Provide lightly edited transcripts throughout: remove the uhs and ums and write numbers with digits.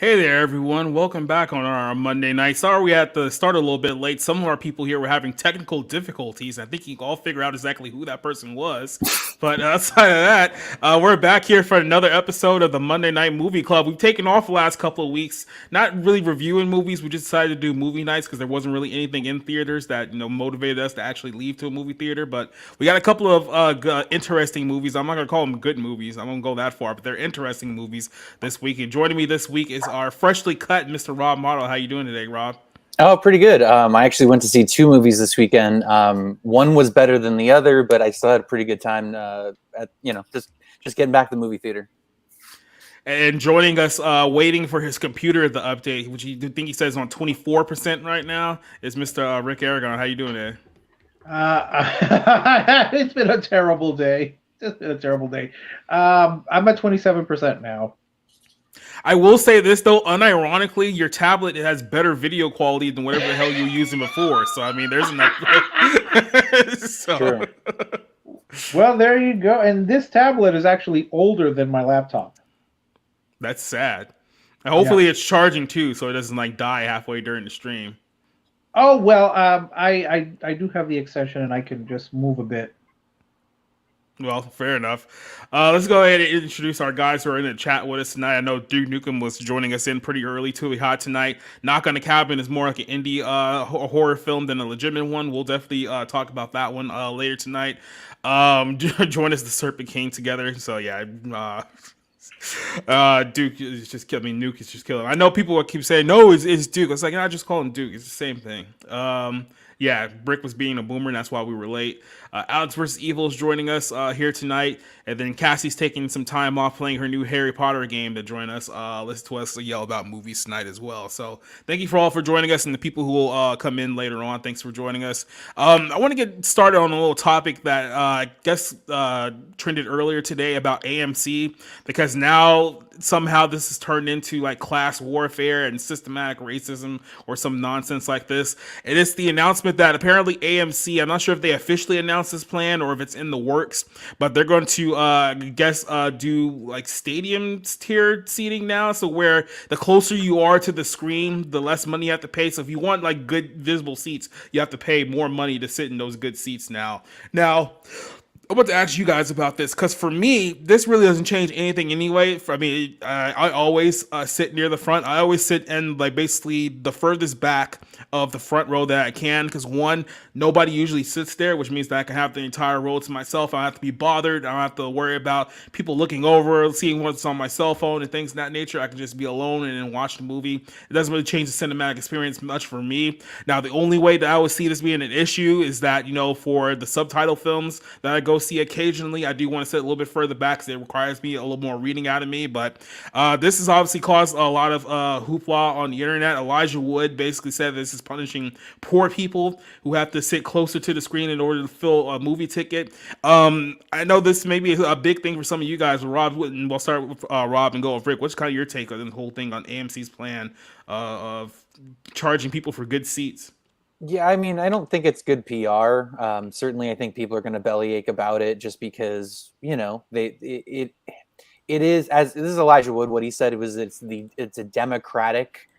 Hey there, everyone. Welcome back on our Monday night. Sorry we had to start a little bit late. Some of our people here were having technical difficulties. I think you can all figure out exactly who that person was. But outside of that, we're back here for another episode of the Monday Night Movie Club. We've taken off the last couple of weeks, not really reviewing movies. We just decided to do movie nights because there wasn't really anything in theaters that motivated us to actually leave to a movie theater. But we got a couple of interesting movies. I'm not gonna call them good movies. I won't go that far, but they're interesting movies this week. And joining me this week is our freshly cut Mr. Rob Model. How you doing today, Rob? Oh, pretty good. I actually went to see two movies this weekend. One was better than the other, but I still had a pretty good time. Just getting back to the movie theater. And joining us, waiting for his computer the update, which you think he says on 24% right now, is Mr. Rick Aragon. How you doing today? It's been a terrible day. It's been a terrible day. I'm at 27% now. I will say this though, unironically, your tablet has better video quality than whatever the hell you were using before. So I mean, there's enough. So. Sure. Well, there you go. And this tablet is actually older than my laptop. That's sad. And hopefully it's charging too, so it doesn't like die halfway during the stream. Oh well, I do have the extension, and I can just move a bit. Well, fair enough. Let's go ahead and introduce our guys who are in the chat with us tonight. I know Duke Nukem was joining us in pretty early, too. Hot tonight. Knock on the Cabin is more like an indie horror film than a legitimate one. We'll definitely talk about that one later tonight. Join us, the Serpent King, together. So yeah, Duke is just killing me. Nuke is just killing him. I know people will keep saying no, it's Duke. It's like, I just call him Duke. It's the same thing. Yeah, Brick was being a boomer, and that's why we were late. Alex vs. Evil is joining us here tonight, and then Cassie's taking some time off playing her new Harry Potter game to join us, listen to us yell about movies tonight as well. So thank you for joining us, and the people who will come in later on. Thanks for joining us. I want to get started on a little topic that I guess trended earlier today about AMC, because now somehow this has turned into like class warfare and systematic racism or some nonsense like this. It is the announcement that apparently AMC, I'm not sure if they officially announced this plan or if it's in the works, but they're going to do like stadium tiered seating now. So where the closer you are to the screen, the less money you have to pay. So if you want like good visible seats, you have to pay more money to sit in those good seats now. I want to ask you guys about this because for me, this really doesn't change anything anyway. I always sit near the front. I always sit in like basically the furthest back of the front row that I can because one, nobody usually sits there, which means that I can have the entire row to myself. I don't have to be bothered. I don't have to worry about people looking over, seeing what's on my cell phone and things of that nature. I can just be alone and then watch the movie. It doesn't really change the cinematic experience much for me. Now, the only way that I would see this being an issue is that, for the subtitle films that I go see occasionally, I do want to sit a little bit further back because it requires me a little more reading out of me. But this has obviously caused a lot of hoopla on the internet. Elijah Wood basically said this is punishing poor people who have to sit closer to the screen in order to fill a movie ticket. I know this may be a big thing for some of you guys. Rob, we'll start with Rob and go with Rick. What's kind of your take on the whole thing on AMC's plan of charging people for good seats? Yeah, I mean, I don't think it's good PR. Certainly, I think people are going to bellyache about it just because it is, as this is Elijah Wood. What he said it's a democratic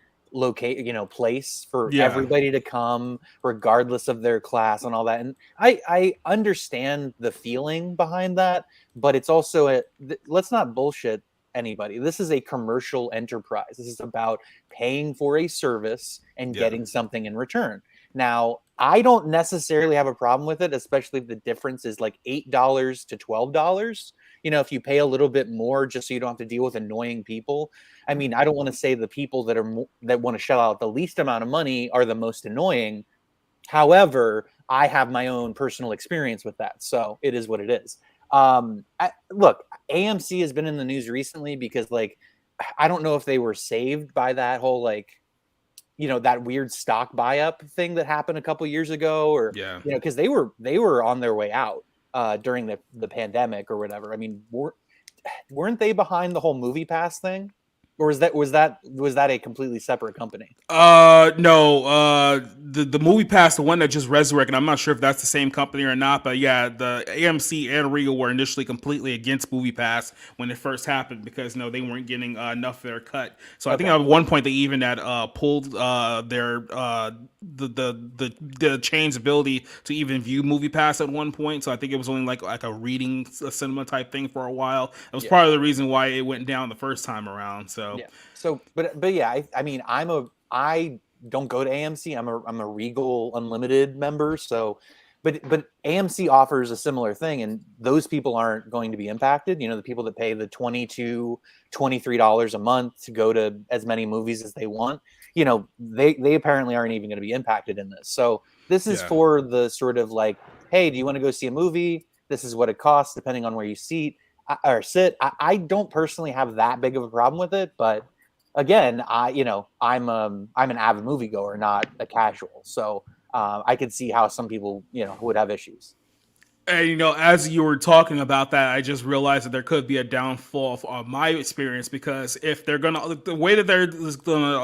place for everybody to come regardless of their class and all that. And I understand the feeling behind that, but it's also let's not bullshit anybody. This is a commercial enterprise. This is about paying for a service and getting something in return. Now, I don't necessarily have a problem with it, especially if the difference is like $8 to $12. If you pay a little bit more just so you don't have to deal with annoying people. I mean, I don't want to say the people that want to shell out the least amount of money are the most annoying. However, I have my own personal experience with that, so it is what it is. Look, AMC has been in the news recently because, I don't know if they were saved by that whole that weird stock buy-up thing that happened a couple years ago, or because they were on their way out during the pandemic or whatever. I mean, weren't they behind the whole Movie Pass thing? Or was that a completely separate company? No, the movie pass, the one that just resurrected, I'm not sure if that's the same company or not, but yeah, the AMC and Regal were initially completely against movie pass when it first happened because they weren't getting enough of their cut. So I think Okay. at one point they even had pulled their the chain's ability to even view movie pass at one point. So I think it was only like a reading cinema type thing for a while. It was Yeah. part of the reason why it went down the first time around. So Yeah. So, but yeah, I mean, I don't go to AMC. I'm a Regal Unlimited member. So, but AMC offers a similar thing, and those people aren't going to be impacted. The people that pay the $23 a month to go to as many movies as they want. They apparently aren't even going to be impacted in this. So this is Yeah. for the sort of like, hey, do you want to go see a movie? This is what it costs, depending on where you sit. I don't personally have that big of a problem with it, but again, I'm an avid moviegoer, not a casual, so I could see how some people would have issues. And as you were talking about that, I just realized that there could be a downfall of my experience because if they're the way that they're gonna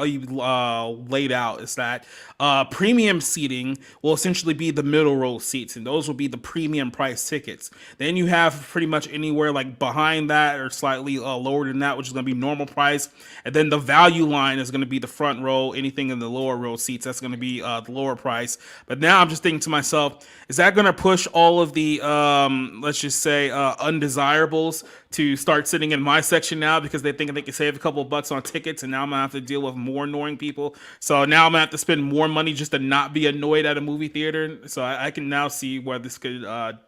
laid out is that premium seating will essentially be the middle row seats, and those will be the premium price tickets. Then you have pretty much anywhere like behind that or slightly lower than that, which is gonna be normal price, and then the value line is gonna be the front row. Anything in the lower row seats, that's gonna be the lower price. But now I'm just thinking to myself, is that gonna push all of the let's just say undesirables to start sitting in my section now because they think they can save a couple of bucks on tickets, and now I'm gonna have to deal with more annoying people. So now I'm gonna have to spend more money just to not be annoyed at a movie theater. So I can now see where this could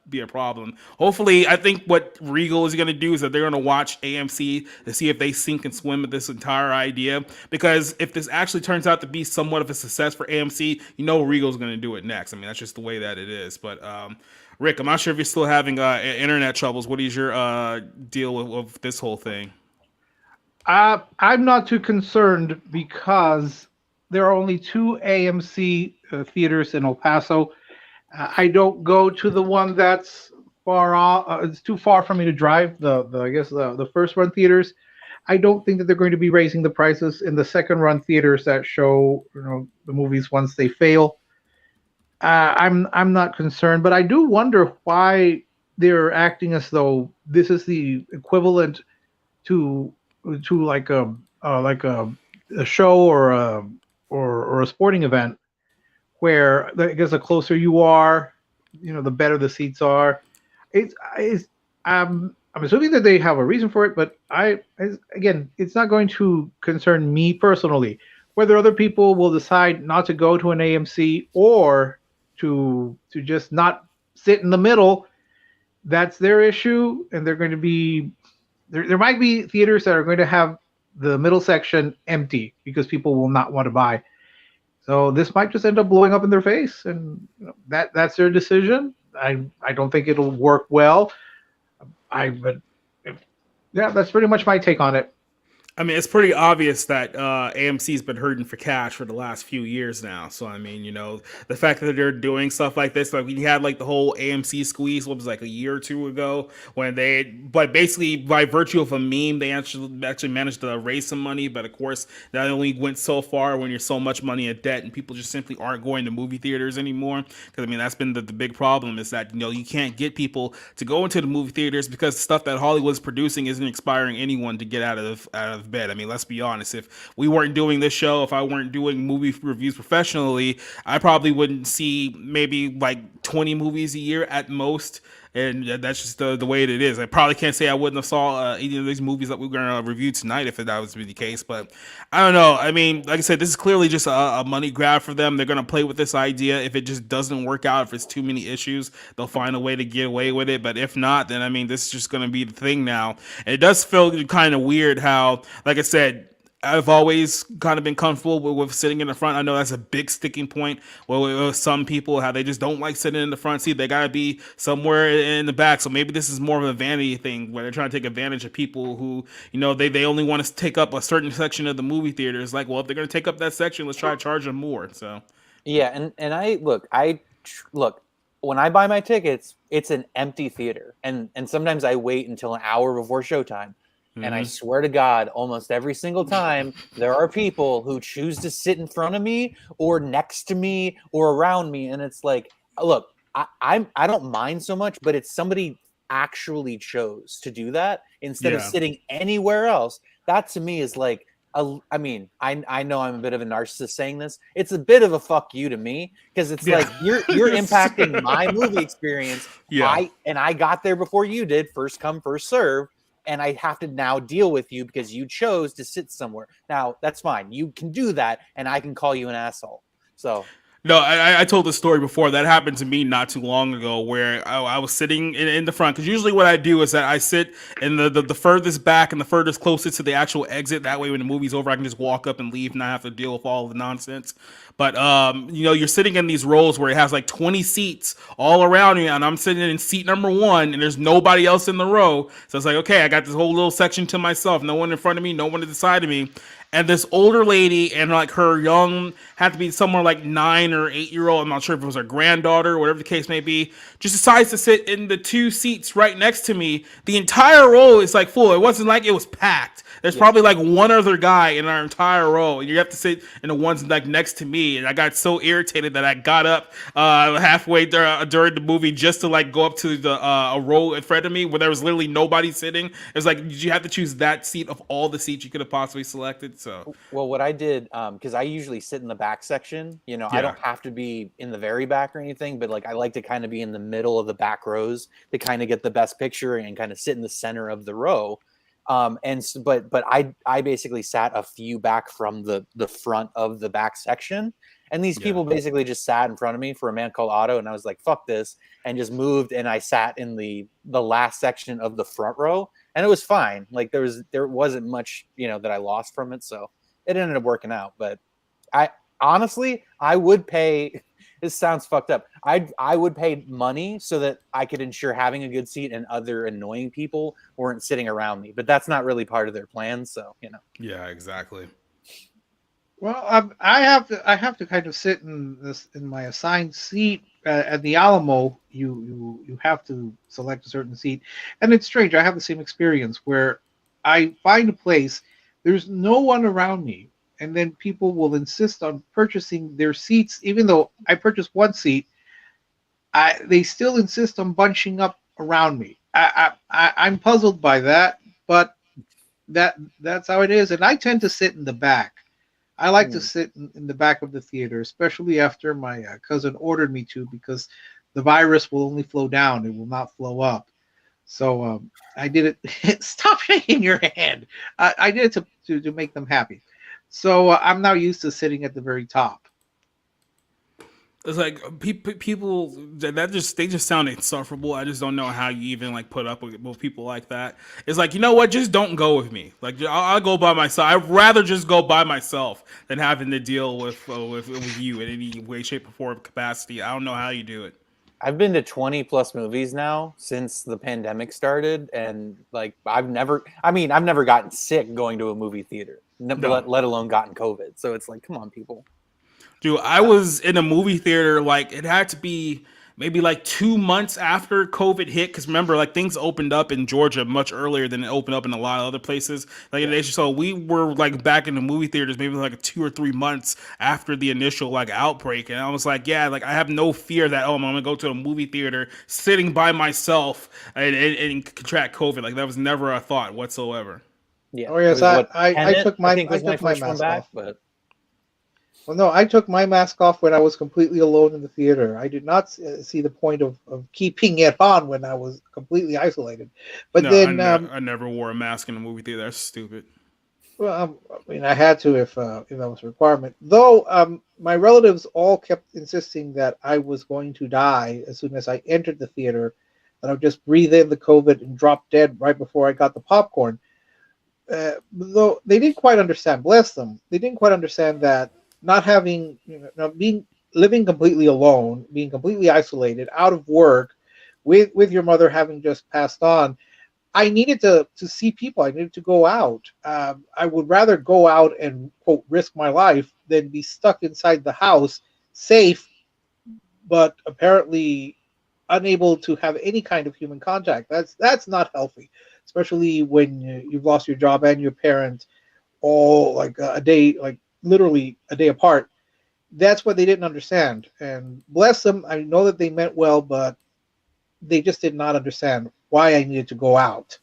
be a problem. Hopefully, I think what Regal is gonna do is that they're gonna watch AMC to see if they sink and swim with this entire idea. Because if this actually turns out to be somewhat of a success for AMC, Regal's gonna do it next. I mean, that's just the way that it is. But Rick, I'm not sure if you're still having internet troubles. What is your deal with this whole thing? I'm not too concerned because there are only two AMC theaters in El Paso. I don't go to the one that's far off. It's too far for me to drive. I guess the first run theaters. I don't think that they're going to be raising the prices in the second run theaters that show the movies once they fail. I'm not concerned, but I do wonder why they're acting as though this is the equivalent to like a show or a sporting event, where I guess the closer you are, the better the seats are. I'm assuming that they have a reason for it, but again, it's not going to concern me personally. Whether other people will decide not to go to an AMC or to just not sit in the middle, that's their issue, and they're going to be there might be theaters that are going to have the middle section empty because people will not want to buy. So this might just end up blowing up in their face, and that's their decision. I don't think it'll work well. But yeah, that's pretty much my take on it. I mean, it's pretty obvious that AMC's been hurting for cash for the last few years now. So, I mean, the fact that they're doing stuff like this, like we had like the whole AMC squeeze, what was like a year or two ago, but basically by virtue of a meme, they actually managed to raise some money. But of course, that only went so far when you're so much money in debt and people just simply aren't going to movie theaters anymore. Because I mean, that's been the big problem is that you can't get people to go into the movie theaters because the stuff that Hollywood's producing isn't inspiring anyone to get out of bed. I mean, let's be honest. If we weren't doing this show, if I weren't doing movie reviews professionally, I probably wouldn't see maybe like 20 movies a year at most. And that's just the way it is. I probably can't say I wouldn't have saw any of these movies that we're going to review tonight if that was to be the case. But I don't know. I mean, like I said, this is clearly just a money grab for them. They're going to play with this idea. If it just doesn't work out, if it's too many issues, they'll find a way to get away with it. But if not, then I mean, this is just going to be the thing now. And it does feel kind of weird how, like I said, I've always kind of been comfortable with sitting in the front. I know that's a big sticking point with some people, how they just don't like sitting in the front seat. They got to be somewhere in the back. So maybe this is more of a vanity thing where they're trying to take advantage of people who, they only want to take up a certain section of the movie theater. It's like, well, if they're going to take up that section, let's try to charge them more. So, yeah. And I look, when I buy my tickets, it's an empty theater. And sometimes I wait until an hour before showtime And I swear to God, almost every single time, there are people who choose to sit in front of me or next to me or around me. And it's like, look, I don't mind so much, but it's somebody actually chose to do that instead of Yeah. sitting anywhere else. That to me is like, I mean, I know I'm a bit of a narcissist saying this. It's a bit of a fuck you to me because it's Yeah. like you're impacting my movie experience. Yeah. I got there before you did, first come, first serve, and I have to now deal with you because you chose to sit somewhere. Now that's fine. You can do that, and I can call you an asshole. So No, I told the story before. That happened to me not too long ago where I was sitting in the front. Because usually what I do is that I sit in the furthest back and the furthest closest to the actual exit. That way when the movie's over, I can just walk up and leave and not have to deal with all the nonsense. But, you're sitting in these rows where it has like 20 seats all around you. And I'm sitting in seat number 1 and there's nobody else in the row. So it's like, okay, I got this whole little section to myself. No one in front of me, no one to the side of me. And this older lady and like her young, had to be somewhere like 9 or 8-year-old, I'm not sure if it was her granddaughter, whatever the case may be, just decides to sit in the 2 seats right next to me. The entire row is like full. It wasn't like it was packed. There's probably like one other guy in our entire row, and you have to sit in the ones like next to me. And I got so irritated that I got up halfway during the movie just to like go up to the a row in front of me where there was literally nobody sitting. It was like you have to choose that seat of all the seats you could have possibly selected. So well, what I did, because I usually sit in the back section, I don't have to be in the very back or anything, but like I like to kind of be in the middle of the back rows to kind of get the best picture and kind of sit in the center of the row. But I basically sat a few back from the front of the back section, and these people basically just sat in front of me for A Man Called Otto, and I was like, fuck this, and just moved, and I sat in the last section of the front row, and it was fine. Like there wasn't much that I lost from it, so it ended up working out. But I honestly would pay. This sounds fucked up. I would pay money so that I could ensure having a good seat and other annoying people weren't sitting around me. But that's not really part of their plan. So yeah, exactly. Well, I have to kind of sit in my assigned seat at the Alamo. You have to select a certain seat, and it's strange. I have the same experience where I find a place, there's no one around me, and then people will insist on purchasing their seats, even though I purchased one seat. They still insist on bunching up around me. I'm puzzled by that, but that's how it is, and I tend to sit in the back. I like to sit in the back of the theater, especially after my cousin ordered me to, because the virus will only flow down; it will not flow up. So I did it. Stop shaking your hand. I did it to make them happy. So I'm now used to sitting at the very top. It's like people that they just sound insufferable. I just don't know how you even like put up with people like that. It's like, you know what? Just don't go with me. Like I'll go by myself. I'd rather just go by myself than having to deal with you in any way, shape, or form capacity. I don't know how you do it. I've been to 20 plus movies now since the pandemic started, and like I've never gotten sick going to a movie theater, let alone gotten COVID. So it's like, come on, people. Dude, I was in a movie theater, like, it had to be maybe like 2 months after COVID hit. Because remember, like, things opened up in Georgia much earlier than it opened up in a lot of other places. So we were, like, back in the movie theaters maybe like 2 or 3 months after the initial, like, outbreak. And I was like, yeah, like, I have no fear that, I'm going to go to a movie theater sitting by myself and contract COVID. Like, that was never a thought whatsoever. Yeah. Oh, yes, I took my first one mask back, off. but... Well, no, I took my mask off when I was completely alone in the theater. I did not see the point of keeping it on when I was completely isolated. But no, then I never wore a mask in a movie theater. That's stupid. Well, I mean, I had to if that was a requirement. Though my relatives all kept insisting that I was going to die as soon as I entered the theater, that I would just breathe in the COVID and drop dead right before I got the popcorn. Though they didn't quite understand, bless them, they didn't quite understand that not having, living completely alone, being completely isolated, out of work, with your mother having just passed on, I needed to see people. I needed to go out. I would rather go out and, quote, risk my life than be stuck inside the house, safe, but apparently unable to have any kind of human contact. That's not healthy. especially when you've lost your job and your parent all like a day, like literally a day apart. That's what they didn't understand. And bless them, I know that they meant well, but they just did not understand why I needed to go out.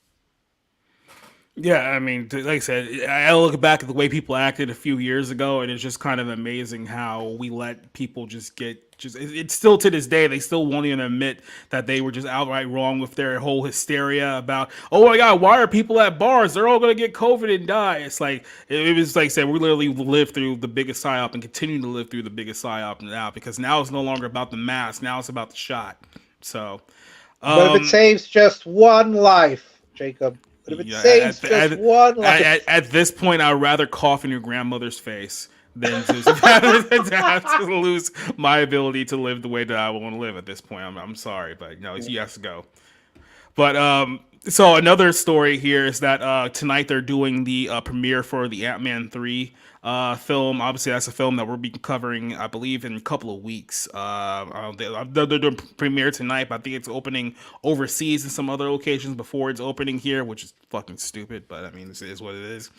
Yeah, I mean, like I said, I look back at the way people acted a few years ago, and it's just kind of amazing how we let people just get just. It's still to this day, they still won't even admit that they were just outright wrong with their whole hysteria about, oh my God, why are people at bars? They're all going to get COVID and die. It's like, it was like I said, we literally lived through the biggest psyop and continue to live through the biggest psyop now, because now it's no longer about the mask, now it's about the shot. So, But if it saves just one life, Jacob. But if it saves just one life. At this point, I'd rather cough in your grandmother's face than to have to lose my ability to live the way that I want to live at this point. I'm sorry, but no, he has to go. But so another story here is that tonight they're doing the premiere for the Ant-Man 3 film. Obviously, that's a film that we'll be covering, I believe, in a couple of weeks. They're doing premiere tonight, but I think it's opening overseas in some other locations before it's opening here, which is fucking stupid, but I mean, this is what it is.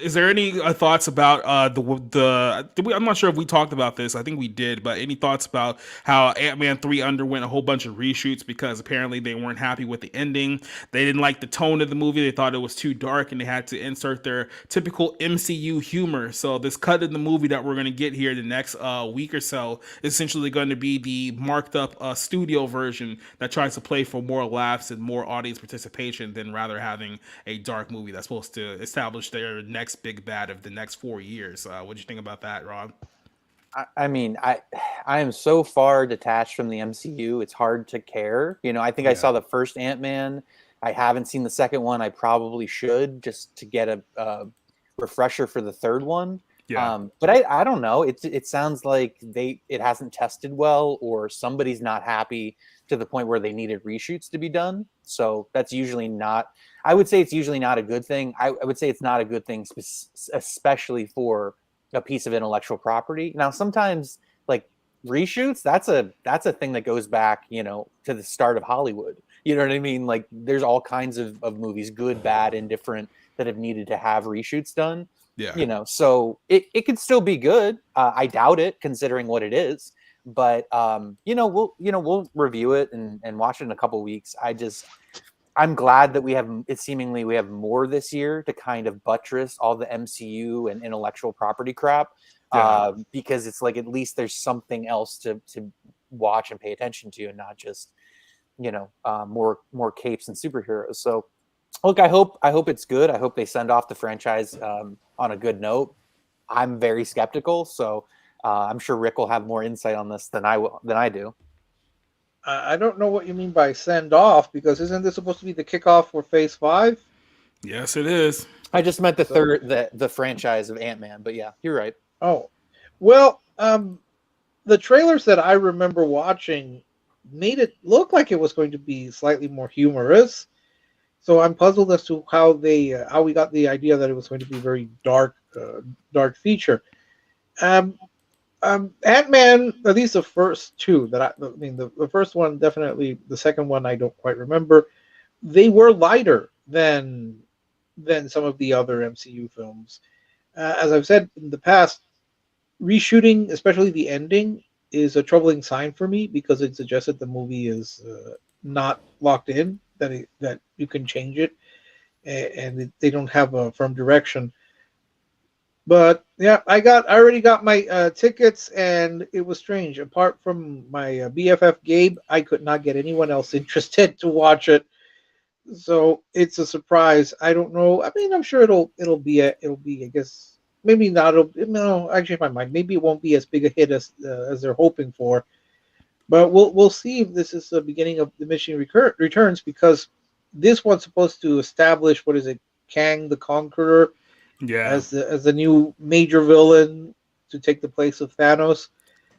Is there any thoughts about I'm not sure if we talked about this. I think we did, but any thoughts about how Ant-Man 3 underwent a whole bunch of reshoots because apparently they weren't happy with the ending. They didn't like the tone of the movie. They thought it was too dark, and they had to insert their typical MCU humor. So this cut in the movie that we're going to get here the next week or so is essentially going to be the marked up studio version that tries to play for more laughs and more audience participation than rather having a dark movie that's supposed to establish their next big bad of the next 4 years. What do you think about that, Rob? I mean, I am so far detached from the MCU. It's hard to care. You know, I think I saw the first Ant-Man. I haven't seen the second one. I probably should, just to get a refresher for the third one. Yeah. But I don't know. It sounds like it hasn't tested well, or somebody's not happy to the point where they needed reshoots to be done. So that's usually not. I would say it's usually not a good thing. I would say it's not a good thing, especially for a piece of intellectual property. Now, sometimes like reshoots, that's a thing that goes back, you know, to the start of Hollywood. You know what I mean? Like there's all kinds of movies, good, bad, indifferent, that have needed to have reshoots done. Yeah. You know, so it could still be good. I doubt it, considering what it is. But we'll review it and watch it in a couple weeks. I'm glad that we have more this year to kind of buttress all the MCU and intellectual property crap, because it's like at least there's something else to watch and pay attention to, and not just more capes and superheroes. So look, I hope it's good. I hope they send off the franchise on a good note. I'm very skeptical, so I'm sure Rick will have more insight on this than I do. I don't know what you mean by send off, because isn't this supposed to be the kickoff for Phase 5? Yes, it is. I just meant the franchise of Ant-Man, but yeah, you're right. Oh, well, the trailers that I remember watching made it look like it was going to be slightly more humorous. So I'm puzzled as to how we got the idea that it was going to be very dark feature. Ant-Man, at least the first two the first one definitely, the second one I don't quite remember. They were lighter than some of the other MCU films. As I've said in the past, reshooting, especially the ending, is a troubling sign for me, because it suggests that the movie is not locked in, that you can change it, and they don't have a firm direction. But yeah, I already got my tickets, and it was strange. Apart from my BFF Gabe, I could not get anyone else interested to watch it. So it's a surprise. I don't know. I mean, I'm sure it'll be I guess maybe not. No, actually, in my mind, maybe it won't be as big a hit as they're hoping for. But we'll see if this is the beginning of the Mission Returns, because this one's supposed to establish, what is it, Kang the Conqueror, as the new major villain to take the place of Thanos.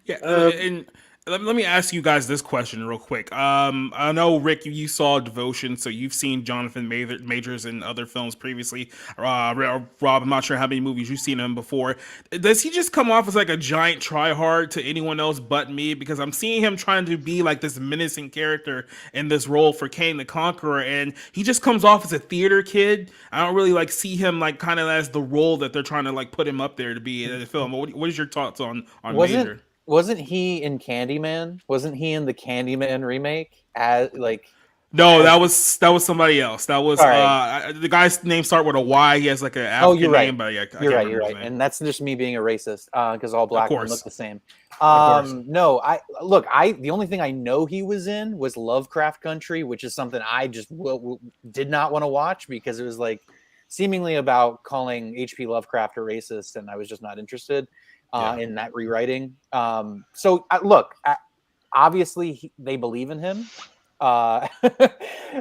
Yeah, and let me ask you guys this question real quick. I know Rick, you saw Devotion, so you've seen Jonathan Majors in other films previously. Rob, I'm not sure how many movies you've seen him before. Does he just come off as like a giant tryhard to anyone else but me? Because I'm seeing him trying to be like this menacing character in this role for Kane the Conqueror, and he just comes off as a theater kid. I don't really like see him like kind of as the role that they're trying to like put him up there to be in the film. What is your thoughts on Wasn't Major? wasn't he in Candyman? Wasn't he in the Candyman remake as like No, as that was somebody else. That was all right. the guy's name start with a Y. He has like an Oh, African you're right. name, but yeah, I can't You're right. remember You're his right. name. And that's just me being a racist because all black men course. look the same. Of course. No, the only thing I know he was in was Lovecraft Country, which is something I just did not want to watch because it was like seemingly about calling H.P. Lovecraft a racist, and I was just not interested in that rewriting. Obviously they believe in him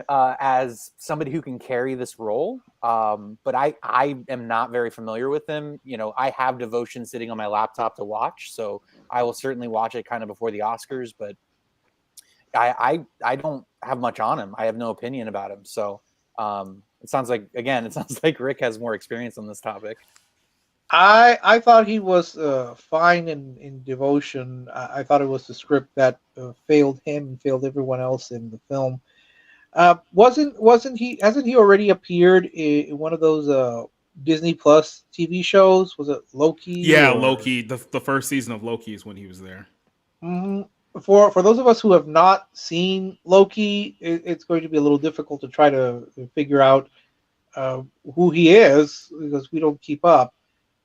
as somebody who can carry this role. But I am not very familiar with him. You know, I have Devotion sitting on my laptop to watch, so I will certainly watch it kind of before the Oscars, but I don't have much on him. I have no opinion about him. So it sounds like Rick has more experience on this topic. I thought he was fine in Devotion. I thought it was the script that failed him and failed everyone else in the film. Wasn't he? Hasn't he already appeared in one of those Disney Plus TV shows? Was it Loki? Yeah, Loki. The first season of Loki is when he was there. Mm-hmm. For those of us who have not seen Loki, it's going to be a little difficult to try to figure out who he is because we don't keep up.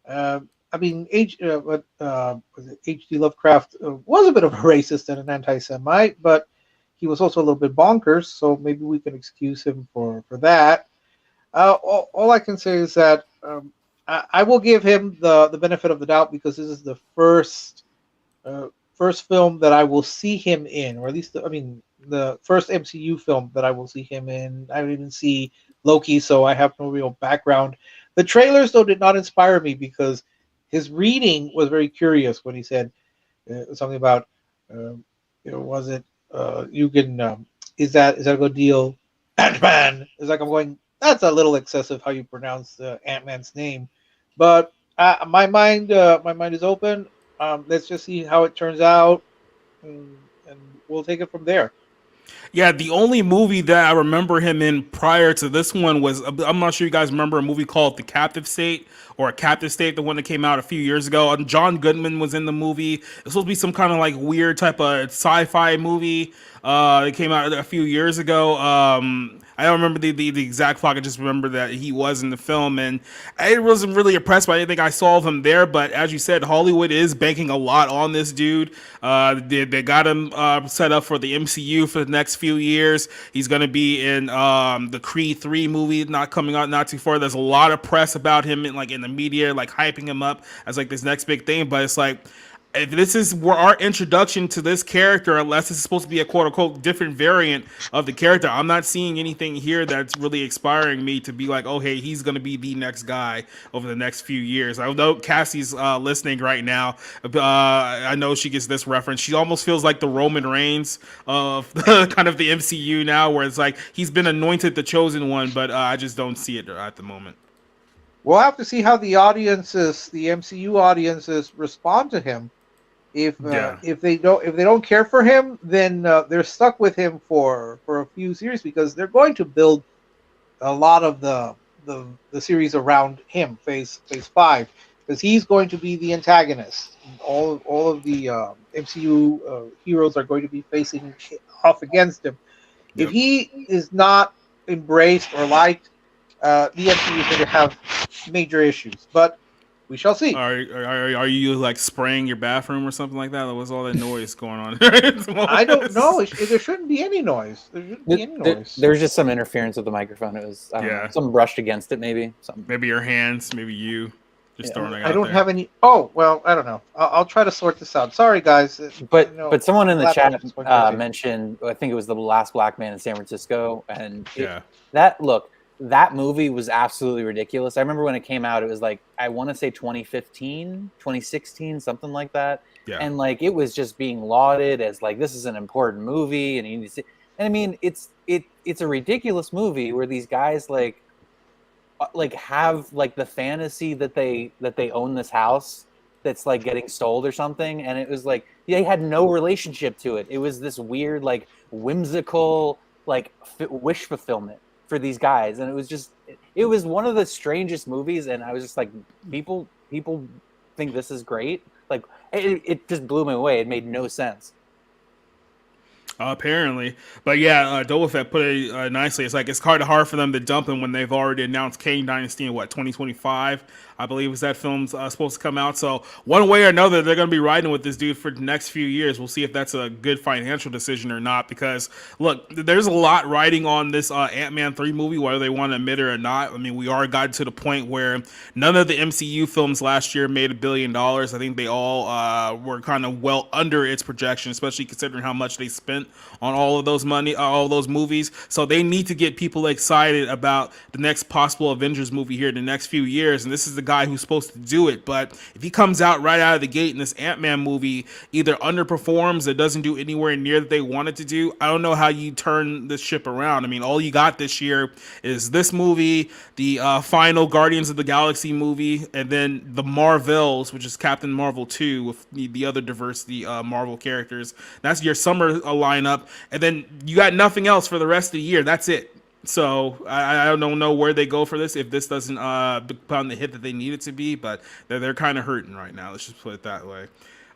I mean, H.P. Lovecraft was a bit of a racist and an anti-Semite, but he was also a little bit bonkers, so maybe we can excuse him for that. All I can say is that I will give him the benefit of the doubt because this is the first film that I will see him in, or at least the first MCU film that I will see him in. I didn't even see Loki, so I have no real background. The trailers, though, did not inspire me because his reading was very curious when he said something about, was it, you can, is that a good deal? Ant-Man. It's like I'm going, that's a little excessive how you pronounce Ant-Man's name. But my mind is open. Let's just see how it turns out, and we'll take it from there. Yeah, the only movie that I remember him in prior to this one was, I'm not sure you guys remember a movie called The Captive State, or A Captive State, the one that came out a few years ago. And John Goodman was in the movie. It's supposed to be some kind of like weird type of sci-fi movie. It came out a few years ago. I don't remember the exact plot. I just remember that he was in the film, and I wasn't really impressed by anything I saw of him there. But as you said, Hollywood is banking a lot on this dude. They got him set up for the MCU for the next few years. He's going to be in the Creed 3 movie, not coming out not too far. There's a lot of press about him in the media, like hyping him up as like this next big thing. But it's like, if this is our introduction to this character, unless it's supposed to be a quote unquote different variant of the character, I'm not seeing anything here that's really inspiring me to be like, oh, hey, he's going to be the next guy over the next few years. I know Cassie's listening right now. I know she gets this reference. She almost feels like the Roman Reigns of kind of the MCU now, where it's like he's been anointed the chosen one, but I just don't see it at the moment. We'll have to see how the MCU audiences respond to him. If they don't care for him, then they're stuck with him for a few series because they're going to build a lot of the series around him, phase 5, because he's going to be the antagonist. All of the MCU heroes are going to be facing off against him. Yep. If he is not embraced or liked, the MCU is going to have major issues. But we shall see. Are you like spraying your bathroom or something like that? What was all that noise going on? I don't know. There shouldn't be any noise. There's just some interference with the microphone. It was something brushed against it, maybe. Something. Maybe your hands, maybe you. Just throwing it out I don't there. have any. Oh well, I don't know. I'll try to sort this out. Sorry, guys. But someone in the chat mentioned. I think it was The Last Black Man in San Francisco, and that movie was absolutely ridiculous. I remember when it came out, it was like, I want to say 2015, 2016, something like that. Yeah. And like it was just being lauded as like this is an important movie, and you need to see. And I mean, it's a ridiculous movie where these guys like have like the fantasy that they own this house that's like getting sold or something, and it was like they had no relationship to it. It was this weird like whimsical like wish fulfillment for these guys, and it was one of the strangest movies. And I was just like, people think this is great. Like it just blew me away. It made no sense. Apparently, but yeah, Dolefet put it nicely. It's like it's hard for them to dump him when they've already announced Kang Dynasty in 2025, I believe, is that film's supposed to come out. So one way or another, they're going to be riding with this dude for the next few years. We'll see if that's a good financial decision or not. Because look, there's a lot riding on this Ant-Man 3 movie, whether they want to admit it or not. I mean, we are gotten to the point where none of the MCU films last year made $1 billion. I think they all were kind of well under its projection, especially considering how much they spent on all of those movies. So they need to get people excited about the next possible Avengers movie here in the next few years. And this is the guy who's supposed to do it. But if he comes out right out of the gate in this Ant-Man movie, either underperforms or doesn't do anywhere near that they wanted to do, I don't know how you turn this ship around. I mean, all you got this year is this movie, the final Guardians of the Galaxy movie, and then the Marvels, which is Captain Marvel 2 with the other diversity Marvel characters. That's your summer lineup. And then you got nothing else for the rest of the year. That's it. So I don't know where they go for this if this doesn't become the hit that they need it to be, but they're kind of hurting right now. Let's just put it that way.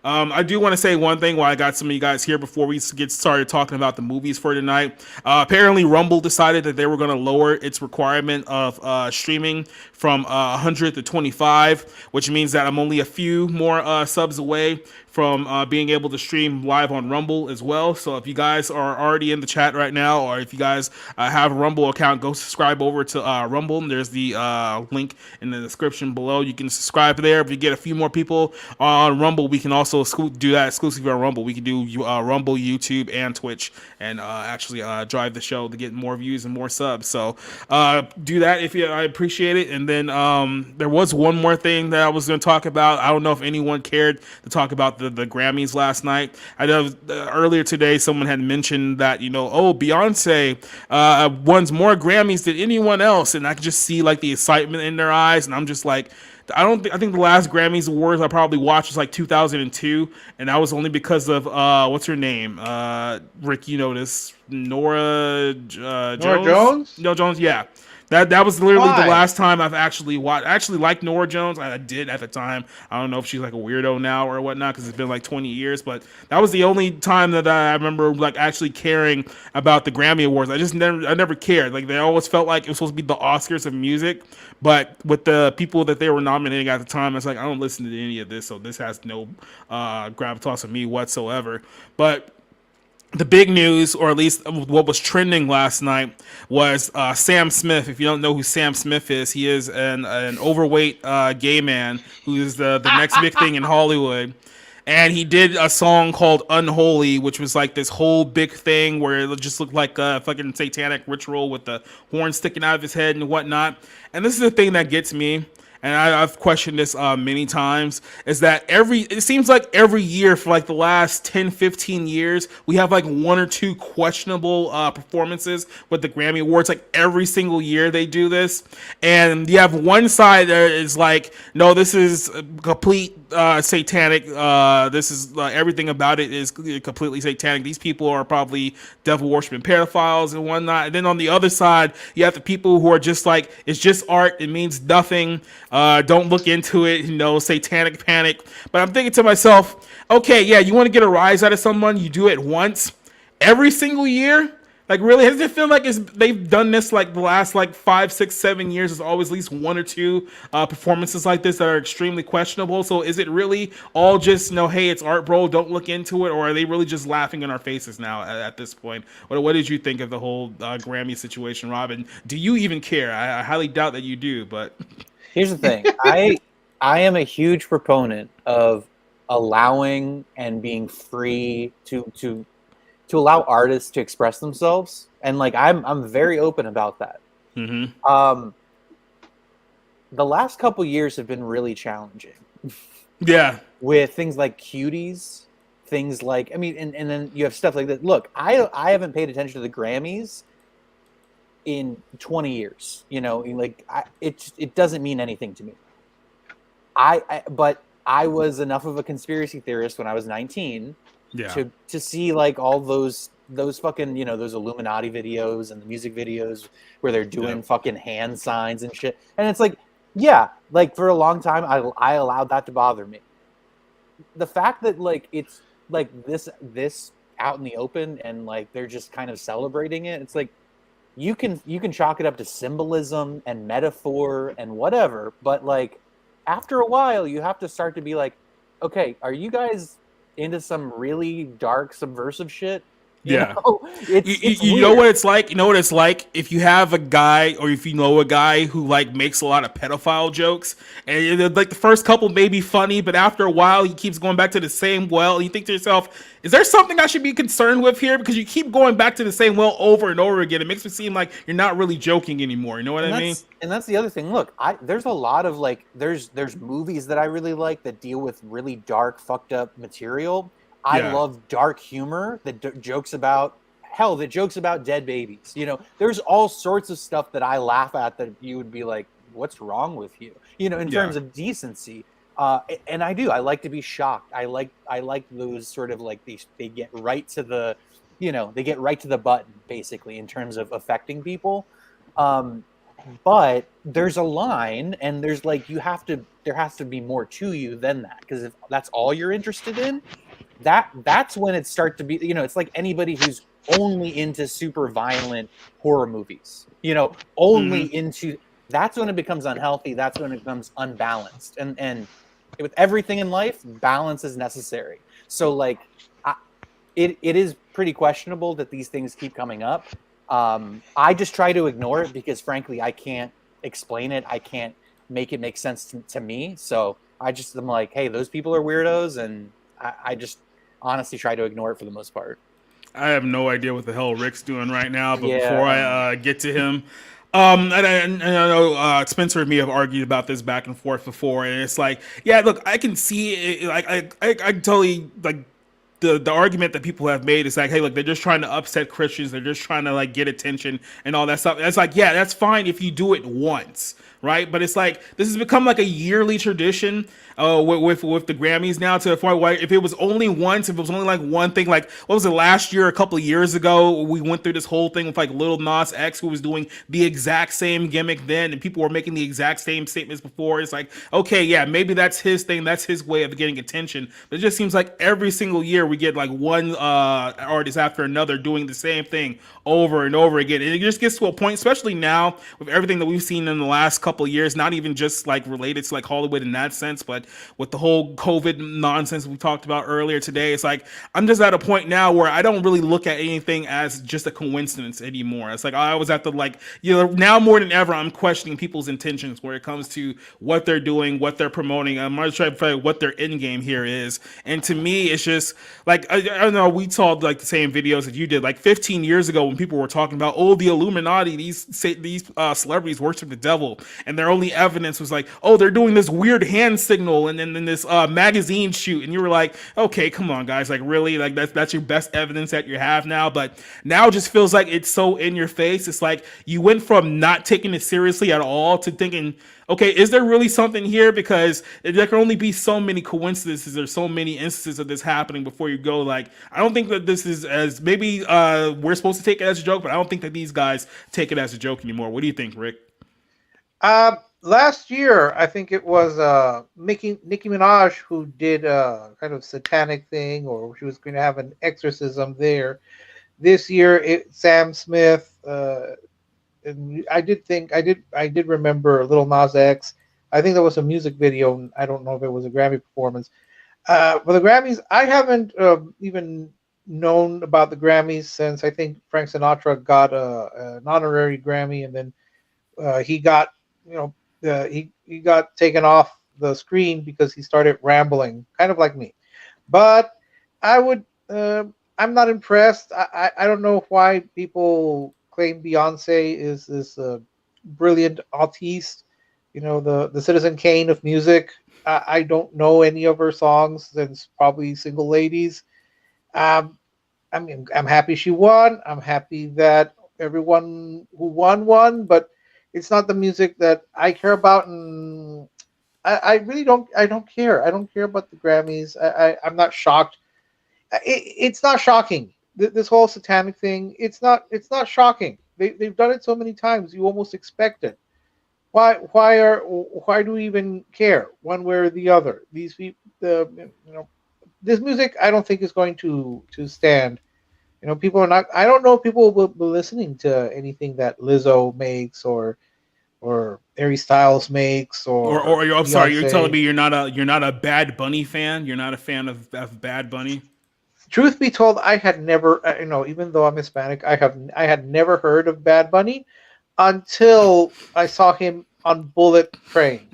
I do want to say one thing while I got some of you guys here before we get started talking about the movies for tonight. Apparently, Rumble decided that they were going to lower its requirement of streaming from 100 to 25, which means that I'm only a few more subs away from being able to stream live on Rumble as well. So if you guys are already in the chat right now, or if you guys have a Rumble account, go subscribe over to Rumble. There's the link in the description below. You can subscribe there. If you get a few more people on Rumble, we can also do that exclusively on Rumble. We can do Rumble, YouTube, and Twitch, and actually drive the show to get more views and more subs. So do that if you. I appreciate it. And then there was one more thing that I was going to talk about. I don't know if anyone cared to talk about the Grammys last night. I know earlier today someone had mentioned that, Beyonce won more Grammys than anyone else, and I could just see like the excitement in their eyes, and I'm just like, I think the last Grammys awards I probably watched was like 2002, and that was only because of what's her name? Rick, you know this, Nora Jones? Nora Jones? No, Jones, yeah. That was literally Why? the last time I've actually watched. I actually liked Nora Jones. I did at the time. I don't know if she's like a weirdo now or whatnot because it's been like 20 years. But that was the only time that I remember like actually caring about the Grammy Awards. I never cared. Like they always felt like it was supposed to be the Oscars of music. But with the people that they were nominating at the time, it's like I don't listen to any of this, so this has no gravitas on me whatsoever. But the big news, or at least what was trending last night, was Sam Smith. If you don't know who Sam Smith is, he is an overweight gay man who is the next big thing in Hollywood. And he did a song called Unholy, which was like this whole big thing where it just looked like a fucking satanic ritual with the horn sticking out of his head and whatnot. And this is the thing that gets me. And I've questioned this many times, is that it seems like every year for like the last 10, 15 years, we have like one or two questionable performances with the Grammy Awards. Like every single year they do this. And you have one side that is like, no, this is complete satanic. This is everything about it is completely satanic. These people are probably devil worshiping pedophiles and whatnot. And then on the other side, you have the people who are just like, it's just art. It means nothing. Don't look into it, satanic panic. But I'm thinking to myself, okay, yeah, you want to get a rise out of someone, you do it once. Every single year? Like, really, does it feel like they've done this like the last like 5, 6, 7 years? There's always at least one or two performances like this that are extremely questionable. So is it really all just, hey, it's art, bro, don't look into it? Or are they really just laughing in our faces now at this point? What did you think of the whole Grammy situation, Robin? Do you even care? I highly doubt that you do, but... Here's the thing. I am a huge proponent of allowing and being free to allow artists to express themselves, and like I'm very open about that. Mm-hmm. The last couple years have been really challenging Yeah. with things like Cuties, things like, I mean, and then you have stuff like that. Look, I haven't paid attention to the Grammys in 20 years. You know, like it doesn't mean anything to me. But I was enough of a conspiracy theorist when I was 19 Yeah. to see like all those fucking, you know, those Illuminati videos and the music videos where they're doing fucking hand signs and shit. And it's like, yeah, like for a long time I allowed that to bother me. The fact that like it's like this out in the open and like they're just kind of celebrating it, it's like you can chalk it up to symbolism and metaphor and whatever, but like after a while you have to start to be like, okay, are you guys into some really dark subversive shit? You Yeah. know? It's You know weird. what it's like? You know what it's like if you have a guy, or if you know a guy who like makes a lot of pedophile jokes, and like the first couple may be funny, but after a while he keeps going back to the same well, and you think to yourself, is there something I should be concerned with here? Because you keep going back to the same well over and over again. It makes me seem like you're not really joking anymore. You know what I mean? And that's the other thing. Look, there's a lot of like there's movies that I really like that deal with really dark, fucked up material. I Yeah. love dark humor that jokes about dead babies. You know, there's all sorts of stuff that I laugh at that you would be like, what's wrong with you? You know, in terms of decency. And I do. I like to be shocked. I like those sort of like they get right to the, you know, they get right to the button basically in terms of affecting people. But there's a line, and there's like there has to be more to you than that, because if that's all you're interested in, that's when it starts to be, you know, it's like anybody who's only into super violent horror movies, you know, only into, that's when it becomes unhealthy. That's when it becomes unbalanced. And with everything in life, balance is necessary. So like, it is pretty questionable that these things keep coming up. I just try to ignore it because frankly, I can't explain it. I can't make it make sense to me. So I'm like, hey, those people are weirdos. And I just honestly try to ignore it for the most part. I have no idea what the hell Rick's doing right now, but Yeah, before I get to him, and I know Spencer and me have argued about this back and forth before, and it's like, yeah, look, I can see it, like I totally like the argument that people have made is like, hey, look, they're just trying to upset Christians, they're just trying to like get attention and all that stuff. It's like, yeah, that's fine if you do it once, right? But it's like this has become like a yearly tradition with the Grammys now, to the point where if it was only once, if it was only like one thing, like what was it, last year, a couple of years ago, we went through this whole thing with like Lil Nas X, who was doing the exact same gimmick then, and people were making the exact same statements before. It's like, okay, yeah, maybe that's his thing, that's his way of getting attention. But it just seems like every single year we get like one artist after another doing the same thing over and over again, and it just gets to a point, especially now with everything that we've seen in the last couple of years, not even just like related to like Hollywood in that sense, but with the whole COVID nonsense we talked about earlier today. It's like I'm just at a point now where I don't really look at anything as just a coincidence anymore. It's like I was at the, like, you know, now more than ever I'm questioning people's intentions where it comes to what they're doing, what they're promoting. I'm trying to figure out what their end game here is. And to me, it's just like, I don't know, we saw like the same videos that you did like 15 years ago when people were talking about, oh, the Illuminati, these celebrities worship the devil, and their only evidence was like, oh, they're doing this weird hand signal and then this magazine shoot, and you were like, okay, come on guys, like really, like that's your best evidence that you have now. But now it just feels like it's so in your face. It's like you went from not taking it seriously at all to thinking, okay, is there really something here? Because there can only be so many coincidences or so many instances of this happening before you go, like, I don't think that this is, as maybe we're supposed to take it as a joke, but I don't think that these guys take it as a joke anymore. What do you think, Rick? Last year, I think it was Nicki Minaj who did a kind of satanic thing, or she was going to have an exorcism there. This year, Sam Smith. And I did remember Lil Nas X. I think there was a music video. I don't know if it was a Grammy performance. For the Grammys, I haven't even known about the Grammys since I think Frank Sinatra got an honorary Grammy, and then he got, he got taken off the screen because he started rambling, kind of like me. But I'm not impressed. I don't know why people claim Beyonce is this brilliant artiste, the Citizen Kane of music. I don't know any of her songs since probably Single Ladies. Um, I mean, I'm happy she won. I'm happy that everyone who won, but it's not the music that I care about, and I really don't. I don't care. I don't care about the Grammys. I'm not shocked. It's not shocking. This whole satanic thing. It's not. It's not shocking. They've done it so many times. You almost expect it. Why do we even care one way or the other? These people, this music, I don't think is going to stand. People are not. I don't know if people will be listening to anything that Lizzo makes or Harry Styles makes or or I'm sorry, you're telling Beyonce. me you're not a Bad Bunny fan? You're not a fan of Bad Bunny? Truth be told, I had never, even though I'm Hispanic, I had never heard of Bad Bunny until I saw him on Bullet Train.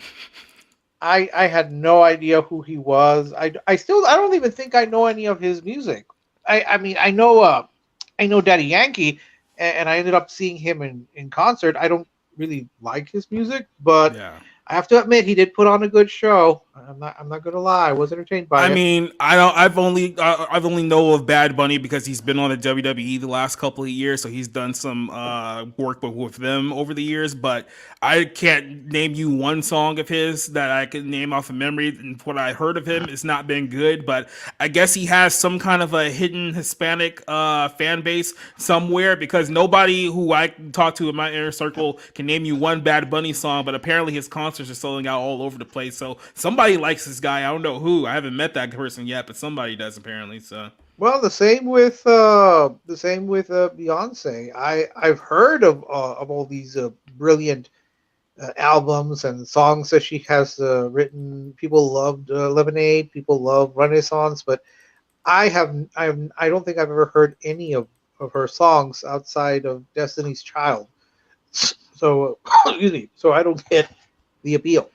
I had no idea who he was. I don't even think I know any of his music. I mean I know Daddy Yankee, and I ended up seeing him in concert. I don't really like his music, but Yeah. I have to admit he did put on a good show. I'm not gonna lie. I was entertained by I it. mean, I don't. I've only know of Bad Bunny because he's been on the WWE the last couple of years, so he's done some work with them over the years. But I can't name you one song of his that I can name off of memory. And what I heard of him, it's not been good. But I guess he has some kind of a hidden Hispanic fan base somewhere because nobody who I talk to in my inner circle can name you one Bad Bunny song. But apparently his concerts are selling out all over the place. So somebody likes this guy. I don't know who. I haven't met that person yet, but somebody does apparently. So Well, the same with Beyonce. I've heard of all these brilliant albums and songs that she has written. People loved Lemonade. People love Renaissance, but I don't think I've ever heard any of her songs outside of Destiny's Child. So excuse me. So I don't get the appeal.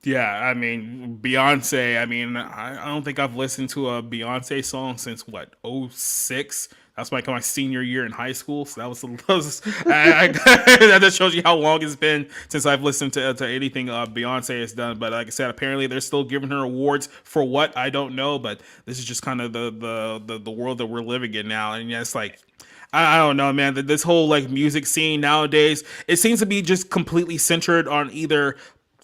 yeah, I mean Beyonce. I mean, I don't think I've listened to a Beyonce song since what '06. That's my senior year in high school. So that just shows you how long it's been since I've listened to anything Beyonce has done. But like I said, apparently they're still giving her awards for what I don't know. But this is just kind of the world that we're living in now, and yeah, it's like. I don't know, man. This whole like music scene nowadays, it seems to be just completely centered on either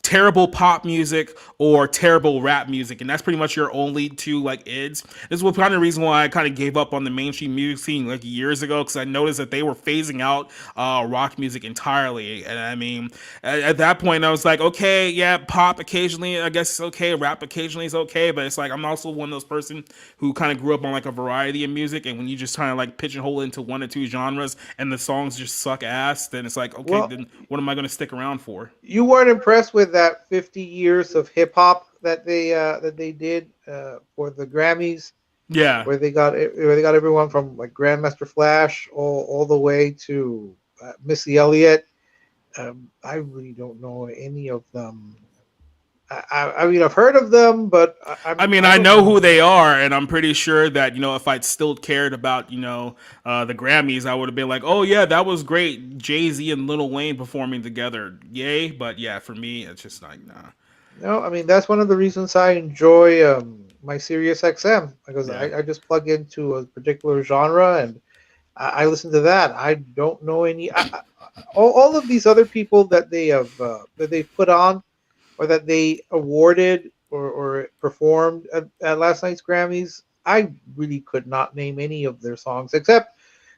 terrible pop music or terrible rap music, and that's pretty much your only two like ids. This was kind of the reason why I kind of gave up on the mainstream music scene like years ago because I noticed that they were phasing out rock music entirely. And I mean, at that point, I was like, okay, yeah, pop occasionally, I guess it's okay. Rap occasionally is okay, but it's like I'm also one of those person who kind of grew up on like a variety of music, and when you just kind of like pigeonhole into one or two genres and the songs just suck ass, then it's like, okay, Well, then what am I going to stick around for? you weren't impressed with that 50 years of hip hop that they did for the Grammys, Yeah. where they got everyone from like Grandmaster Flash all the way to Missy Elliott. I really don't know any of them. I mean, I've heard of them, but I mean, I I don't know who they are, and I'm pretty sure that, if I'd still cared about, the Grammys, I would have been like, oh, yeah, that was great. Jay-Z and Lil Wayne performing together. Yay. But yeah, for me, it's just like, nah. No, I mean that's one of the reasons I enjoy my Sirius XM because Yeah. I just plug into a particular genre and I listen to that. I don't know all of these other people that they put on or that they awarded or performed at last night's Grammys. I really could not name any of their songs except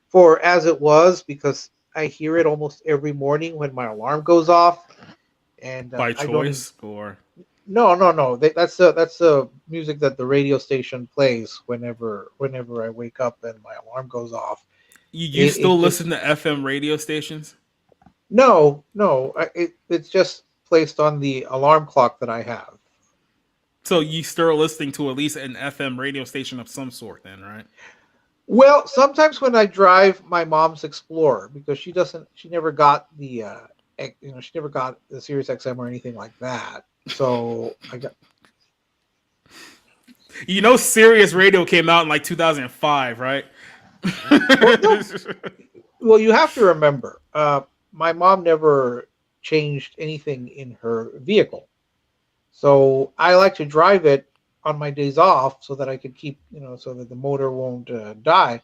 for As It Was because I hear it almost every morning when my alarm goes off. And By I don't even, choice or no. That's the music that the radio station plays whenever I wake up and my alarm goes off. you It still just listen to FM radio stations? no. It's just placed on the alarm clock that I have. So you still listening to at least an FM radio station of some sort then, right? Well, sometimes when I drive my mom's Explorer because she never got she never got the Sirius XM or anything like that. So I got Sirius Radio came out in like 2005, right? well, no, well, you have to remember, my mom never changed anything in her vehicle. So I like to drive it on my days off so that I could keep, so that the motor won't die.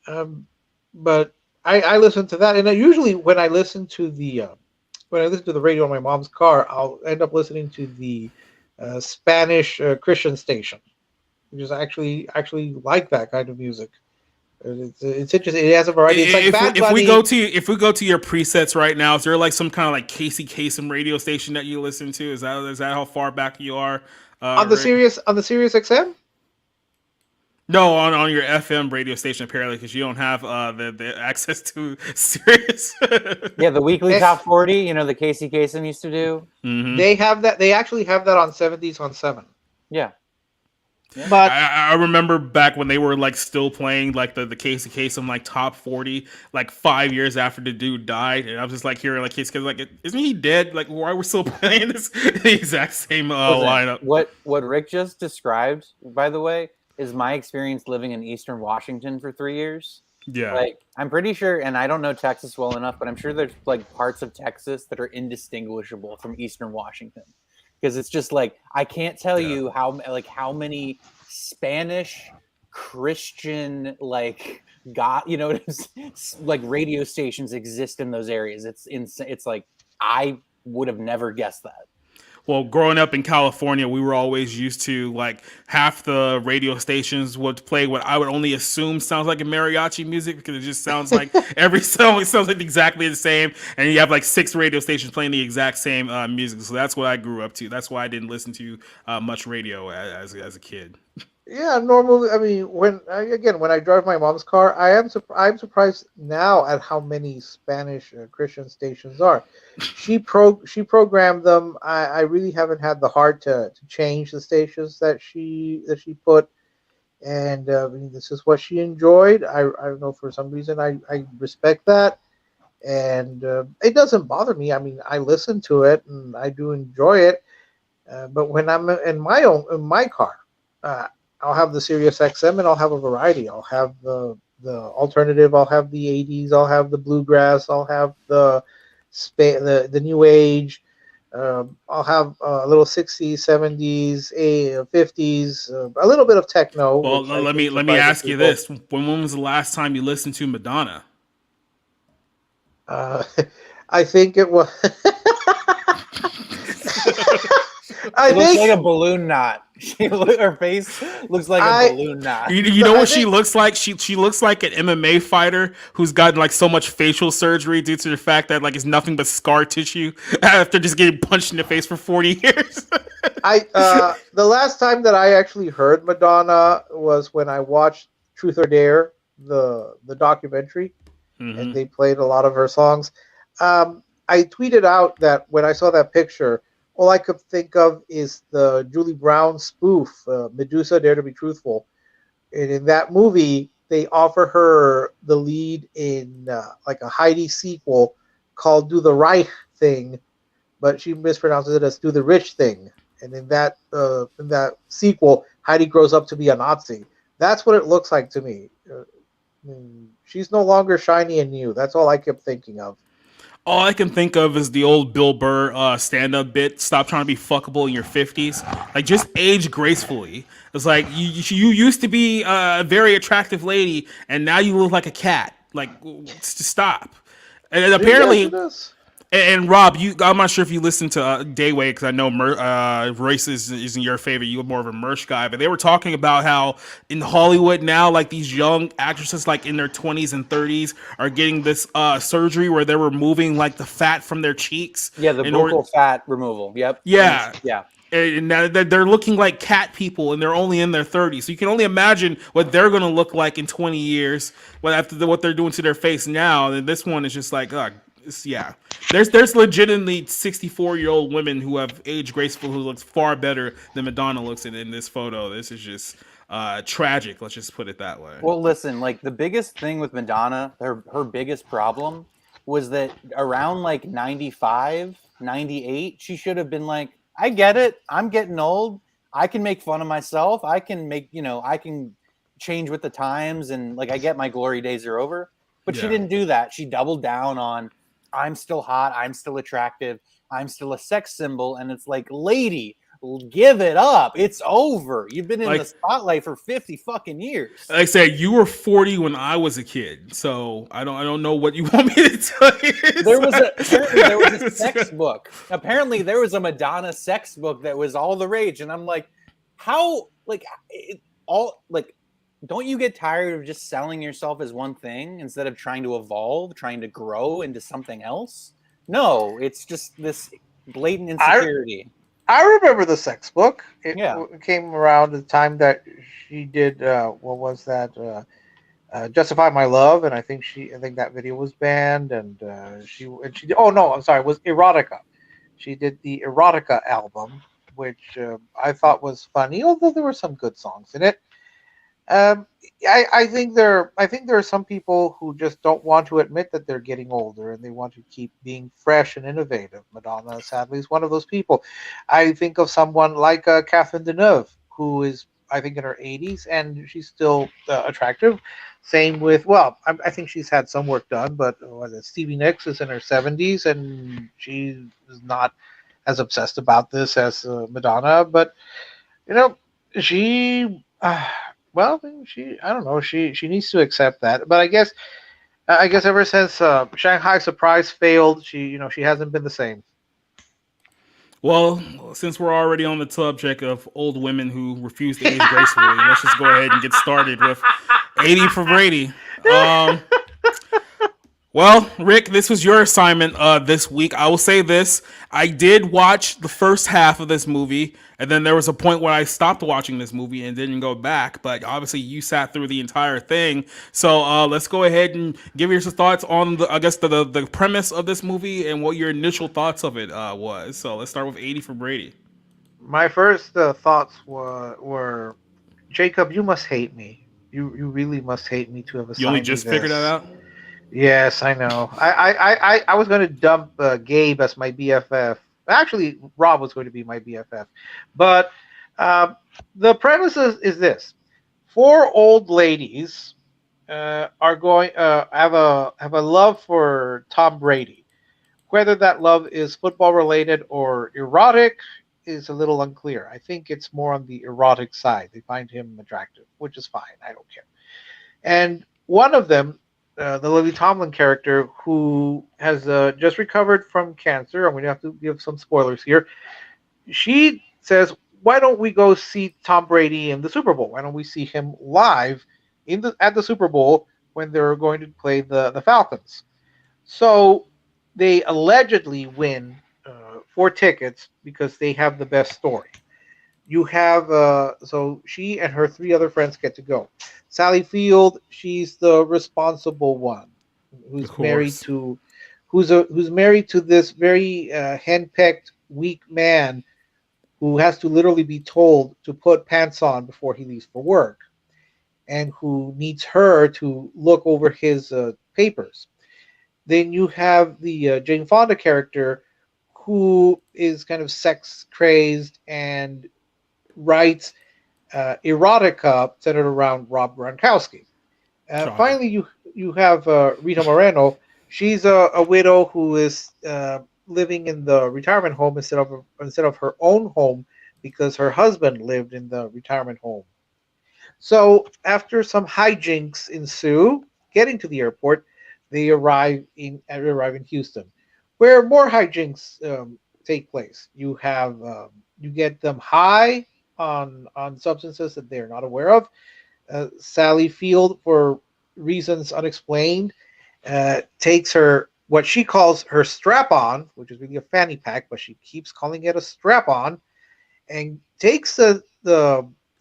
Um, but I listen to that, and usually when I listen to the radio in my mom's car, I'll end up listening to the Spanish Christian station, which is actually like that kind of music. It's interesting. It has a variety. It's like Bad If we Bunny. go to your presets right now, is there like some kind of like Casey Kasem radio station that you listen to? Is that how far back you are? On the Rick? Sirius XM. No, on your FM radio station apparently, because you don't have the access to Sirius. Yeah, the weekly Yes. top 40. You know, the Casey Kasem used to do. Mhm. They have that. They actually have that on 70s on 7. Yeah. But I remember back when they were like still playing like the Casey Kasem like top 40 like 5 years after the dude died, and I was just like hearing like Casey Kasem like, isn't he dead? Like, why we're still playing this the exact same Listen, lineup? What Rick just described, by the way, is my experience living in Eastern Washington for 3 years. Yeah, Like, I'm pretty sure, and I don't know Texas well enough, but I'm sure there's like parts of Texas that are indistinguishable from Eastern Washington, because it's just like I can't tell Yeah. you how many Spanish Christian like like radio stations exist in those areas. It's like I would have never guessed that. well, growing up in California, we were always used to like half the radio stations would play what I would only assume sounds like a mariachi music, because it just sounds like every song sounds like exactly the same, and you have like 6 radio stations playing the exact same music. So that's what I grew up to. That's why I didn't listen to much radio as a kid. yeah, normally, I mean, when I drive my mom's car, I'm surprised now at how many Spanish Christian stations are. She programmed them. I really haven't had the heart to change the stations that she put, and I mean, this is what she enjoyed. I don't know, for some reason I respect that, and it doesn't bother me. I mean, I listen to it and I do enjoy it, but when I'm in my car. I'll have the Sirius XM, and I'll have a variety. I'll have the alternative. I'll have the 80s. I'll have the bluegrass. I'll have the new age. I'll have a little 60s, 70s, 50s, a little bit of techno. Well, which I let think me ask surprises you people. this: when was the last time you listened to Madonna? I think it was. I It looks think like a balloon knot. Her face looks like a balloon knot. You know I what she think- looks like? She looks like an MMA fighter who's gotten like so much facial surgery due to the fact that like it's nothing but scar tissue after just getting punched in the face for 40 years. the last time that I actually heard Madonna was when I watched Truth or Dare, the documentary, and they played a lot of her songs. I tweeted out that when I saw that picture, all I could think of is the Julie Brown spoof, Medusa, Dare to Be Truthful. And in that movie, they offer her the lead in like a Heidi sequel called Do the Right Thing, but she mispronounces it as Do the Rich Thing. And in that sequel, Heidi grows up to be a Nazi. That's what it looks like to me. She's no longer shiny and new. That's all I kept thinking of. All I can think of is the old Bill Burr stand-up bit. Stop trying to be fuckable in your 50s. Like, just age gracefully. It's like you used to be a very attractive lady, and now you look like a cat. Like, just stop. And apparently, Yes, it is. and Rob, I'm not sure if you listened to Dayway, because I know Royce isn't your favorite. You're more of a merch guy, but they were talking about how in Hollywood now, like these young actresses, like in their 20s and 30s, are getting this surgery where they're removing like the fat from their cheeks. Yeah, the buccal fat removal. Yep. Yeah. Yeah. And now they're looking like cat people, and they're only in their 30s. So you can only imagine what they're going to look like in 20 years, after what they're doing to their face now. And this one is just like, yeah. There's legitimately 64-year-old women who have aged graceful who looks far better than Madonna looks in this photo. This is just tragic. Let's just put it that way. Well, listen, like the biggest thing with Madonna, her biggest problem was that around like 95, 98, she should have been like, I get it. I'm getting old. I can make fun of myself. I can I can change with the times, and like I get my glory days are over. But she Yeah. didn't do that. She doubled down on I'm still hot, I'm still attractive, I'm still a sex symbol, and it's like, lady, give it up. It's over. You've been in Like- the spotlight for 50 fucking years. Like I said, you were 40 when I was a kid, so I don't know what you want me to tell you. Apparently there was a sex book. Apparently there was a Madonna sex book that was all the rage, and I'm like, how, like, don't you get tired of just selling yourself as one thing instead of trying to evolve, trying to grow into something else? No, it's just this blatant insecurity. I remember the sex book. It Yeah. came around the time that she did. What was that? Justify My Love, and I think that video was banned. And she. Oh no, I'm sorry. It was Erotica. She did the Erotica album, which I thought was funny, although there were some good songs in it. I think there are some people who just don't want to admit that they're getting older and they want to keep being fresh and innovative. Madonna, sadly, is one of those people. I think of someone like Catherine Deneuve, who is, I think, in her 80s and she's still attractive. Same with, I think she's had some work done, but Stevie Nicks is in her 70s and she is not as obsessed about this as Madonna. But she. I don't know. She needs to accept that. But I guess ever since Shanghai Surprise failed, she hasn't been the same. Well, since we're already on the subject of old women who refuse to age gracefully, let's just go ahead and get started with 80 for Brady. Well, Rick, this was your assignment this week. I will say this. I did watch the first half of this movie, and then there was a point where I stopped watching this movie and didn't go back. But obviously, you sat through the entire thing. So let's go ahead and give your thoughts on, the premise of this movie and what your initial thoughts of it was. So let's start with 80 for Brady. My first thoughts were, Jacob, you must hate me. You really must hate me to have assigned You only me just this. figured that out? Yes, I know. I was going to dump Gabe as my BFF. Actually, Rob was going to be my BFF. But the premise is this: 4 old ladies are going have a love for Tom Brady. Whether that love is football related or erotic is a little unclear. I think it's more on the erotic side. They find him attractive, which is fine. I don't care. And one of them, the Lily Tomlin character, who has just recovered from cancer. I'm going to have to give some spoilers here. She says, why don't we go see Tom Brady in the Super Bowl? Why don't we see him live at the Super Bowl when they're going to play the Falcons? So they allegedly win 4 tickets because they have the best story. You have so she and her 3 other friends get to go. Sally Field, she's the responsible one, who's married to this very henpecked, weak man who has to literally be told to put pants on before he leaves for work, and who needs her to look over his papers. Then you have the Jane Fonda character, who is kind of sex crazed and writes erotica centered around Rob Gronkowski. Finally, you have Rita Moreno. She's a widow who is living in the retirement home instead of her own home because her husband lived in the retirement home. So after some hijinks ensue, getting to the airport, they arrive in Houston, where more hijinks take place. You get them high on substances that they're not aware of. Sally Field, for reasons unexplained, takes her, what she calls her strap-on, which is really a fanny pack, but she keeps calling it a strap-on, and takes the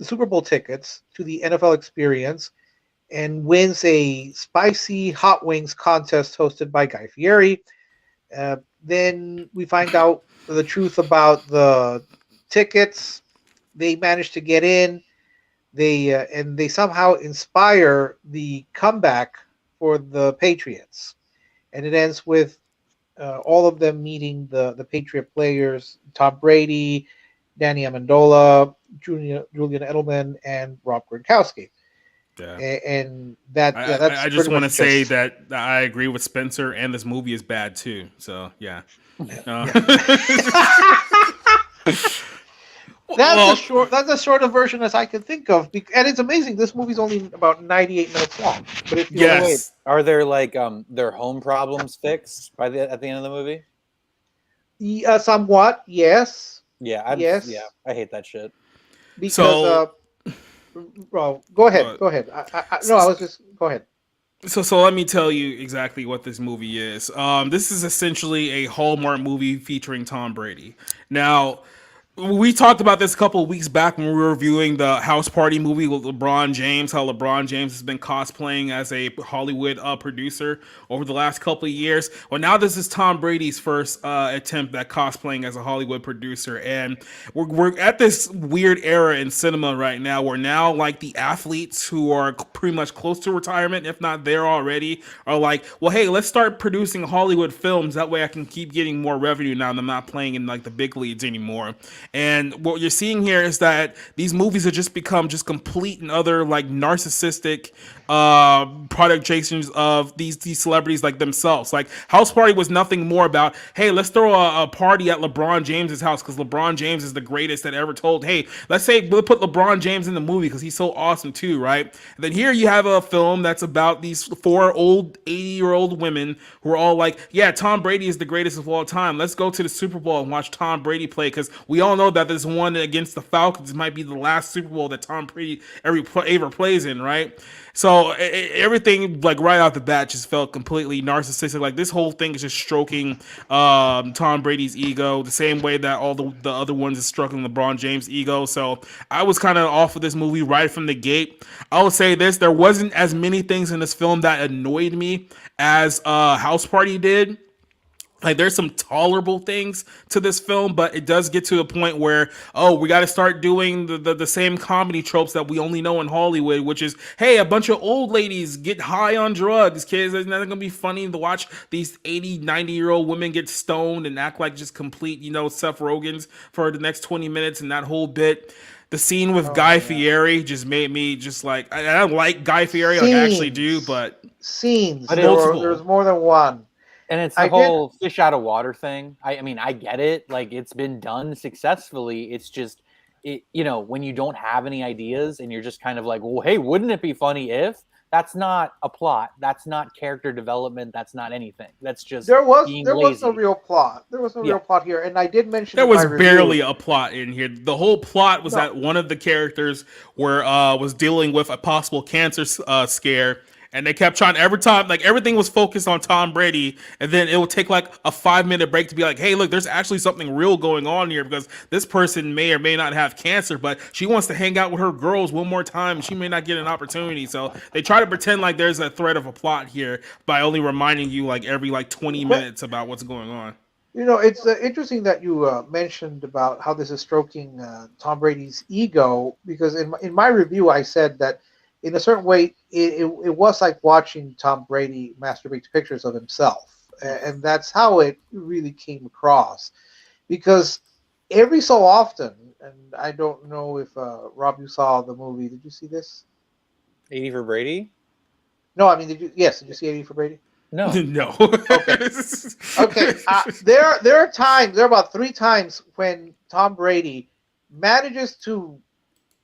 Super Bowl tickets to the NFL Experience and wins a spicy hot wings contest hosted by Guy Fieri. Then we find out the truth about the tickets. They manage to get in. They somehow inspire the comeback for the Patriots, and it ends with all of them meeting the Patriot players: Tom Brady, Danny Amendola, Julian Edelman, and Rob Gronkowski. Yeah. And that I, that's I just pretty want to much say just- that I agree with Spencer, and this movie is bad too. So yeah. That's a shorter version as I can think of, and it's amazing. This movie's only about 98 minutes long, but it feels So wait, Yes. are there like their home problems fixed by the at the end of the movie? somewhat, yes, Yeah, yes, yeah, I hate that shit. because So- well, go ahead, What? go ahead. No, I was just go ahead. So let me tell you exactly what this movie is. This is essentially a Hallmark movie featuring Tom Brady. Now, we talked about this a couple of weeks back when we were reviewing the House Party movie with LeBron James, how LeBron James has been cosplaying as a Hollywood producer over the last couple of years. Well, now this is Tom Brady's first attempt at cosplaying as a Hollywood producer. And we're at this weird era in cinema right now where now like the athletes who are pretty much close to retirement, if not there already, are like, well, hey, let's start producing Hollywood films. That way I can keep getting more revenue now that I'm not playing in like the big leagues anymore. And what you're seeing here is that these movies have just become just complete and utter like narcissistic projections of these celebrities like themselves. Like House Party was nothing more about, hey, let's throw a party at LeBron James's house because LeBron James is the greatest that ever told. Hey, let's say we'll put LeBron James in the movie because he's so awesome too, right? And then here you have a film that's about these 4 old 80-year-old women who are all like, yeah, Tom Brady is the greatest of all time. Let's go to the Super Bowl and watch Tom Brady play because we all know that this one against the Falcons might be the last Super Bowl that Tom Brady ever plays in, right? So everything like right off the bat just felt completely narcissistic. Like this whole thing is just stroking Tom Brady's ego the same way that all the other ones is stroking LeBron James' ego. So I was kind of off of this movie right from the gate. I will say this: there wasn't as many things in this film that annoyed me as House Party did. Like there's some tolerable things to this film, but it does get to a point where, oh, we got to start doing the same comedy tropes that we only know in Hollywood, which is, hey, a bunch of old ladies get high on drugs. Kids, it's not going to be funny to watch these 80, 90-year-old women get stoned and act like just complete, Seth Rogans for the next 20 minutes and that whole bit. The scene with Guy Fieri just made me just like, I don't like Guy Fieri, like I actually do, but Scenes. But There's more than one. And it's the whole fish out of water thing. I mean, I get it. Like it's been done successfully. It's just, when you don't have any ideas and you're just kind of like, well, hey, wouldn't it be funny if? That's not a plot. That's not character development. That's not anything. That's just there was lazy. no real plot. There was no real plot here, and I did mention there was barely a plot in here. The whole plot was that one of the characters was dealing with a possible cancer scare. And they kept trying every time, like everything was focused on Tom Brady. And then it would take like a 5-minute break to be like, hey, look, there's actually something real going on here because this person may or may not have cancer, but she wants to hang out with her girls one more time. She may not get an opportunity. So they try to pretend like there's a thread of a plot here by only reminding you like every 20 minutes about what's going on. It's interesting that you mentioned about how this is stroking Tom Brady's ego, because in my review, I said that in a certain way, it was like watching Tom Brady masturbate to pictures of himself. And that's how it really came across. Because every so often, and I don't know if, Rob, you saw the movie. Did you see this? 80 for Brady? No, I mean, did you see 80 for Brady? No. No. Okay. There are times, there are about 3 times when Tom Brady manages to,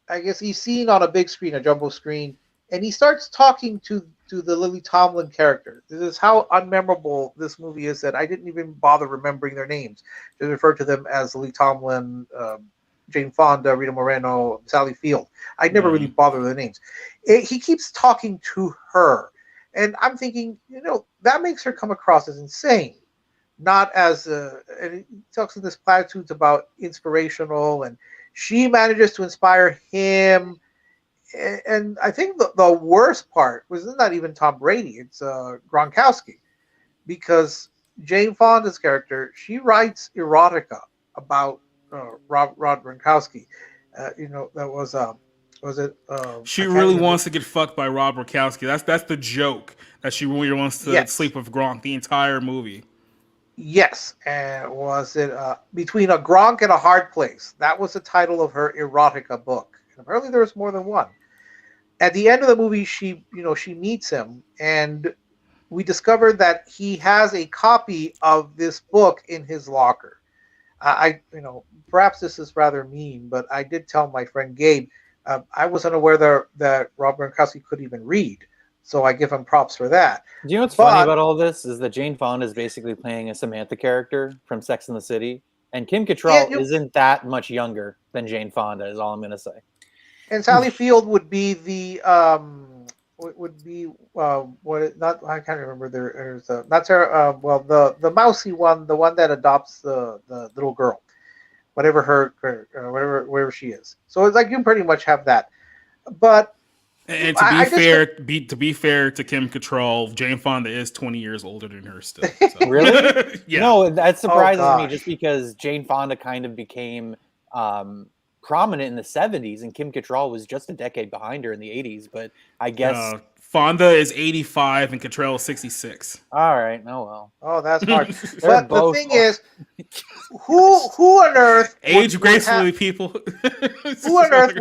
I guess he's seen on a big screen, a jumbo screen, and he starts talking to the Lily Tomlin character. This is how unmemorable this movie is that I didn't even bother remembering their names. Just refer to them as Lily Tomlin, Jane Fonda, Rita Moreno, Sally Field. I never really bother with the names. He keeps talking to her, and I'm thinking, that makes her come across as insane, not as and he talks in this platitudes about inspirational, and she manages to inspire him. And I think the worst part was not even Tom Brady, it's Gronkowski, because Jane Fonda's character, she writes erotica about Rob Gronkowski. That was it? She really wants to get fucked by Rob Gronkowski. That's the joke, that she really wants to sleep with Gronk the entire movie. Yes, and was it Between a Gronk and a Hard Place? That was the title of her erotica book. And apparently there was more than one. at the end of the movie, she meets him, and we discover that he has a copy of this book in his locker. Perhaps this is rather mean, but I did tell my friend Gabe, I was unaware that Rob Gronkowski could even read, so I give him props for that. Do you know what's funny about all this is that Jane Fonda is basically playing a Samantha character from Sex and the City, and Kim Cattrall isn't that much younger than Jane Fonda. Is all I'm gonna say. And Sally Field would be the I can't remember. There's not Sarah. The mousy one, the one that adopts the little girl, wherever she is. So it's like you pretty much have that. But and to be fair to Kim Cattrall, Jane Fonda is 20 years older than her still. So. Really? Yeah. No, that surprises me just because Jane Fonda kind of became prominent in the 70s, and Kim Cattrall was just a decade behind her in the 80s. But I guess Fonda is 85 and Cattrall is 66. All right. Oh well. Oh, that's hard. But the thing is, who on earth age gracefully, people? Who on earth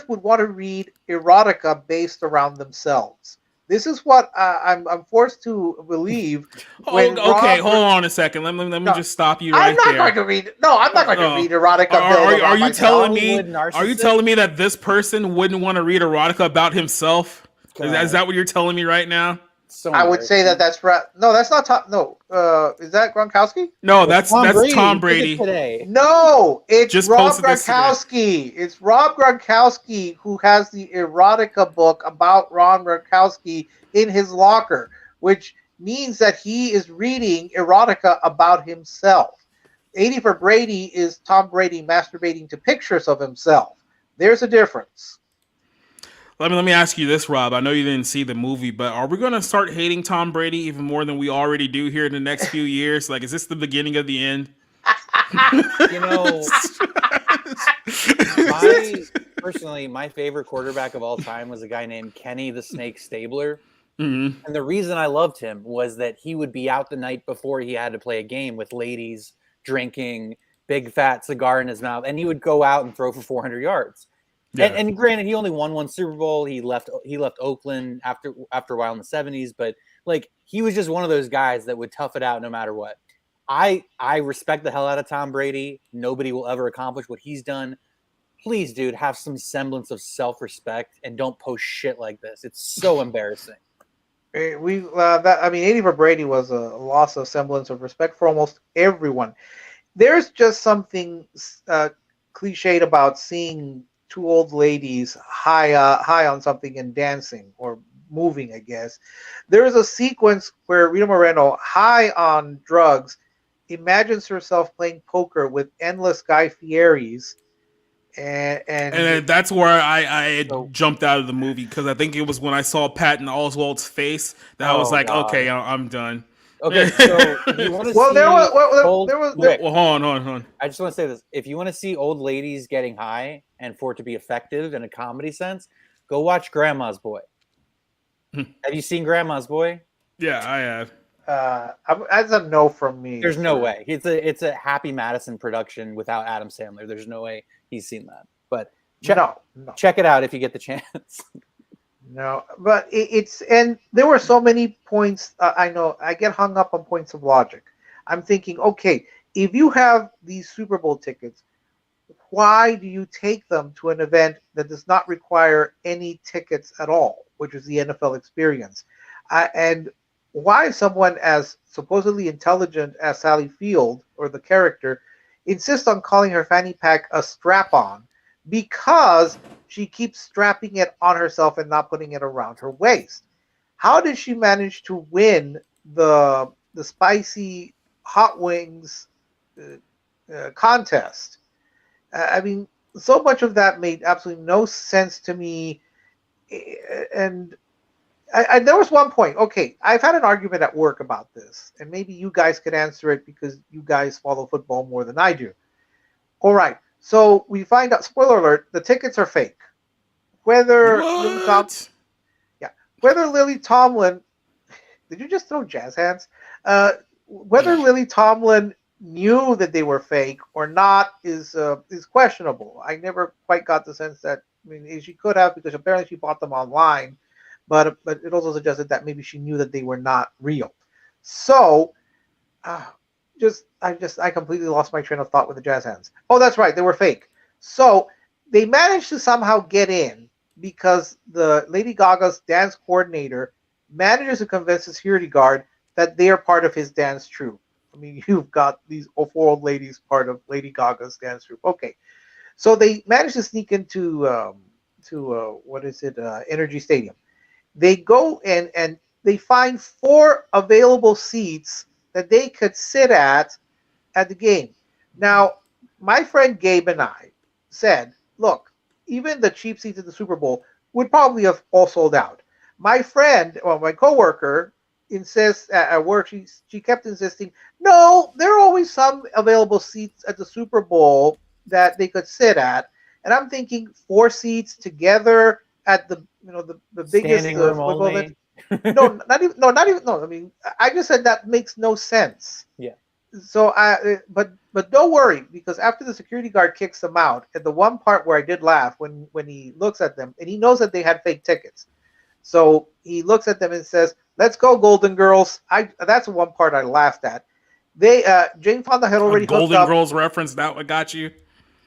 would want to read erotica based around themselves? This is what I'm forced to believe. Hold on a second. Let me just stop you right there. I'm not going to read erotica. Are you telling me that this person wouldn't want to read erotica about himself? Is that what you're telling me right now? I would say that's right. No, that's not Tom. No, is that Gronkowski? No, that's Tom Brady. No, it's Rob Gronkowski. It's Rob Gronkowski who has the erotica book about Ron Gronkowski in his locker, which means that he is reading erotica about himself. 80 for Brady is Tom Brady masturbating to pictures of himself. There's a difference. Let me ask you this, Rob. I know you didn't see the movie, but are we going to start hating Tom Brady even more than we already do here in the next few years? Like, is this the beginning of the end? Personally, my favorite quarterback of all time was a guy named Kenny the Snake Stabler. Mm-hmm. And the reason I loved him was that he would be out the night before he had to play a game with ladies, drinking, big fat cigar in his mouth, and he would go out and throw for 400 yards. Yeah. And granted, he only won one Super Bowl. He left Oakland after a while in the 70s, but like he was just one of those guys that would tough it out no matter what. I respect the hell out of Tom Brady. Nobody will ever accomplish what he's done. Please, dude, have some semblance of self-respect and don't post shit like this. It's so embarrassing. 80 for Brady was a loss of semblance of respect for almost everyone. There's just something cliched about seeing two old ladies high on something and dancing or moving, I guess. There is a sequence where Rita Moreno, high on drugs, imagines herself playing poker with endless Guy Fieri's. And that's where I jumped out of the movie, because I think it was when I saw Patton Oswalt's face that I was like, God. Okay, I'm done. Okay, so you want to see hold on. I just want to say this. If you want to see old ladies getting high and for it to be effective in a comedy sense, go watch Grandma's Boy. Have you seen Grandma's Boy? Yeah, I have. That's a no from me. There's no way. It's a Happy Madison production without Adam Sandler. There's no way he's seen that. But check it out if you get the chance. No, but and there were so many points. I know I get hung up on points of logic. I'm thinking, okay, if you have these Super Bowl tickets, why do you take them to an event that does not require any tickets at all, which is the NFL experience? And why someone as supposedly intelligent as Sally Field, or the character, insists on calling her fanny pack a strap-on because she keeps strapping it on herself and not putting it around her waist. How did she manage to win the spicy hot wings contest? I mean, so much of that made absolutely no sense to me. And there was one point. Okay, I've had an argument at work about this, and maybe you guys could answer it because you guys follow football more than I do. All right. So we find out, spoiler alert, the tickets are fake. Whether Lily Tomlin, did you just throw jazz hands? Whether Lily Tomlin knew that they were fake or not is questionable. I never quite got the sense that I mean, she could have because apparently she bought them online, but it also suggested that maybe she knew that they were not real. So, uh, I completely lost my train of thought with the jazz hands. Oh, that's right, they were fake. So they managed to somehow get in because the Lady Gaga's dance coordinator manages to convince the security guard that they are part of his dance troupe. I mean, you've got these four old ladies part of Lady Gaga's dance troupe. Okay, so they managed to sneak into what is it? Energy Stadium. They go and they find 4 available seats that they could sit at the game. Now, my friend Gabe and I said, look, even the cheap seats at the Super Bowl would probably have all sold out. My friend, well, my coworker, insists at work, she kept insisting, no, there are always some available seats at the Super Bowl that they could sit at. And I'm thinking 4 seats together at the biggest Standing room football only. event. No, not even. I mean, I just said that makes no sense. Yeah. So but don't worry, because after the security guard kicks them out, at the one part where I did laugh when he looks at them and he knows that they had fake tickets, so he looks at them and says, "Let's go, Golden Girls." That's the one part I laughed at. They Jane Fonda had already A Golden hooked up. Girls reference, that what got you?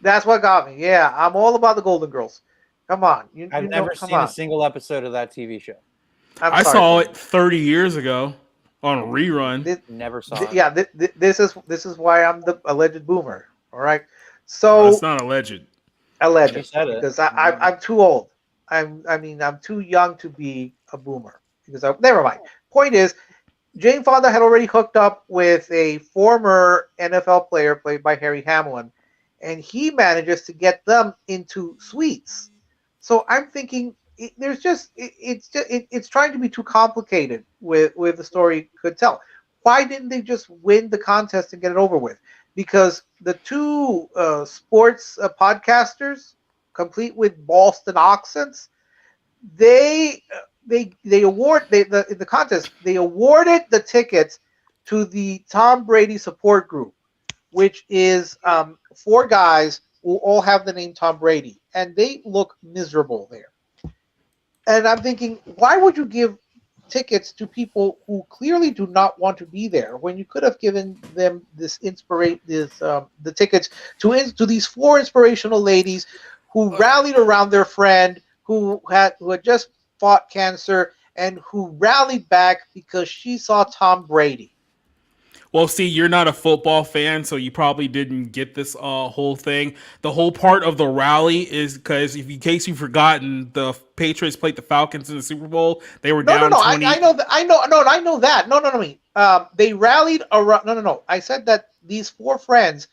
That's what got me. Yeah, I'm all about the Golden Girls. Come on, I've never seen a single episode of that TV show. I saw it 30 years ago on a rerun. Never saw it. Yeah, this is why I'm the alleged boomer. All right, No, so it's not alleged. alleged You said it. because I'm too old. I'm too young to be a boomer because never mind. Point is, Jane Fonda had already hooked up with a former NFL player played by Harry Hamlin, and he manages to get them into suites. So I'm thinking it's trying to be too complicated with the story could tell. Why didn't they just win the contest and get it over with? Because the 2 sports podcasters, complete with Boston accents, in the contest they awarded the tickets to the Tom Brady support group, which is 4 guys who all have the name Tom Brady, and they look miserable there. And I'm thinking, why would you give tickets to people who clearly do not want to be there when you could have given them the tickets to these 4 inspirational ladies who rallied around their friend who had just fought cancer and who rallied back because she saw Tom Brady. Well, see, you're not a football fan, so you probably didn't get this whole thing. The whole part of the rally is because, in case you've forgotten, the Patriots played the Falcons in the Super Bowl. They were down 20. I know that. No. They rallied around. No. I said that these 3 friends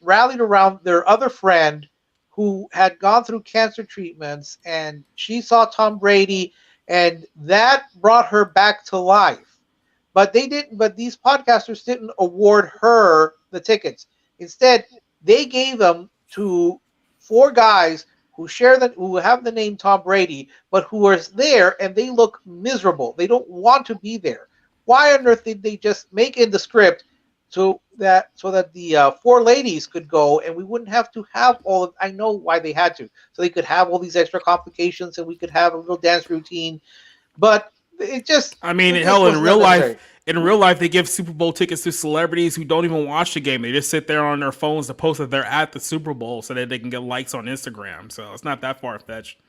rallied around their other friend who had gone through cancer treatments, and she saw Tom Brady, and that brought her back to life. But these podcasters didn't award her the tickets. Instead, they gave them to 4 guys who have the name Tom Brady, but who are there and they look miserable. They don't want to be there. Why on earth did they just make in the script so that the 4 ladies could go and we wouldn't have to have all of? I know why they had to, so they could have all these extra complications and we could have a little dance routine, but it just. I mean, it hell, just in was real unnecessary. life, they give Super Bowl tickets to celebrities who don't even watch the game. They just sit there on their phones to post that they're at the Super Bowl so that they can get likes on Instagram. So it's not that far fetched.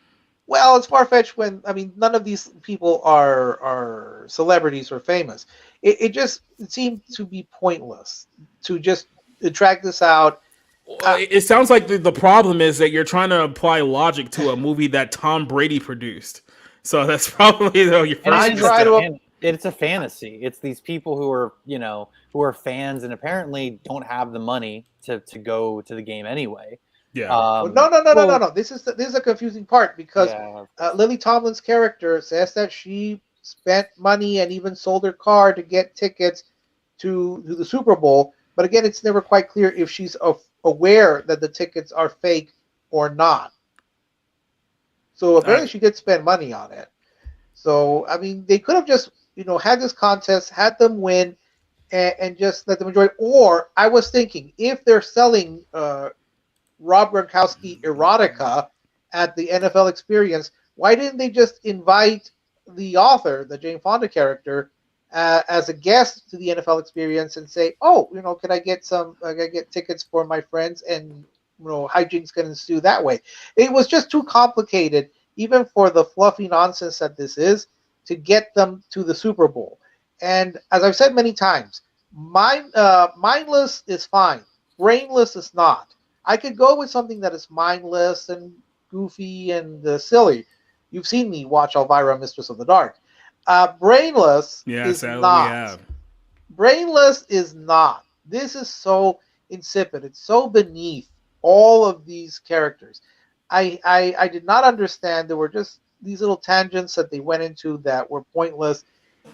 Well, it's far fetched when none of these people are celebrities or famous. It seemed to be pointless to just drag this out. It sounds like the problem is that you're trying to apply logic to a movie that Tom Brady produced. So that's probably your first. It's a fantasy. It's these people who are fans and apparently don't have the money to go to the game anyway. Yeah. No. This is a confusing part because Lily Tomlin's character says that she spent money and even sold her car to get tickets to the Super Bowl. But again, it's never quite clear if she's aware that the tickets are fake or not. So apparently she did spend money on it. So, they could have just, had this contest, had them win, and just let them enjoy it. Or I was thinking, if they're selling Rob Gronkowski erotica, at the NFL Experience, why didn't they just invite the author, the Jane Fonda character, as a guest to the NFL Experience and say, "Oh, can I get tickets for my friends?" And hijinks can ensue that way. It was just too complicated, even for the fluffy nonsense that this is, to get them to the Super Bowl. And as I've said many times, mindless is fine. Brainless is not. I could go with something that is mindless and goofy and silly. You've seen me watch Elvira, Mistress of the Dark. Brainless is not. Brainless is not. This is so insipid. It's so beneath all of these characters. I did not understand. There were just these little tangents that they went into that were pointless.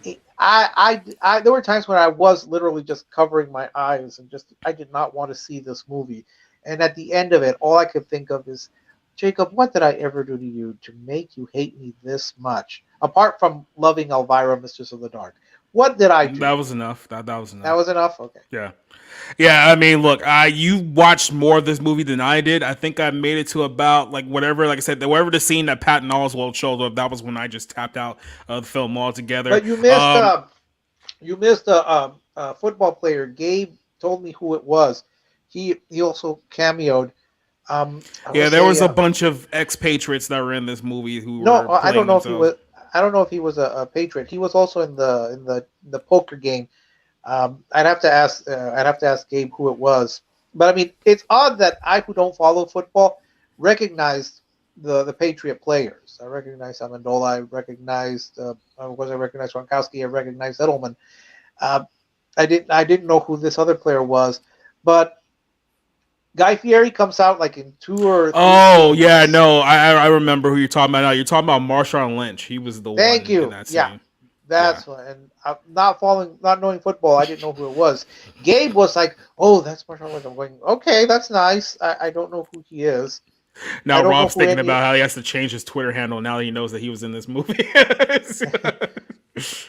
There were times when I was literally just covering my eyes and I did not want to see this movie. And at the end of it, all I could think of is, Jacob, what did I ever do to you to make you hate me this much? Apart from loving Elvira, Mistress of the Dark. What did I do? That was enough. That was enough. That was enough? Okay. Yeah. Yeah, I mean, look, you watched more of this movie than I did. I think I made it to about, whatever, like I said, whatever the scene that Patton Oswalt showed up, that was when I just tapped out of the film altogether. But you missed a football player. Gabe told me who it was. He also cameoed. There was a bunch of expatriates that were in this movie who No, were I don't know themselves. if he was. I don't know if he was a patriot. He was also in the poker game. I'd have to ask Gabe who it was. But I mean, it's odd that I, who don't follow football, recognized the Patriot players. I recognized Amendola. I recognized Gronkowski. I recognized Edelman. I didn't know who this other player was, but Guy Fieri comes out in 2 or 3 Oh, scenes. yeah, no, I remember who you're talking about now. You're talking about Marshawn Lynch. He was the Thank one you. in that Yeah. scene. That's what, and not knowing football, I didn't know who it was. Gabe was like, "Oh, that's Marshawn Lynch." I'm going, "Okay, that's nice." I don't know who he is. Now I don't Rob's know who thinking any- about how he has to change his Twitter handle now that he knows that he was in this movie.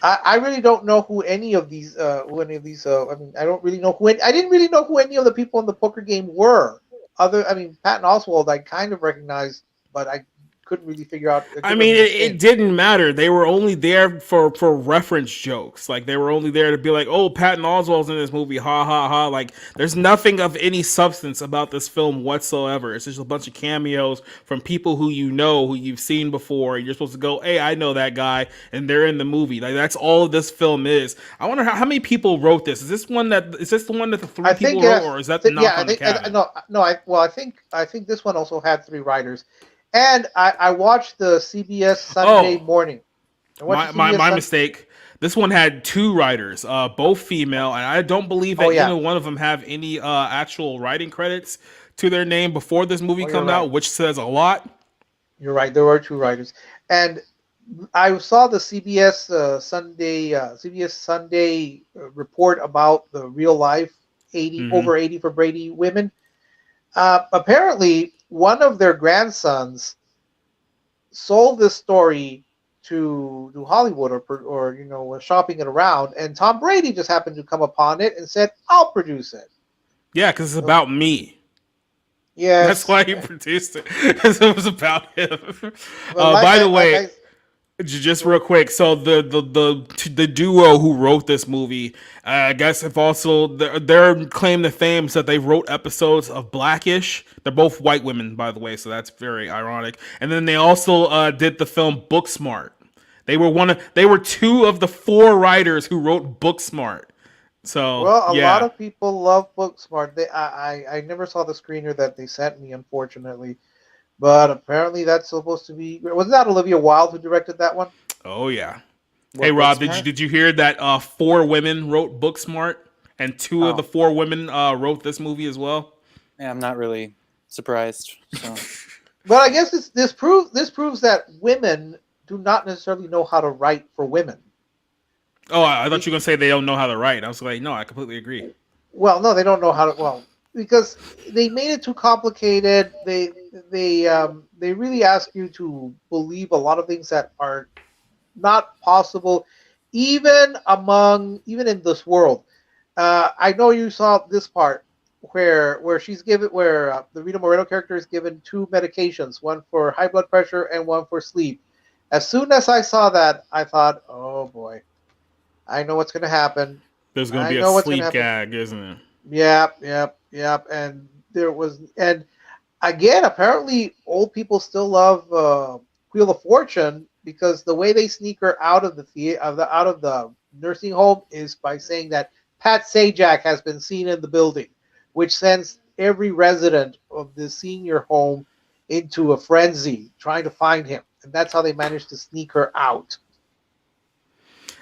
I really don't know who any of these. I mean, I don't really know who. I didn't really know who any of the people in the poker game were. Patton Oswalt, I kind of recognized, but I couldn't really figure out. I mean, it didn't matter. They were only there for reference jokes. They were only there to be like, "Oh, Patton Oswalt's in this movie, ha ha ha." There's nothing of any substance about this film whatsoever. It's just a bunch of cameos from people who who you've seen before. And you're supposed to go, "Hey, I know that guy," and they're in the movie. That's all this film is. I wonder how many people wrote this. Is this the one that the 3 people wrote, or is that the knock on the cabin? I think this one also had 3 writers. And I watched the CBS Sunday morning. My mistake. This one had 2 writers, both female, and I don't believe that either one of them have any actual writing credits to their name before this movie came out, which says a lot. You're right. There were 2 writers, and I saw the CBS Sunday report about the real life over 80 for Brady women. Apparently, one of their grandsons sold this story to Hollywood or was shopping it around, and Tom Brady just happened to come upon it and said, "I'll produce it." Yeah, because it's about me. Yes, that's why he produced it, because it was about him. By the way, just real quick, so the duo who wrote this movie, I guess, if also their claim to fame is that they wrote episodes of Blackish. They're both white women, by the way, so that's very ironic. And then they also did the film Booksmart. They were 2 of the 4 writers who wrote Booksmart. So a lot of people love Booksmart. I never saw the screener that they sent me, unfortunately. But apparently that's supposed to be... Was that Olivia Wilde who directed that one? Oh, yeah. Hey, Rob, did you hear that 4 women wrote Booksmart, and 2 of the 4 women wrote this movie as well? Yeah, I'm not really surprised. So. But I guess this proves that women do not necessarily know how to write for women. Oh, I thought you were going to say they don't know how to write. I was like, no, I completely agree. Well, no, they don't know how to... Well, because they made it too complicated. They really ask you to believe a lot of things that are not possible, even in this world. I know you saw this part where she's given where the Rita Moreno character is given 2 medications, one for high blood pressure and one for sleep. As soon as I saw that, I thought, "Oh boy, I know what's going to happen. There's going to I be know a what's gonna sleep happen." gag, isn't it? Yep. And there was, and again, apparently, old people still love Wheel of Fortune because the way they sneak her out of out of the nursing home is by saying that Pat Sajak has been seen in the building, which sends every resident of the senior home into a frenzy trying to find him, and that's how they managed to sneak her out.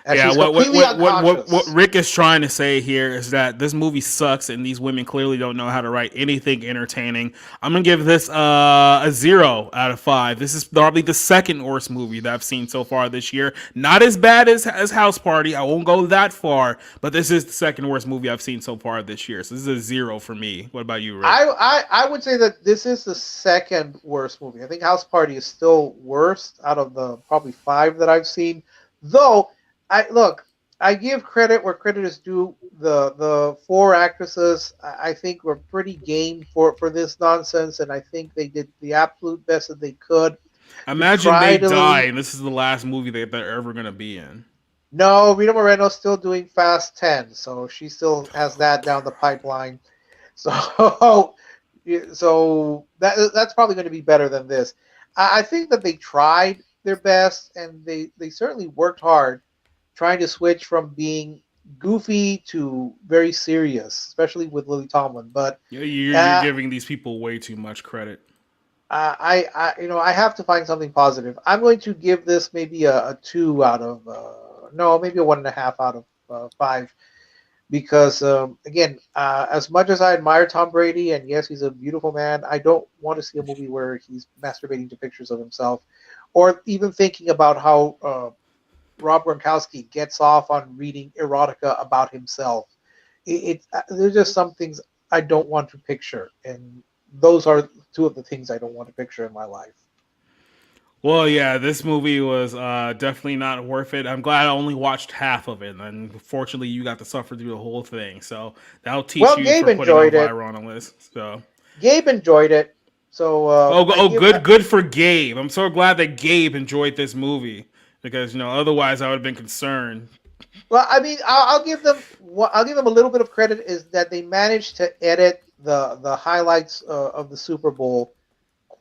And Yeah, she's what completely unconscious. what Rick is trying to say here is that this movie sucks, and these women clearly don't know how to write anything entertaining. I'm gonna give this a 0 out of 5. This is probably the second worst movie that I've seen so far this year. Not as bad as House Party. I won't go that far, but this is the second worst movie I've seen so far this year. So this is a 0 for me. What about you, Rick? I would say that this is the second worst movie. I think House Party is still worst out of the probably 5 that I've seen. Though I give credit where credit is due. The 4 actresses I think were pretty game for this nonsense, and I think they did the absolute best that they could. Imagine they die, and this is the last movie they're ever gonna be in. No, Rita Moreno's still doing Fast 10, so she still has that down the pipeline. So that's probably going to be better than this. I think that they tried their best, and they certainly worked hard trying to switch from being goofy to very serious, especially with Lily Tomlin. But you're giving these people way too much credit. I have to find something positive. I'm going to give this maybe a 2 out of maybe a 1.5 out of 5. Because, again, as much as I admire Tom Brady, and yes, he's a beautiful man, I don't want to see a movie where he's masturbating to pictures of himself, or even thinking about how Rob Gronkowski gets off on reading erotica about himself. There's just some things I don't want to picture, and those are 2 of the things I don't want to picture in my life. Well, yeah, this movie was definitely not worth it. I'm glad I only watched half of it, and fortunately, you got to suffer through the whole thing. So that'll teach you Gabe for putting enjoyed Elvira on a list. So Gabe enjoyed it. So good for Gabe. I'm so glad that Gabe enjoyed this movie because otherwise I would have been concerned. Well, I mean, I'll give them a little bit of credit is that they managed to edit the highlights of the Super Bowl,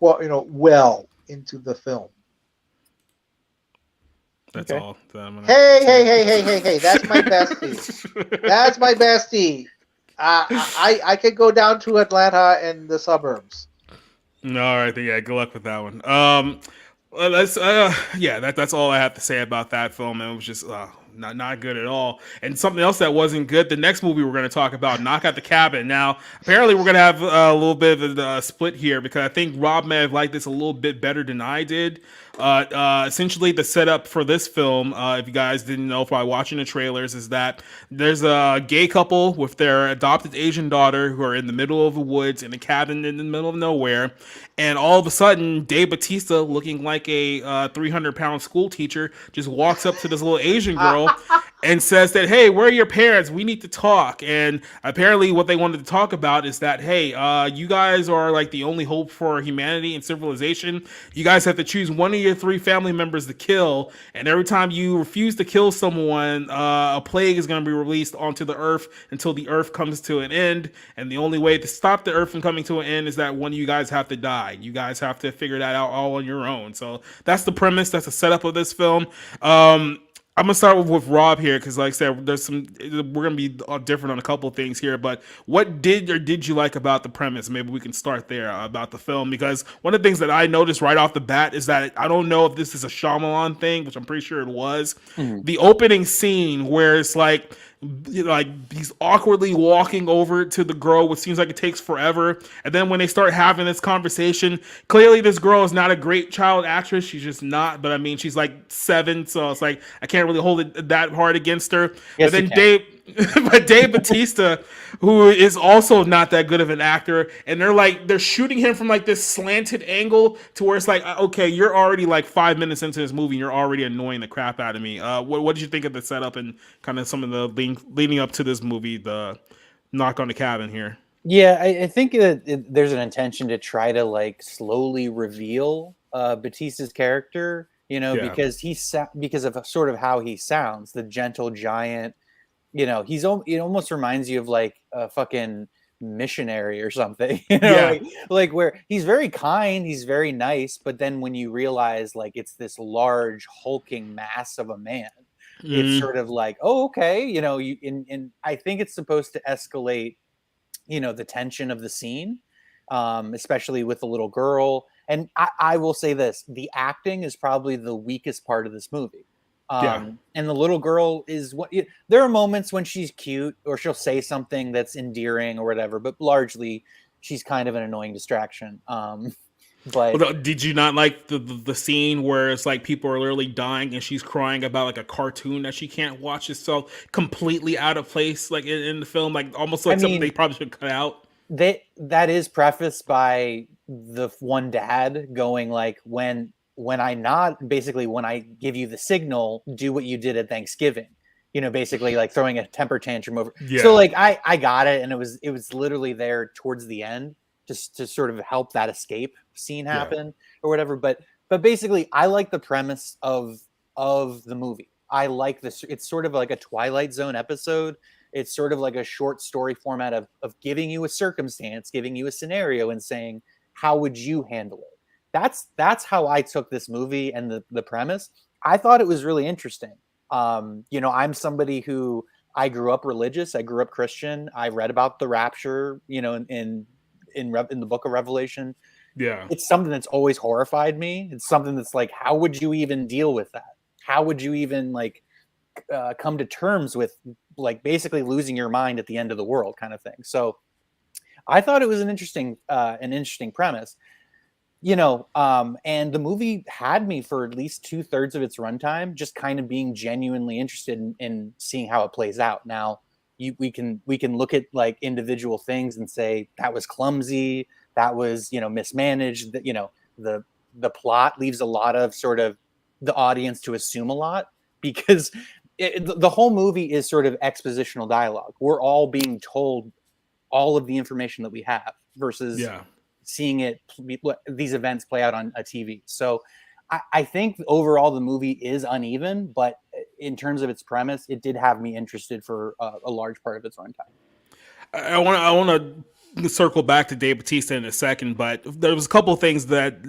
well into the film. That's okay. all. Hey! That's my bestie. That's my bestie. I could go down to Atlanta and the suburbs. All right, yeah. Good luck with that one. Well, that's all I have to say about that film. It was just not good at all. And something else that wasn't good. The next movie we're going to talk about, Knock at the Cabin. Now, apparently, we're going to have a little bit of a split here because I think Rob may have liked this a little bit better than I did. Essentially, the setup for this film, if you guys didn't know by watching the trailers, is that there's a gay couple with their adopted Asian daughter who are in the middle of the woods in a cabin in the middle of nowhere, and all of a sudden, Dave Bautista, looking like a 300-pound school teacher, just walks up to this little Asian girl and says that, "Hey, where are your parents? We need to talk." And apparently what they wanted to talk about is that, hey, you guys are like the only hope for humanity and civilization. You guys have to choose one of your 3 family members to kill, and every time you refuse to kill someone, a plague is going to be released onto the earth until the earth comes to an end, and the only way to stop the earth from coming to an end is that one of you guys have to die. You guys have to figure that out all on your own. So that's the premise. That's the setup of this film. I'm gonna start with Rob here because, like I said, we're gonna be different on a couple of things here. But what did you like about the premise? Maybe we can start there about the film, because one of the things that I noticed right off the bat is that I don't know if this is a Shyamalan thing, which I'm pretty sure it was. The opening scene where it's like he's awkwardly walking over to the girl, which seems like it takes forever, and then when they start having this conversation, clearly this girl is not a great child actress. She's just not. But I mean, she's like 7, so it's like I can't really hold it that hard against her. Yes, but then Dave Bautista, who is also not that good of an actor, and they're shooting him from like this slanted angle to where it's like, okay, you're already like 5 minutes into this movie and you're already annoying the crap out of me. What did you think of the setup and kind of some of the leading up to this movie, the Knock on the Cabin here? Yeah, I think that there's an intention to try to like slowly reveal Batista's character, Yeah. because because of sort of how he sounds, the gentle giant. It almost reminds you of like a fucking missionary or something. Yeah. Like where he's very kind, he's very nice, but then when you realize like it's this large hulking mass of a man, it's Mhm. sort of like, oh, okay, and I think it's supposed to escalate the tension of the scene, especially with the little girl. And I will say this: the acting is probably the weakest part of this movie. Yeah. And the little girl is there are moments when she's cute or she'll say something that's endearing or whatever, but largely she's kind of an annoying distraction. But Well, did you not like the scene where it's like people are literally dying and she's crying about like a cartoon that she can't watch? It's so completely out of place, like in the film, like almost I like something they mean, probably should cut out. that is prefaced by the one dad going like, when I nod, basically when I give you the signal, do what you did at Thanksgiving, basically like throwing a temper tantrum over. So Yeah. like I got it, and it was literally there towards the end just to sort of help that escape scene Yeah. happen or whatever. But basically I like the premise of the movie. I like this. It's sort of like a Twilight Zone episode. It's sort of like a short story format of giving you a circumstance, giving you a scenario, and saying, how would you handle it? That's how I took this movie and the premise. I thought it was really interesting. I'm somebody who I grew up religious. I grew up Christian. I read about the rapture, in the book of Revelation. Yeah. It's something that's always horrified me. It's something that's like, how would you even deal with that? How would you even like come to terms with like basically losing your mind at the end of the world kind of thing? So I thought it was an interesting premise, and the movie had me for at least 2/3 of its runtime, just kind of being genuinely interested in seeing how it plays out. Now, we can look at like individual things and say that was clumsy, that was mismanaged. That the plot leaves a lot of sort of the audience to assume a lot because the whole movie is sort of expositional dialogue. We're all being told all of the information that we have versus Yeah. seeing these events play out on a TV. So I think overall the movie is uneven, but in terms of its premise, it did have me interested for a large part of its runtime. I want to circle back to Dave Bautista in a second, but there was a couple of things that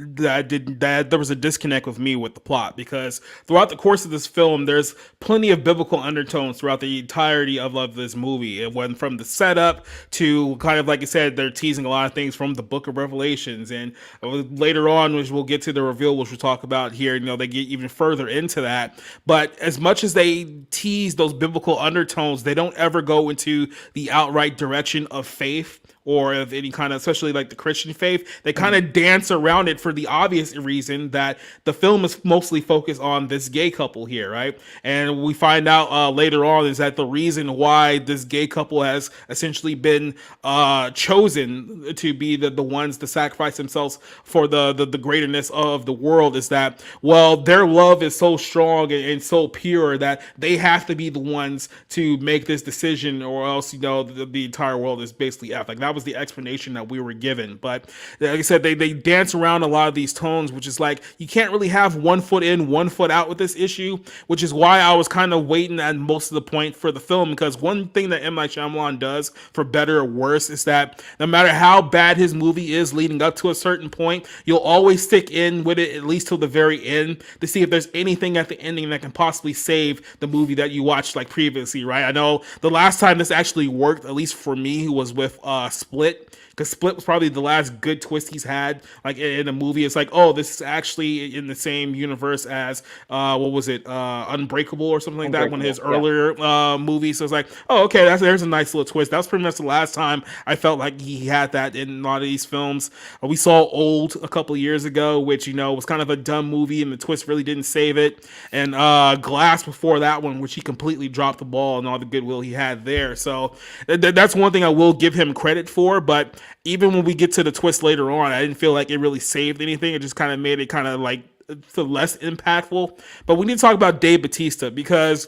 there was a disconnect with me with the plot because throughout the course of this film, there's plenty of biblical undertones throughout the entirety of this movie. It went from the setup to kind of like I said, they're teasing a lot of things from the Book of Revelations, and later on, which we'll get to the reveal, which we'll talk about here, they get even further into that. But as much as they tease those biblical undertones, they don't ever go into the outright direction of faith or of any kind of, especially like the Christian faith. They kind of dance around it for the obvious reason that the film is mostly focused on this gay couple here, right? And we find out later on is that the reason why this gay couple has essentially been chosen to be the ones to sacrifice themselves for the greaterness of the world is that, well, their love is so strong and so pure that they have to be the ones to make this decision, or else the entire world is basically F. Like that was the explanation that we were given. But like I said, they dance around a lot of these tones, which is like you can't really have 1 foot in, 1 foot out with this issue, which is why I was kind of waiting at most of the point for the film, because one thing that M. Night Shyamalan does, for better or worse, is that no matter how bad his movie is leading up to a certain point, you'll always stick in with it at least till the very end to see if there's anything at the ending that can possibly save the movie that you watched like previously, right? I know the last time this actually worked, at least for me, was with Split, because Split was probably the last good twist he's had like in a movie. It's like, oh, this is actually in the same universe as what was it, Unbreakable or something like that, one of his earlier movies. So it's like, oh, okay, there's a nice little twist. That was pretty much the last time I felt like he had that in a lot of these films. We saw Old a couple of years ago, which was kind of a dumb movie and the twist really didn't save it, and Glass before that one, which he completely dropped the ball and all the goodwill he had there. So that's one thing I will give him credit for. But even when we get to the twist later on, I didn't feel like it really saved anything. It just kind of made it kind of like less impactful. But we need to talk about Dave Bautista, because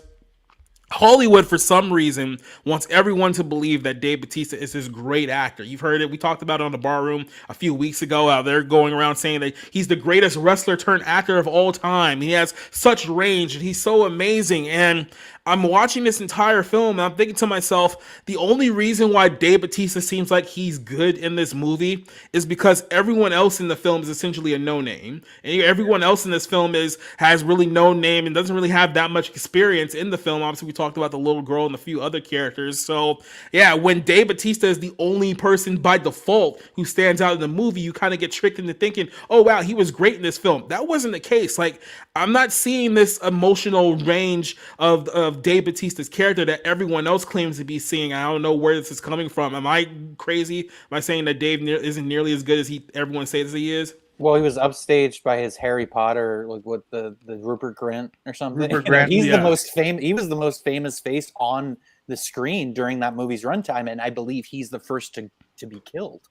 Hollywood, for some reason, wants everyone to believe that Dave Bautista is this great actor. You've heard it. We talked about it on the Barroom a few weeks ago. How they're going around saying that he's the greatest wrestler turned actor of all time. He has such range and he's so amazing. And I'm watching this entire film and I'm thinking to myself, the only reason why Dave Bautista seems like he's good in this movie is because everyone else in the film is essentially a no-name. And everyone else in this film has really no name and doesn't really have that much experience in the film. Obviously, we talked about the little girl and a few other characters. So, yeah, when Dave Bautista is the only person by default who stands out in the movie, you kind of get tricked into thinking, oh, wow, he was great in this film. That wasn't the case. Like, I'm not seeing this emotional range of Dave Bautista's character that everyone else claims to be seeing. I don't know where this is coming from. Am I crazy? Am I saying that Dave isn't nearly as good as everyone says he is? Well, he was upstaged by his Harry Potter, like what the Rupert Grint or something. Rupert Grint, he's yeah. the most famous. He was the most famous face on the screen during that movie's runtime, and I believe he's the first to be killed.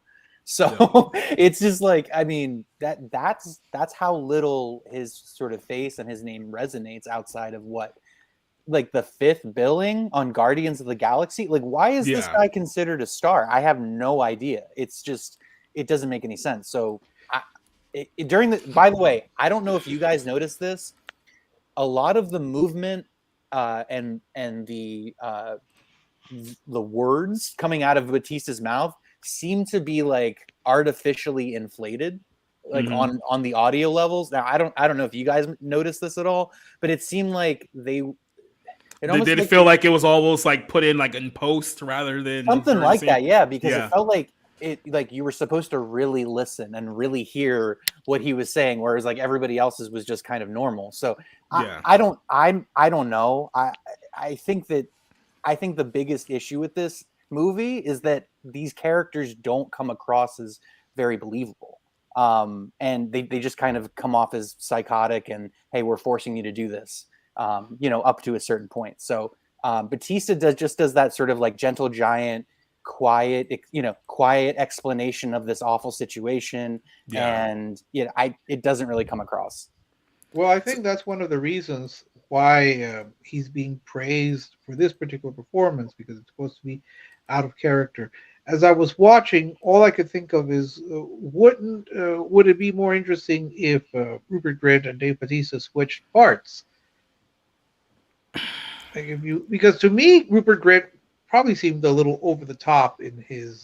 So it's just like, I mean, that's how little his sort of face and his name resonates outside of what, like the fifth billing on Guardians of the Galaxy. Like, why is this guy considered a star? I have no idea. It's just, it doesn't make any sense. So by the way, I don't know if you guys noticed this. A lot of the movement and the words coming out of Batista's mouth seem to be like artificially inflated, like on the audio levels. Now I don't know if you guys noticed this at all, but it seemed like did it feel like it was almost like put in like in post rather than something like that? Yeah, because Yeah. it felt like like you were supposed to really listen and really hear what he was saying, whereas like everybody else's was just kind of normal. So Yeah. I don't know. I think the biggest issue with this movie is that these characters don't come across as very believable. And they just kind of come off as psychotic and, hey, we're forcing you to do this, up to a certain point. So Batista does that sort of like gentle giant, quiet explanation of this awful situation. Yeah. And it doesn't really come across. Well, I think that's one of the reasons why he's being praised for this particular performance, because it's supposed to be out of character. As I was watching, all I could think of is, would it be more interesting if Rupert Grint and Dave Bautista switched parts? Because to me, Rupert Grint probably seemed a little over the top in his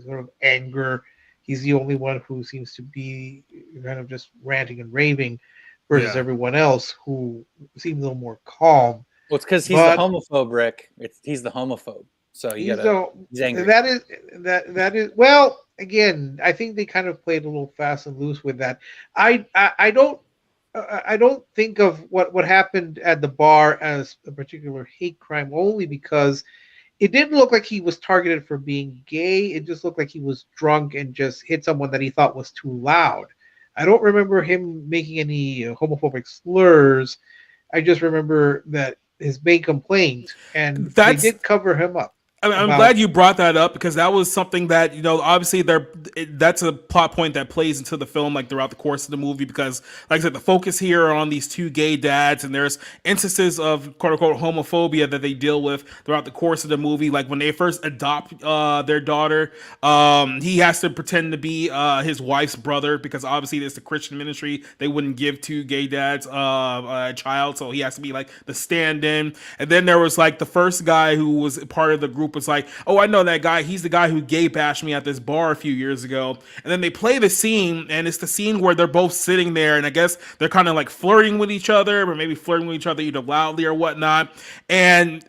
sort of anger. He's the only one who seems to be kind of just ranting and raving, versus everyone else who seemed a little more calm. Well, it's because he's the homophobe, Rick. He's the homophobe. So he's angry. That is well. Again, I think they kind of played a little fast and loose with that. I don't think of what happened at the bar as a particular hate crime, only because it didn't look like he was targeted for being gay. It just looked like he was drunk and just hit someone that he thought was too loud. I don't remember him making any homophobic slurs. I just remember that his main complaint, and they did cover him up. I'm glad you brought that up, because that was something that, obviously that's a plot point that plays into the film, like throughout the course of the movie, because like I said, the focus here are on these two gay dads, and there's instances of quote unquote homophobia that they deal with throughout the course of the movie. Like when they first adopt their daughter, he has to pretend to be his wife's brother, because obviously there's the Christian ministry, they wouldn't give two gay dads a child, so he has to be like the stand-in. And then there was like the first guy who was part of the group was like, oh, I know that guy. He's the guy who gay bashed me at this bar a few years ago. And then they play the scene, and it's the scene where they're both sitting there, and I guess they're kind of like flirting with each other, or maybe flirting with each other either loudly or whatnot. And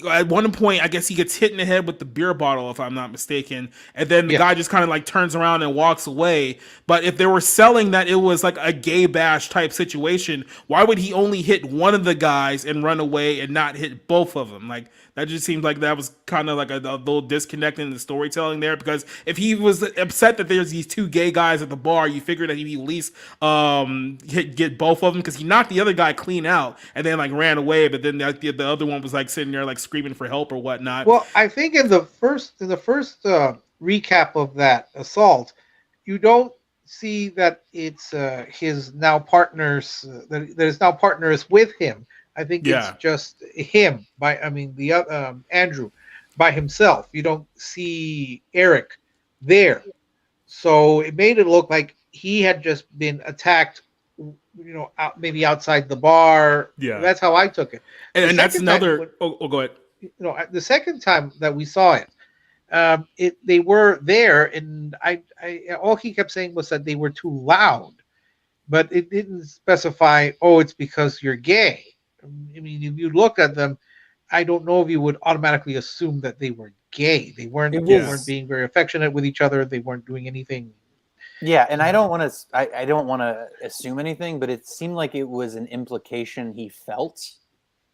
at one point, I guess he gets hit in the head with the beer bottle, if I'm not mistaken. And then the guy just kind of like turns around and walks away. But if they were selling that it was like a gay bash type situation, why would he only hit one of the guys and run away and not hit both of them? Like, that just seemed like that was kind of like a little disconnect in the storytelling there, because if he was upset that there's these two gay guys at the bar, you figure that he'd at least get both of them, because he knocked the other guy clean out and then like ran away, but then the other one was like sitting there like screaming for help or whatnot. Well, I think in the first recap of that assault, you don't see that it's his now partners that is now partners with him. I think it's Yeah. just him the Andrew by himself. You don't see Eric there, so it made it look like he had just been attacked. Maybe outside the bar. Yeah. That's how I took it. The And that's second time, another. Go ahead. the second time that we saw it, they were there, and I all he kept saying was that they were too loud, but it didn't specify. Oh, it's because you're gay. I mean, if you looked at them, I don't know if you would automatically assume that they were gay. They weren't. It They was- weren't being very affectionate with each other. They weren't doing anything. Yeah, and I don't want to. I don't want to assume anything, but it seemed like it was an implication he felt.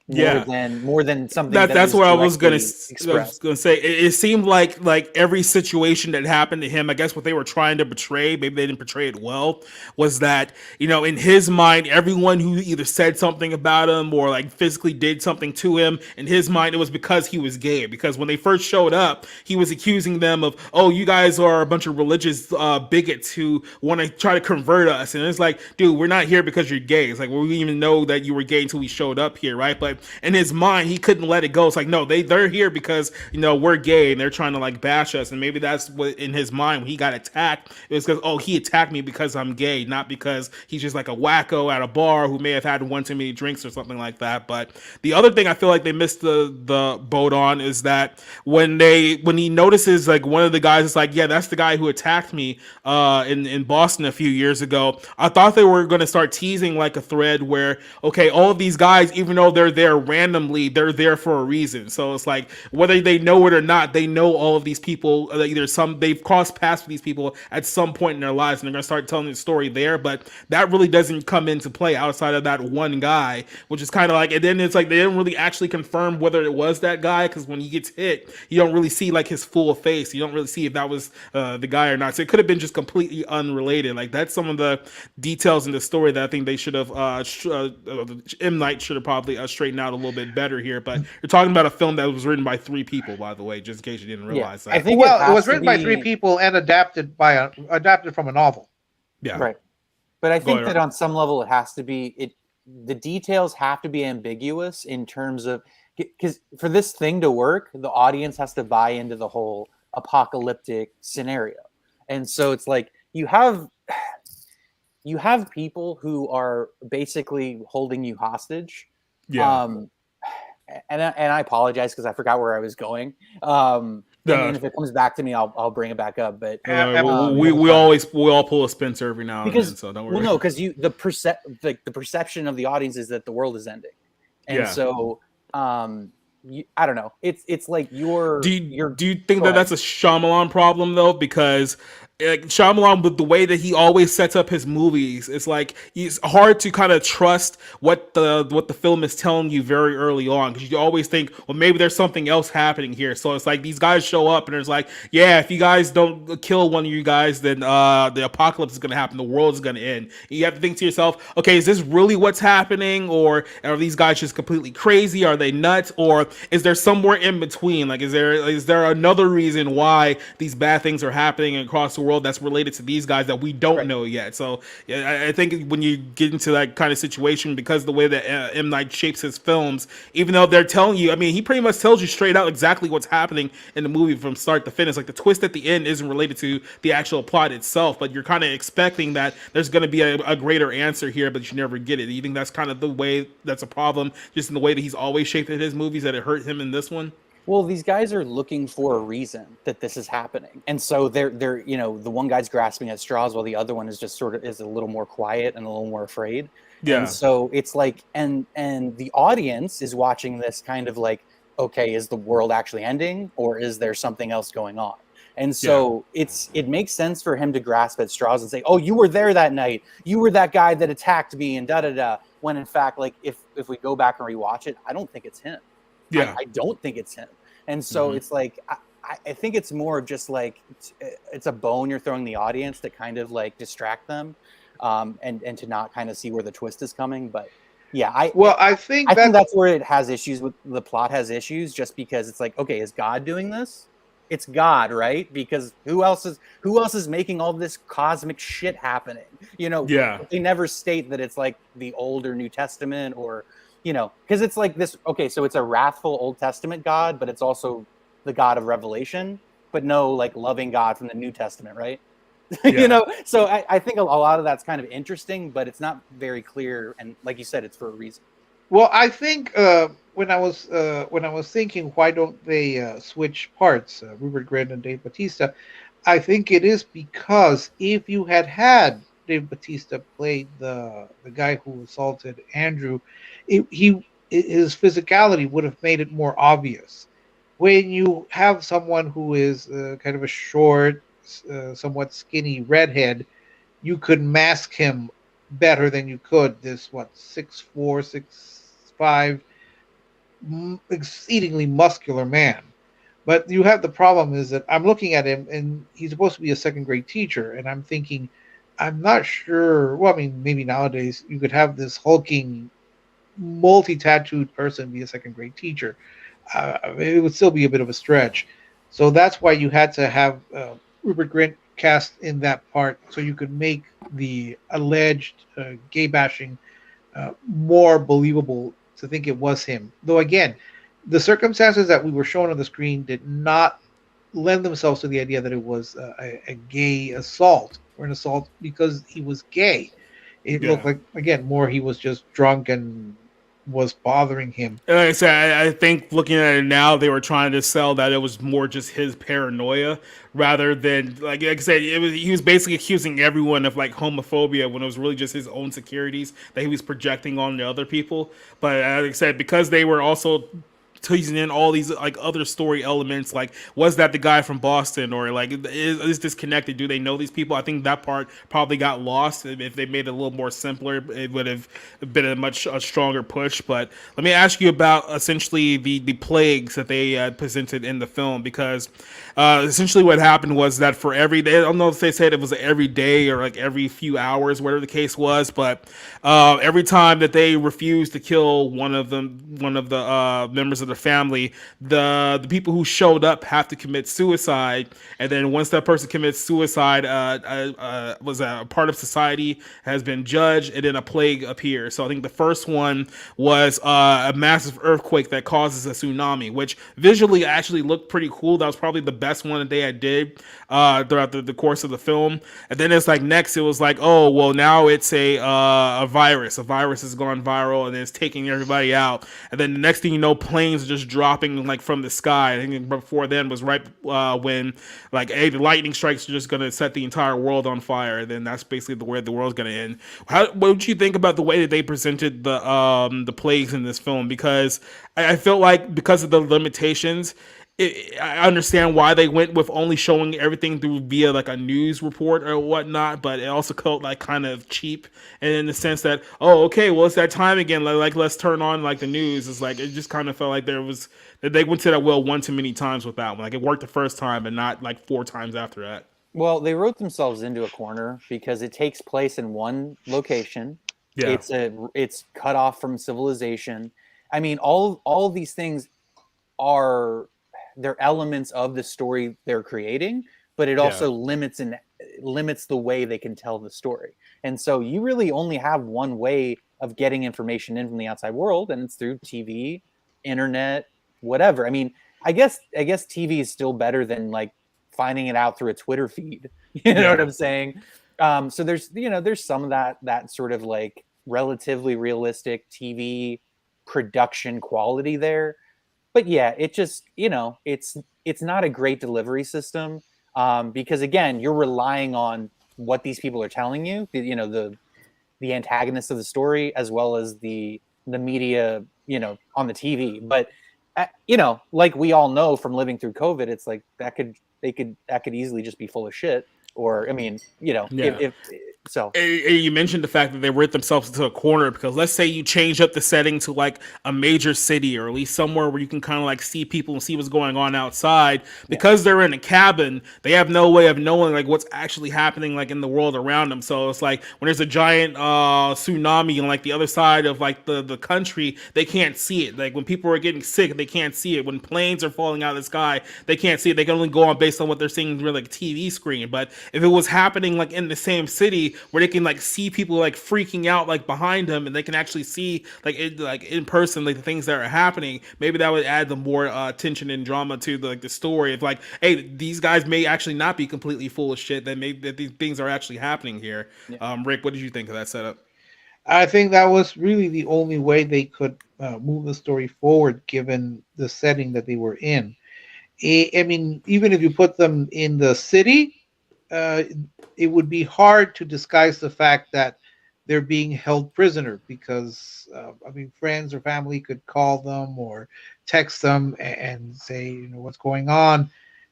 More than something. That's what I was gonna expressed. say. It seemed like every situation that happened to him, I guess what they were trying to portray, maybe they didn't portray it well, was that in his mind, everyone who either said something about him or like physically did something to him, in his mind, it was because he was gay. Because when they first showed up, he was accusing them of, oh, you guys are a bunch of religious bigots who want to try to convert us, and it's like, dude, we're not here because you're gay. It's like, well, we didn't even know that you were gay until we showed up here, right? But in his mind, he couldn't let it go. It's like, no, they're here because we're gay and they're trying to like bash us. And maybe that's what in his mind when he got attacked, it was because, oh, he attacked me because I'm gay, not because he's just like a wacko at a bar who may have had one too many drinks or something like that. But the other thing I feel like they missed the boat on is that when he notices like one of the guys is like, yeah, that's the guy who attacked me in Boston a few years ago. I thought they were going to start teasing like a thread where, okay, all of these guys, even though they're there randomly, they're there for a reason. So it's like, whether they know it or not, they know all of these people. They've crossed paths with these people at some point in their lives, and they're gonna start telling the story there. But that really doesn't come into play outside of that one guy, which is kind of like. And then it's like they didn't really actually confirm whether it was that guy, because when he gets hit, you don't really see like his full face. You don't really see if that was the guy or not. So it could have been just completely unrelated. Like that's some of the details in the story that I think they should have. M. Night should have probably straightened out a little bit better here. But you're talking about a film that was written by 3 people, by the way, just in case you didn't realize that. I think Well, it has was to written by be- 3 people and adapted from a novel. Yeah. Right. But I think ahead. that on some level it has to be the details have to be ambiguous in terms of, because for this thing to work, the audience has to buy into the whole apocalyptic scenario. And so it's like you have people who are basically holding you hostage. Yeah. And I apologize because I forgot where I was going. And if it comes back to me, I'll bring it back up. But we all pull a Spencer every now and then, so don't worry. Well, no, because the perception of the audience is that the world is ending, and so I don't know. It's like do you think that that's a Shyamalan problem though? Because like Shyamalan, with the way that he always sets up his movies, it's like it's hard to kind of trust what the film is telling you very early on, because you always think, well, maybe there's something else happening here. So it's like these guys show up and it's like, yeah, if you guys don't kill one of you guys, then the apocalypse is going to happen, the world is going to end. You have to think to yourself, okay, is this really what's happening, or are these guys just completely crazy? Are they nuts, or is there somewhere in between? Like, is there another reason why these bad things are happening across the world that's related to these guys that we don't know yet? So I think when you get into that kind of situation, because the way that M. Night shapes his films, even though they're telling you, I mean, he pretty much tells you straight out exactly what's happening in the movie from start to finish. Like the twist at the end isn't related to the actual plot itself, but you're kind of expecting that there's going to be a greater answer here, but you never get it. You think that's kind of the way that's a problem, just in the way that he's always shaped his movies, that it hurt him in this one? Well, these guys are looking for a reason that this is happening, and so they're the one guy's grasping at straws while the other one is just sort of is a little more quiet and a little more afraid. Yeah. And so it's like, and the audience is watching this kind of like, okay, is the world actually ending, or is there something else going on? And so it makes sense for him to grasp at straws and say, oh, you were there that night, you were that guy that attacked me, and da-da-da, when in fact, like if we go back and rewatch it, I don't think it's him. Yeah. I don't think it's him. And so it's like, I think it's more of just like, it's a bone you're throwing the audience to kind of like distract them, and to not kind of see where the twist is coming. But yeah, I think that's where it has issues with the plot has issues, just because it's like, okay, is God doing this? It's God, right? Because who else is making all this cosmic shit happening? Yeah. They never state that it's like the Old or New Testament or you know, because it's like this. Okay, so it's a wrathful Old Testament God, but it's also the God of Revelation, but no like loving God from the New Testament, right? Yeah. You know, so I think a lot of that's kind of interesting, but it's not very clear. And like you said, it's for a reason. Well, I think when I was thinking, why don't they switch parts, Rupert Grint and Dave Bautista? I think it is because if you had Dave Bautista play the guy who assaulted Andrew, his physicality would have made it more obvious. When you have someone who is kind of a short, somewhat skinny redhead, you could mask him better than you could this 6'4", 6'5", exceedingly muscular man. But you have the problem is that I'm looking at him and he's supposed to be a second grade teacher, and I'm thinking, I'm not sure. Well, I mean, maybe nowadays you could have this hulking, multi-tattooed person be a second grade teacher. It would still be a bit of a stretch. So that's why you had to have Rupert Grint cast in that part, so you could make the alleged gay bashing more believable to think it was him. Though again, the circumstances that we were shown on the screen did not lend themselves to the idea that it was a gay assault or an assault because he was gay. It looked like, again, more he was just drunk and was bothering him. Like I said, I think looking at it now, they were trying to sell that it was more just his paranoia rather than, like I said, he was basically accusing everyone of like homophobia when it was really just his own insecurities that he was projecting on the other people. But like I said, because they were also teasing in all these like other story elements, like was that the guy from Boston, or like is this connected? Do they know these people? I think that part probably got lost. If they made it a little more simpler, it would have been a much stronger push. But let me ask you about essentially the plagues that they presented in the film, because essentially what happened was that for every day, I don't know if they said it was every day or like every few hours, whatever the case was, but every time that they refused to kill one of the members of the family, the people who showed up have to commit suicide, and then once that person commits suicide, was a part of society has been judged, and then a plague appears. So I think the first one was a massive earthquake that causes a tsunami, which visually actually looked pretty cool. That was probably the best one that they did throughout the course of the film. And then it's like next, it was like, oh well, now it's a virus. A virus has gone viral and it's taking everybody out. And then the next thing you know, planes are just dropping like from the sky. I think before then was right when like the lightning strikes are just going to set the entire world on fire. And then that's basically the way the world's going to end. What did you think about the way that they presented the plagues in this film? Because I felt like because of the limitations, I understand why they went with only showing everything through via like a news report or whatnot, but it also felt like kind of cheap, and in the sense that, oh, okay, well it's that time again, like let's turn on like the news. It's like it just kind of felt like they went to that well one too many times with that one. Like it worked the first time, and not like 4 times after that. Well, they wrote themselves into a corner because it takes place in one location. Yeah. It's cut off from civilization. I mean, all of these things they're elements of the story they're creating, but it also limits the way they can tell the story. And so you really only have one way of getting information in from the outside world, and it's through TV, internet, whatever. I mean, I guess TV is still better than like finding it out through a Twitter feed. You know what I'm saying? So there's some of that sort of like relatively realistic TV production quality there. But yeah, it just, it's not a great delivery system because again, you're relying on what these people are telling you, the antagonists of the story, as well as the media, on the TV. But like we all know from living through COVID, it's like that could easily just be full of shit. Or I mean, so you mentioned the fact that they wrote themselves into a corner, because let's say you change up the setting to like a major city, or at least somewhere where you can kind of like see people and see what's going on outside. Because they're in a cabin, they have no way of knowing like what's actually happening like in the world around them. So it's like when there's a giant tsunami on like the other side of like the country, they can't see it. Like when people are getting sick, they can't see it. When planes are falling out of the sky, they can't see it. They can only go on based on what they're seeing through like a TV screen. But if it was happening like in the same city, where they can like see people like freaking out like behind them, and they can actually see like in person like the things that are happening. Maybe that would add the more tension and drama to the story of like, hey, these guys may actually not be completely full of shit. That maybe that these things are actually happening here. Yeah. Rick, what did you think of that setup? I think that was really the only way they could move the story forward, given the setting that they were in. I mean, even if you put them in the city, it would be hard to disguise the fact that they're being held prisoner because, I mean, friends or family could call them or text them and say, you know, what's going on,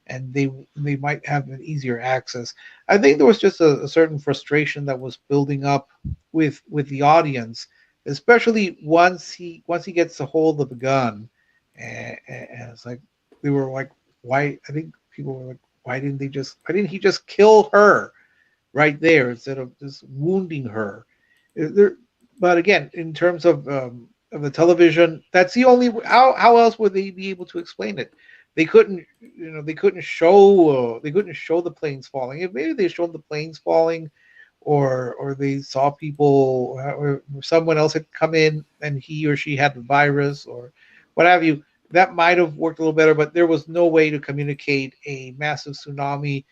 and they might have an easier access. I think there was just a certain frustration that was building up with the audience, especially once he gets a hold of the gun, and it's like they were like, why? I think people were like, why didn't he just kill her right there instead of just wounding her? But again, in terms of the television, that's the only how else would they be able to explain it? They couldn't, you know, they couldn't show the planes falling. If maybe they showed the planes falling, or they saw people, or someone else had come in and he or she had the virus or what have you, that might have worked a little better. But there was no way to communicate a massive tsunami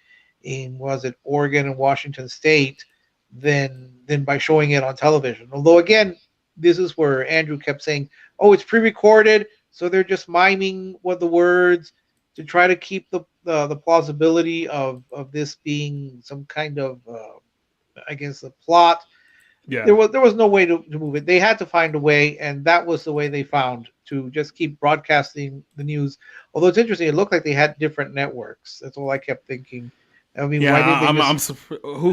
in, was it Oregon and Washington State, than by showing it on television. Although again, this is where Andrew kept saying, "Oh, it's pre-recorded, so they're just miming what the words to try to keep the plausibility of this being some kind of I guess the plot." Yeah. There was no way to move it. They had to find a way, and that was the way they found to just keep broadcasting the news. Although it's interesting, it looked like they had different networks. That's all I kept thinking. I mean, Yeah, why did they just...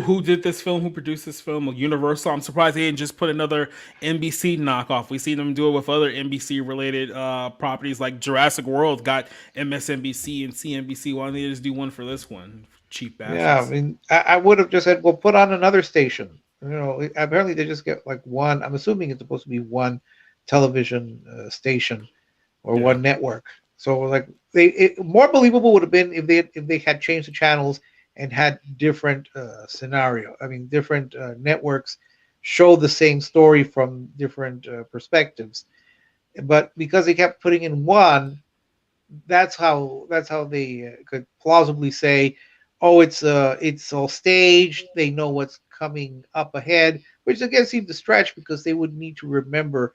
who did this film? Who produced this film? Well, Universal. I'm surprised they didn't just put another NBC knockoff. We see them do it with other NBC related properties, like Jurassic World got MSNBC and CNBC. Why don't they just do one for this one? Cheap bastards. Yeah, I mean, I would have just said, well, put on another station. You know, apparently they just get like one. I'm assuming it's supposed to be one television station or one network. So like, more believable would have been if they had changed the channels and had different scenario. I mean, different networks show the same story from different perspectives. But because they kept putting in one, that's how they could plausibly say, oh, it's all staged. They know what's coming up ahead, which again seemed to stretch because they would need to remember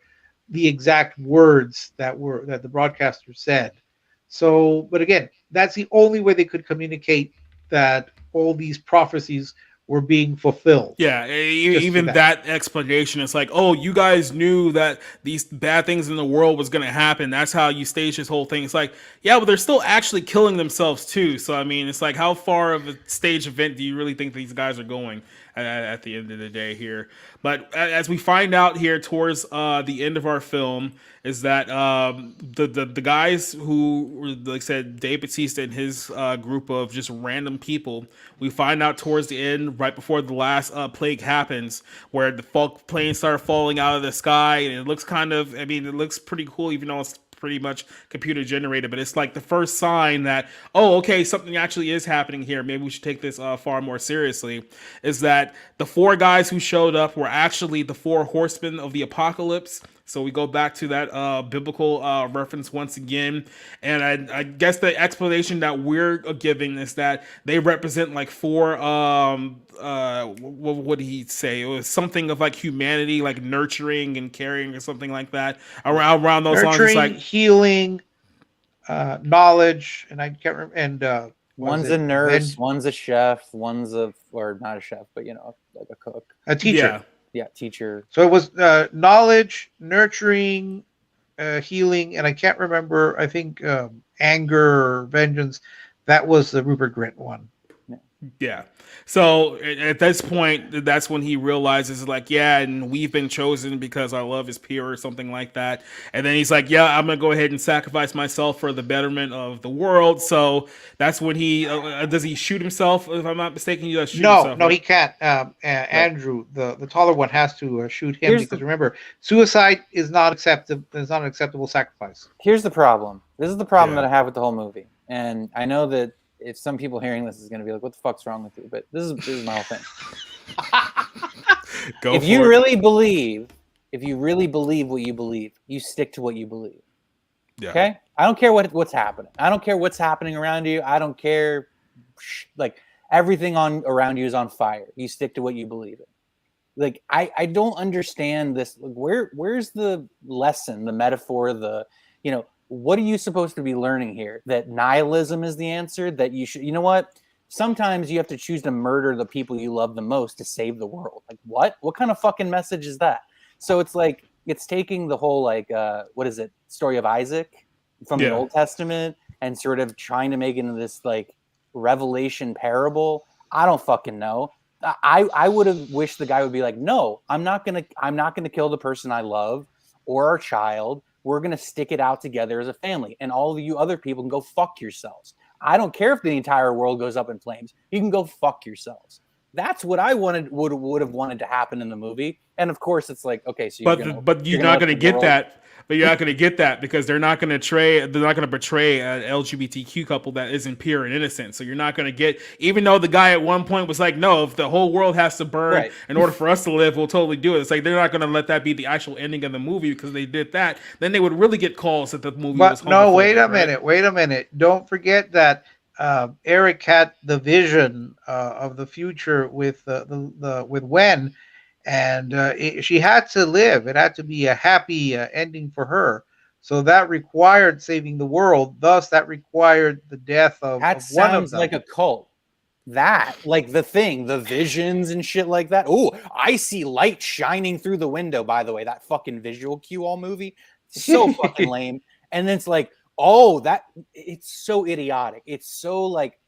the exact words that the broadcaster said. So, but again, that's the only way they could communicate that all these prophecies were being fulfilled. Yeah, even that explanation is like, oh, you guys knew that these bad things in the world was going to happen. That's how you stage this whole thing. It's like, yeah, but they're still actually killing themselves too. So, I mean, it's like, how far of a stage event do you really think these guys are going at the end of the day here? But as we find out here towards the end of our film, is that the guys who, like I said, Dave Bautista and his group of just random people, we find out towards the end, right before the last plague happens, where the planes start falling out of the sky, and it looks kind of, I mean, it looks pretty cool, even though it's pretty much computer generated, but it's like the first sign that, oh, okay, something actually is happening here. Maybe we should take this far more seriously. Is that the four guys who showed up were actually the four horsemen of the apocalypse. So we go back to that biblical reference once again. And I guess the explanation that we're giving is that they represent like four, what would he say? It was something of like humanity, like nurturing and caring or something like that. Around those lines. Nurturing, Like healing, knowledge, and I can't remember. And one's a nurse, one's a chef, or not a chef, but you know, like a cook. A teacher. Yeah. Yeah, teacher. So it was knowledge, nurturing, healing, and I can't remember. I think anger or vengeance. That was the Rupert Grint one. Yeah. So at this point, that's when he realizes, like, yeah, and we've been chosen because our love is pure or something like that. And then he's like, yeah, I'm going to go ahead and sacrifice myself for the betterment of the world. So that's when he, does he shoot himself? If I'm not mistaken, he does shoot himself. No, he can't. Andrew, the taller one, has to shoot him because remember, suicide is not acceptable. Is not an acceptable sacrifice. Here's the problem. This is the problem that I have with the whole movie. And I know that if some people hearing this is going to be like, what the fuck's wrong with you? But this is my whole thing. Go if for you it. really believe, what you believe, you stick to what you believe. Yeah. Okay? I don't care what's happening. I don't care what's happening around you. I don't care. Like, everything around you is on fire. You stick to what you believe in. Like, I don't understand this. Like, where's the lesson, the metaphor, what are you supposed to be learning here? That nihilism is the answer? That you should, you know what? Sometimes you have to choose to murder the people you love the most to save the world. Like, what? What kind of fucking message is that? So it's like, it's taking the whole, like, what is it? Story of Isaac from the Yeah. Old Testament and sort of trying to make it into this, like, Revelation parable. I don't fucking know. I would have wished the guy would be like, no, I'm not gonna kill the person I love or our child. We're gonna stick it out together as a family, and all of you other people can go fuck yourselves. I don't care if the entire world goes up in flames. You can go fuck yourselves. That's what I would have wanted to happen in the movie. And of course, it's like, okay, so But you're not going to get that. But you're not going to get that because they're not going to portray an LGBTQ couple that isn't pure and innocent. So you're not going to get, even though the guy at one point was like, no, if the whole world has to burn Right. in order for us to live, we'll totally do it. It's like they're not going to let that be the actual ending of the movie because they did that. Then they would really get calls that the movie was But no, homophobic, wait a right? minute. Wait a minute. Don't forget that Eric had the vision of the future with with Wen, and she had to live. It had to be a happy ending for her. So that required saving the world. Thus, that required the death of That one of sounds them. like a cult. That, like the thing, the visions and shit like that. Oh, I see light shining through the window, by the way. That fucking visual cue all movie. So fucking lame. And then it's like, oh, it's so idiotic. It's so like,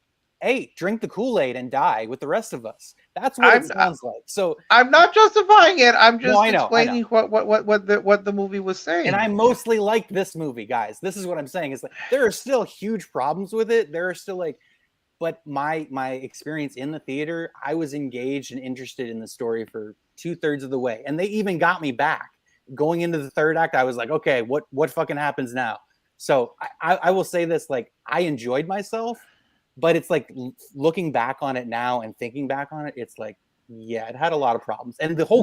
hey, drink the Kool-Aid and die with the rest of us. That's what it sounds like. So I'm not justifying it. I'm just No, I know. explaining what the movie was saying. And I mostly like this movie, guys. This is what I'm saying. Is like there are still huge problems with it. There are still like, but my experience in the theater, I was engaged and interested in the story for 2/3 of the way, and they even got me back going into the third act. I was like, okay, what fucking happens now? So I will say this: like, I enjoyed myself, but it's like looking back on it now and thinking back on it, it's like, yeah, it had a lot of problems, and the whole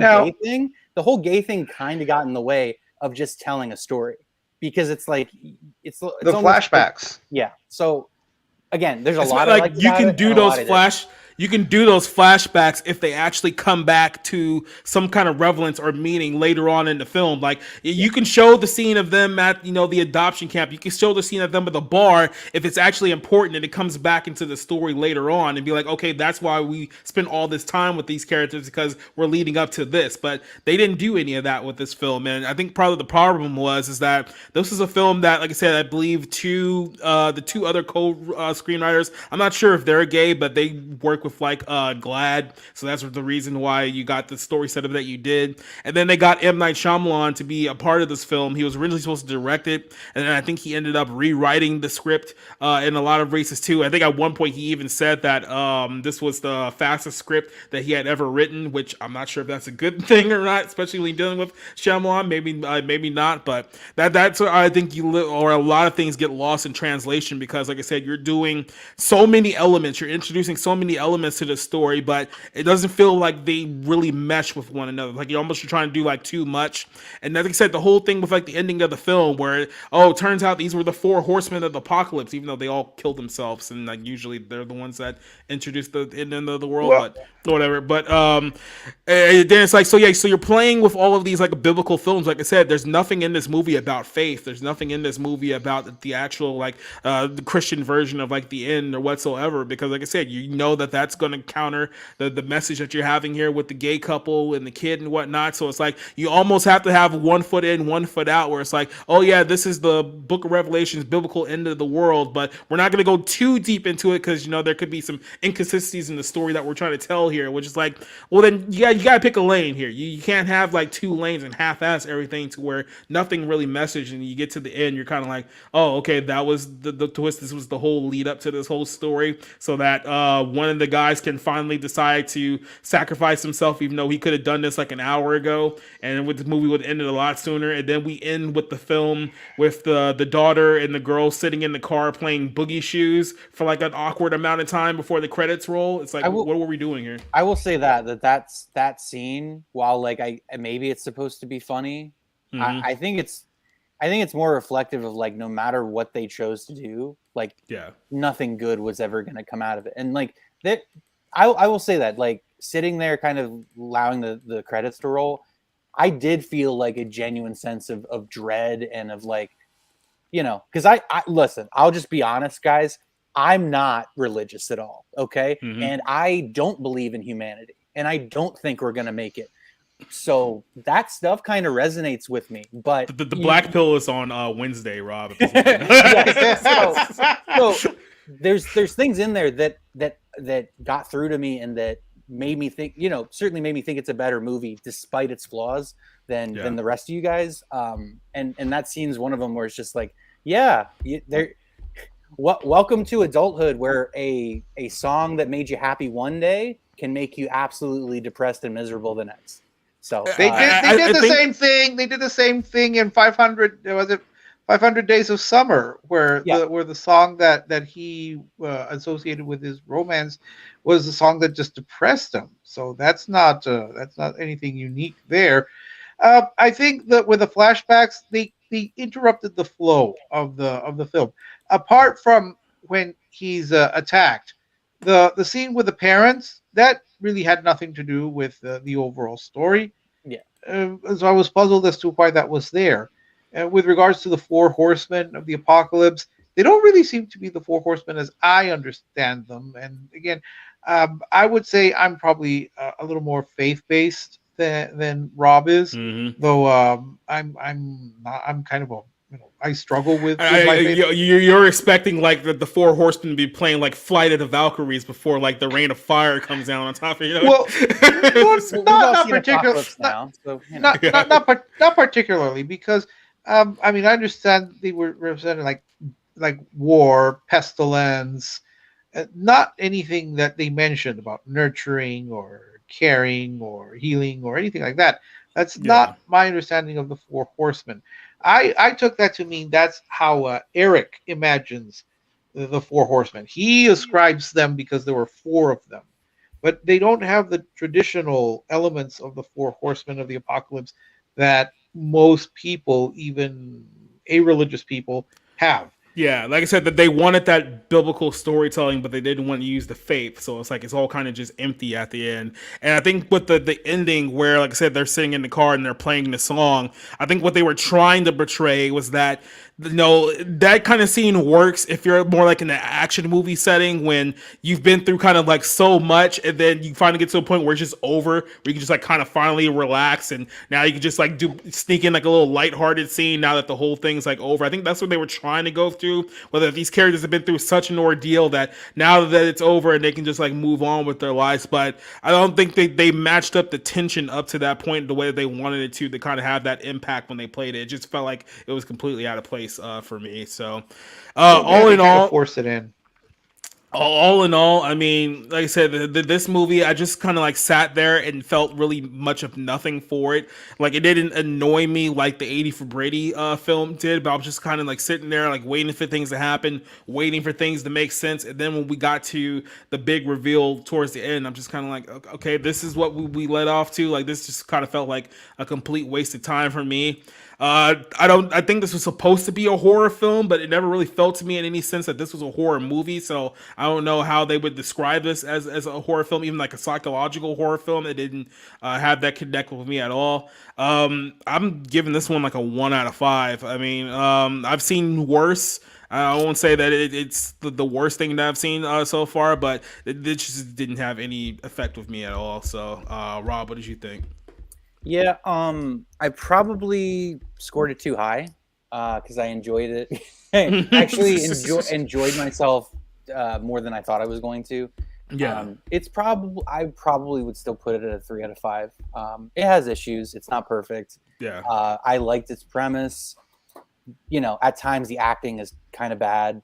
gay thing kind of got in the way of just telling a story because it's like it's the almost flashbacks. like, yeah. So again, there's a It's lot like of you can do those you can do those flashbacks if they actually come back to some kind of relevance or meaning later on in the film. Like you can show the scene of them at the adoption camp. You can show the scene of them at the bar if it's actually important and it comes back into the story later on and be like, okay, that's why we spent all this time with these characters because we're leading up to this. But they didn't do any of that with this film, and I think probably the problem is that this is a film that, like I said, I believe the two other screenwriters. I'm not sure if they're gay, but they work with like GLAAD, so that's the reason why you got the story setup that you did. And then they got M. Night Shyamalan to be a part of this film. He was originally supposed to direct it, and then I think he ended up rewriting the script in a lot of races too. I think at one point he even said that this was the fastest script that he had ever written, which I'm not sure if that's a good thing or not, especially when dealing with Shyamalan. Maybe not, but that's what I think or a lot of things get lost in translation because, like I said, you're doing so many elements, you're introducing so many elements to the story, but it doesn't feel like they really mesh with one another. Like you're trying to do like too much. And like I said, the whole thing with like the ending of the film where it turns out these were the 4 horsemen of the apocalypse, even though they all killed themselves, and like usually they're the ones that introduce the end of the world, but whatever. But then it's like, so you're playing with all of these like biblical films. Like I said, there's nothing in this movie about faith. There's nothing in this movie about the actual like the Christian version of like the end or whatsoever, because like I said, you know that's going to counter the message that you're having here with the gay couple and the kid and whatnot. So it's like you almost have to have one foot in, one foot out, where it's like, oh yeah, this is the Book of Revelation's biblical end of the world, but we're not going to go too deep into it because there could be some inconsistencies in the story that we're trying to tell here, which is like, well then you got to pick a lane here. You can't have like 2 lanes and half-ass everything to where nothing really messaged, and you get to the end, you're kind of like, oh okay, that was the twist. This was the whole lead up to this whole story, so that one of the guys can finally decide to sacrifice himself, even though he could have done this like an hour ago, and with the movie would have ended a lot sooner. And then we end with the film with the daughter and the girl sitting in the car playing Boogie Shoes for like an awkward amount of time before the credits roll. It's like, what were we doing here? I will say that's that scene. While like maybe it's supposed to be funny, I think it's more reflective of like no matter what they chose to do, like nothing good was ever going to come out of it. And like that, I will say that like sitting there, kind of allowing the credits to roll, I did feel like a genuine sense of dread and of like, because I listen. I'll just be honest, guys. I'm not religious at all, okay? And I don't believe in humanity, and I don't think we're going to make it. So that stuff kind of resonates with me. But the black pill is on Wednesday, Rob. So there's things in there that got through to me and that made me think, certainly made me think it's a better movie despite its flaws than the rest of you guys. And that scene's one of them where it's just like, welcome to adulthood, where a song that made you happy one day can make you absolutely depressed and miserable the next. So they did the same thing. They did the same thing in 500. Was it 500 Days of Summer, where the song that he associated with his romance was the song that just depressed him. So that's not anything unique there. I think that with the flashbacks, they interrupted the flow of the film. Apart from when he's attacked, the scene with the parents, that really had nothing to do with the overall story. So I was puzzled as to why that was there. With regards to the four horsemen of the apocalypse, they don't really seem to be the four horsemen as I understand them. And again, I would say I'm probably a little more faith-based than Rob is, though I'm kind of a I struggle with my faith. You're expecting like the four horsemen to be playing like Flight of the Valkyries before like the rain of fire comes down on top of you. Well, not particularly. Not particularly, because I mean, I understand they were representing like war, pestilence, not anything that they mentioned about nurturing or caring or healing or anything like that. That's not my understanding of the four horsemen. I took that to mean that's how Eric imagines the four horsemen. He ascribes them because there were four of them, but they don't have the traditional elements of the four horsemen of the apocalypse that most people, even irreligious people, have. Yeah, like I said, that they wanted that biblical storytelling, but they didn't want to use the faith. So it's like it's all kind of just empty at the end. And I think with the ending, where like I said, they're sitting in the car and they're playing the song, I think what they were trying to portray was that that kind of scene works if you're more like in an action movie setting, when you've been through kind of like so much, and then you finally get to a point where it's just over, where you can just like kind of finally relax, and now you can just like sneak in like a little lighthearted scene now that the whole thing's like over. I think that's what they were trying to go through, whether these characters have been through such an ordeal that now that it's over and they can just like move on with their lives. But I don't think they matched up the tension up to that point the way that they wanted it to kind of have that impact when they played it. It just felt like it was completely out of place for me. So all in all, force it in. All in all, I mean, like I said, this movie, I just kind of like sat there and felt really much of nothing for it. Like, it didn't annoy me like the 80 for Brady film did, but I was just kind of like sitting there, like waiting for things to happen, waiting for things to make sense. And then when we got to the big reveal towards the end, I'm just kind of like, okay, this is what we led off to. Like, this just kind of felt like a complete waste of time for me. I think this was supposed to be a horror film, but it never really felt to me in any sense that this was a horror movie. So I don't know how they would describe this as a horror film, even like a psychological horror film. It didn't have that connect with me at all. I'm giving this one like a 1 out of 5. I mean, I've seen worse. I won't say that it's the worst thing that I've seen so far, but it just didn't have any effect with me at all. So, Rob, what did you think? Yeah, I probably scored it too high because I enjoyed it. Actually, enjoyed myself more than I thought I was going to. Yeah, I probably would still put it at a 3 out of 5. It has issues. It's not perfect. Yeah, I liked its premise. At times the acting is kind of bad.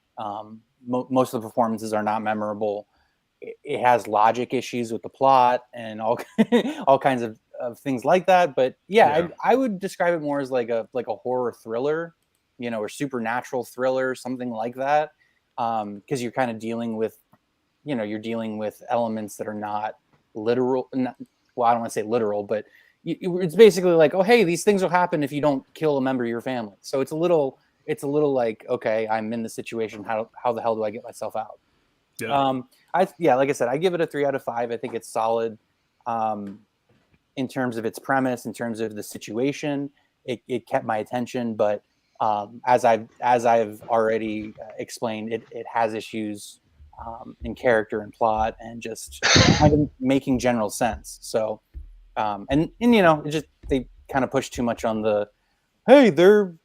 Most of the performances are not memorable. it has logic issues with the plot and all all kinds of things like that. But yeah, I would describe it more as like a horror thriller, or supernatural thriller, something like that. Because you're kind of dealing with, you're dealing with elements that are not literal. Well, I don't want to say literal, but it's basically like, oh, hey, these things will happen if you don't kill a member of your family. So it's a little like, okay, I'm in this situation. How the hell do I get myself out? Yeah. Like I said, I give it a 3 out of 5. I think it's solid in terms of its premise, in terms of the situation. It kept my attention, but as I've already explained, it has issues in character and plot and just kind of making general sense. So, and it just, they kind of push too much on the, hey,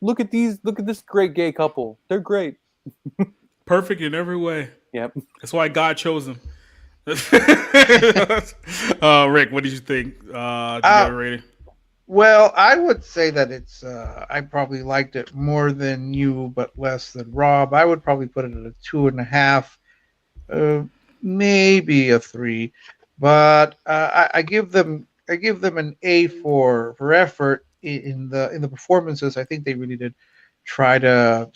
look at this great gay couple. They're great. Perfect in every way. Yep. That's why God chose them. Rick, what did you think? Do you have a rating? Well, I would say that it's. I probably liked it more than you, but less than Rob. I would probably put it at a 2.5, maybe a 3. But I give them an A for effort in the performances. I think they really did try to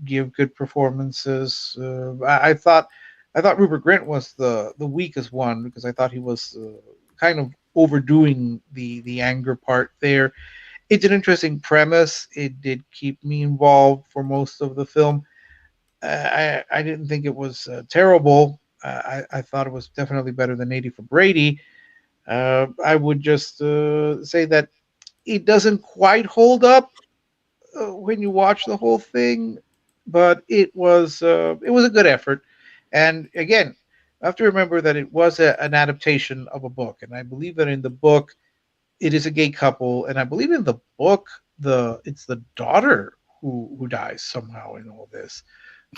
give good performances. I thought Rupert Grint was the weakest one because I thought he was kind of overdoing the anger part there. It's an interesting premise. It did keep me involved for most of the film. I didn't think it was terrible. I thought it was definitely better than 80 for Brady. I would just say that it doesn't quite hold up when you watch the whole thing, but it was a good effort. And again, I have to remember that it was an adaptation of a book, and I believe that in the book it is a gay couple, and I believe in the book it's the daughter who dies somehow in all this.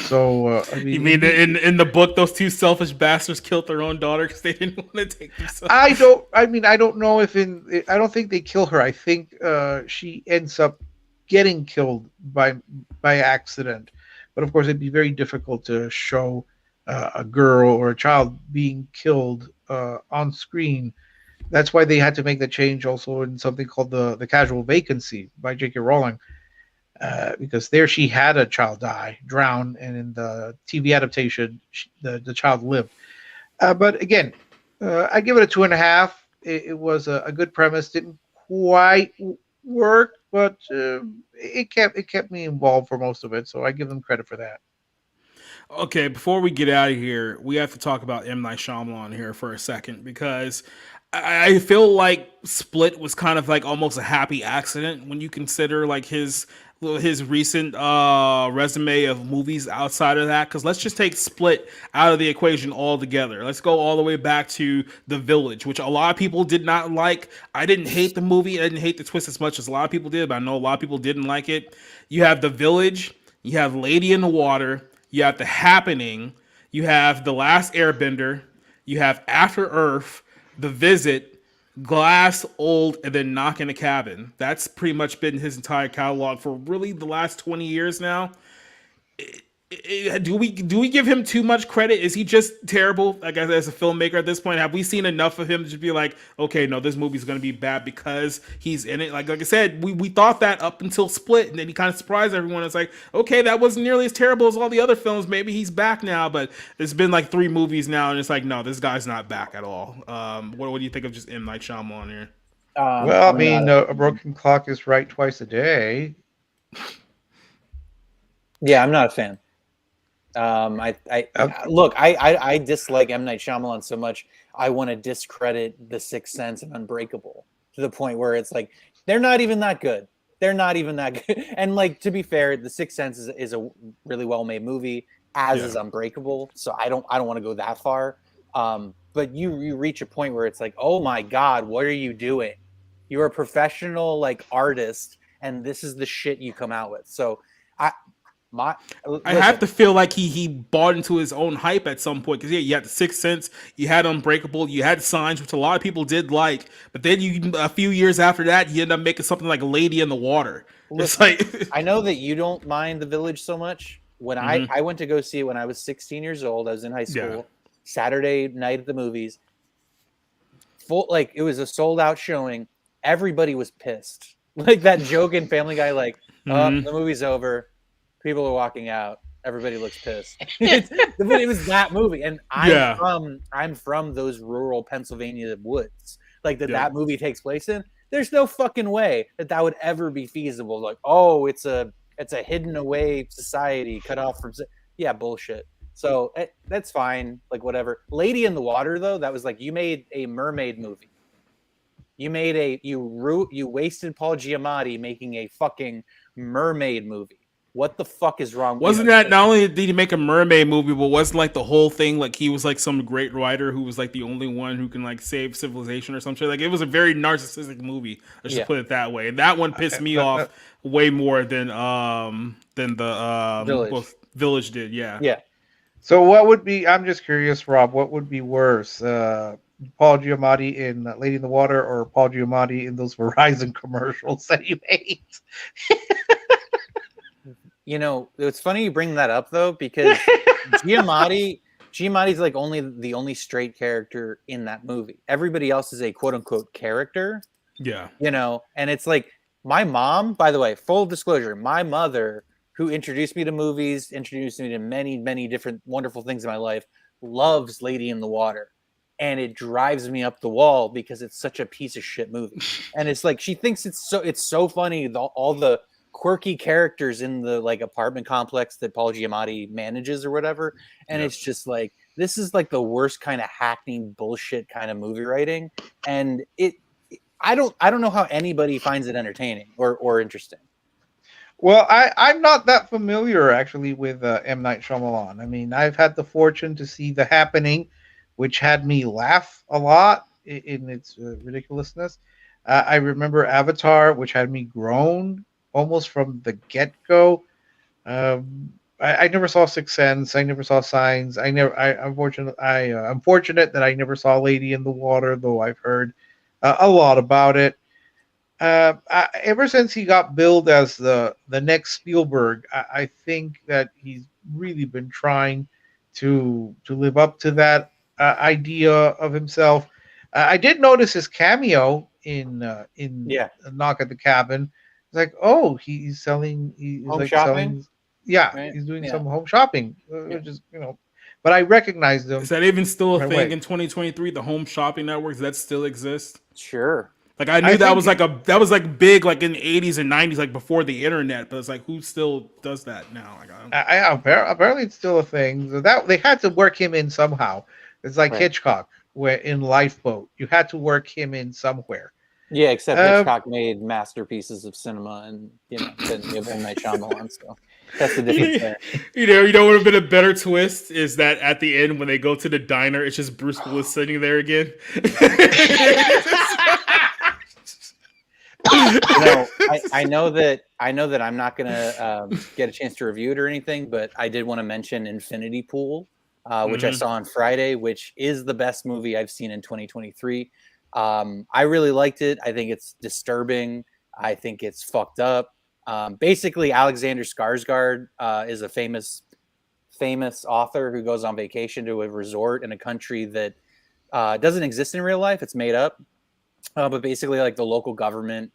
So I mean, you mean in the book those two selfish bastards killed their own daughter because they didn't want to take themselves? I don't know if I don't think they kill her. I think she ends up getting killed by accident. But of course, it'd be very difficult to show a girl or a child being killed on screen. That's why they had to make the change also in something called the Casual Vacancy by J.K. Rowling, because there she had a child drown, and in the TV adaptation, the child lived. But again, I give it a 2.5. It was a good premise. Didn't quite work, but it kept me involved for most of it. So I give them credit for that. Okay, before we get out of here, we have to talk about M. Night Shyamalan here for a second because I feel like Split was kind of like almost a happy accident when you consider like his recent resume of movies outside of that. Because let's just take Split out of the equation altogether. Let's go all the way back to The Village, which a lot of people did not like. I didn't hate the movie. I didn't hate the twist as much as a lot of people did, but I know a lot of people didn't like it. You have The Village. You have Lady in the Water. You have The Happening, you have The Last Airbender, you have After Earth, The Visit, Glass, Old, and then Knock in the Cabin. That's pretty much been his entire catalog for really the last 20 years now. Do we give him too much credit? Is he just terrible, like as a filmmaker at this point? Have we seen enough of him to just be like, okay, no, this movie's going to be bad because he's in it? Like I said, we thought that up until Split, and then he kind of surprised everyone. It's like, okay, that wasn't nearly as terrible as all the other films. Maybe he's back now, but it's been like 3 movies now, and it's like, no, this guy's not back at all. What do you think of just M. Night Shyamalan here? Well, I mean, a broken clock is right twice a day. Yeah, I'm not a fan. I dislike M. Night Shyamalan so much. I want to discredit The Sixth Sense and Unbreakable to the point where it's like they're not even that good. They're not even that good. And like, to be fair, The Sixth Sense is a really well made movie, as is Unbreakable. So I don't want to go that far. But you reach a point where it's like, oh my God, what are you doing? You're a professional like artist, and this is the shit you come out with. So I have to feel like he bought into his own hype at some point, because you had The Sixth Sense, you had Unbreakable, you had Signs, which a lot of people did like, but then a few years after that, you end up making something like Lady in the Water. Listen, it's like I know that you don't mind The Village so much. When I went to go see it when I was 16 years old, I was in high school. Saturday night at the movies. Full, like it was a sold out showing. Everybody was pissed. Like that joke in Family Guy, like, Mhm. the movie's over. People are walking out. Everybody looks pissed. But it was that movie, and Yeah. I'm from those rural Pennsylvania woods, like Yeah. that movie takes place in. There's no fucking way that would ever be feasible. Like, oh, it's a hidden away society cut off from. Yeah, bullshit. So that's fine. Like whatever. Lady in the Water, though, that was like you made a mermaid movie. You made you wasted Paul Giamatti making a fucking mermaid movie. What the fuck is wrong? Wasn't that not only did he make a mermaid movie, but wasn't like the whole thing like he was like some great writer who was like the only one who can like save civilization or some shit? Like it was a very narcissistic movie. Let's just put it that way. And that one pissed me off way more than the Village did. Yeah. Yeah. So what would be? I'm just curious, Rob. What would be worse, Paul Giamatti in Lady in the Water, or Paul Giamatti in those Verizon commercials that you made? You know, it's funny you bring that up though, because Giamatti's like the only straight character in that movie. Everybody else is a quote unquote character. Yeah. You know, and it's like my mom, by the way, full disclosure, my mother, who introduced me to movies, introduced me to many, many different wonderful things in my life, loves Lady in the Water. And it drives me up the wall because it's such a piece of shit movie. And it's like she thinks it's so funny, all the quirky characters in the like apartment complex that Paul Giamatti manages or whatever. And it's just like, this is like the worst kind of hackneyed bullshit kind of movie writing. And I don't know how anybody finds it entertaining or interesting. Well, I'm not that familiar actually with M. Night Shyamalan. I mean, I've had the fortune to see The Happening, which had me laugh a lot in its ridiculousness. I remember Avatar, which had me groan almost from the get-go. I never saw Sixth Sense. I never saw Signs. I'm fortunate that I never saw Lady in the Water, though I've heard a lot about it. Ever since he got billed as the next Spielberg, I think that he's really been trying to live up to that idea of himself. I did notice his cameo in Knock at the Cabin. It's like, oh, he's selling. He's home like shopping. Right? He's doing some home shopping, which is But I recognized him. Is that even still a right thing away. in 2023? The home shopping networks that still exist? Sure. Like I knew that was like big like in the 80s and 90s, like before the internet. But it's like who still does that now? Like, apparently it's still a thing. So that they had to work him in somehow. It's like Hitchcock, where in Lifeboat you had to work him in somewhere. Yeah, except Hitchcock made masterpieces of cinema, and didn't give M. Night Shyamalan. So that's the difference there. You know what would have been a better twist is that at the end when they go to the diner, it's just Bruce Willis sitting there again. I know that I'm not gonna get a chance to review it or anything, but I did want to mention Infinity Pool, which I saw on Friday, which is the best movie I've seen in 2023. I really liked it. I think it's disturbing. I think it's fucked up. Basically, Alexander Skarsgård is a famous author who goes on vacation to a resort in a country that doesn't exist in real life. It's made up. But basically, like the local government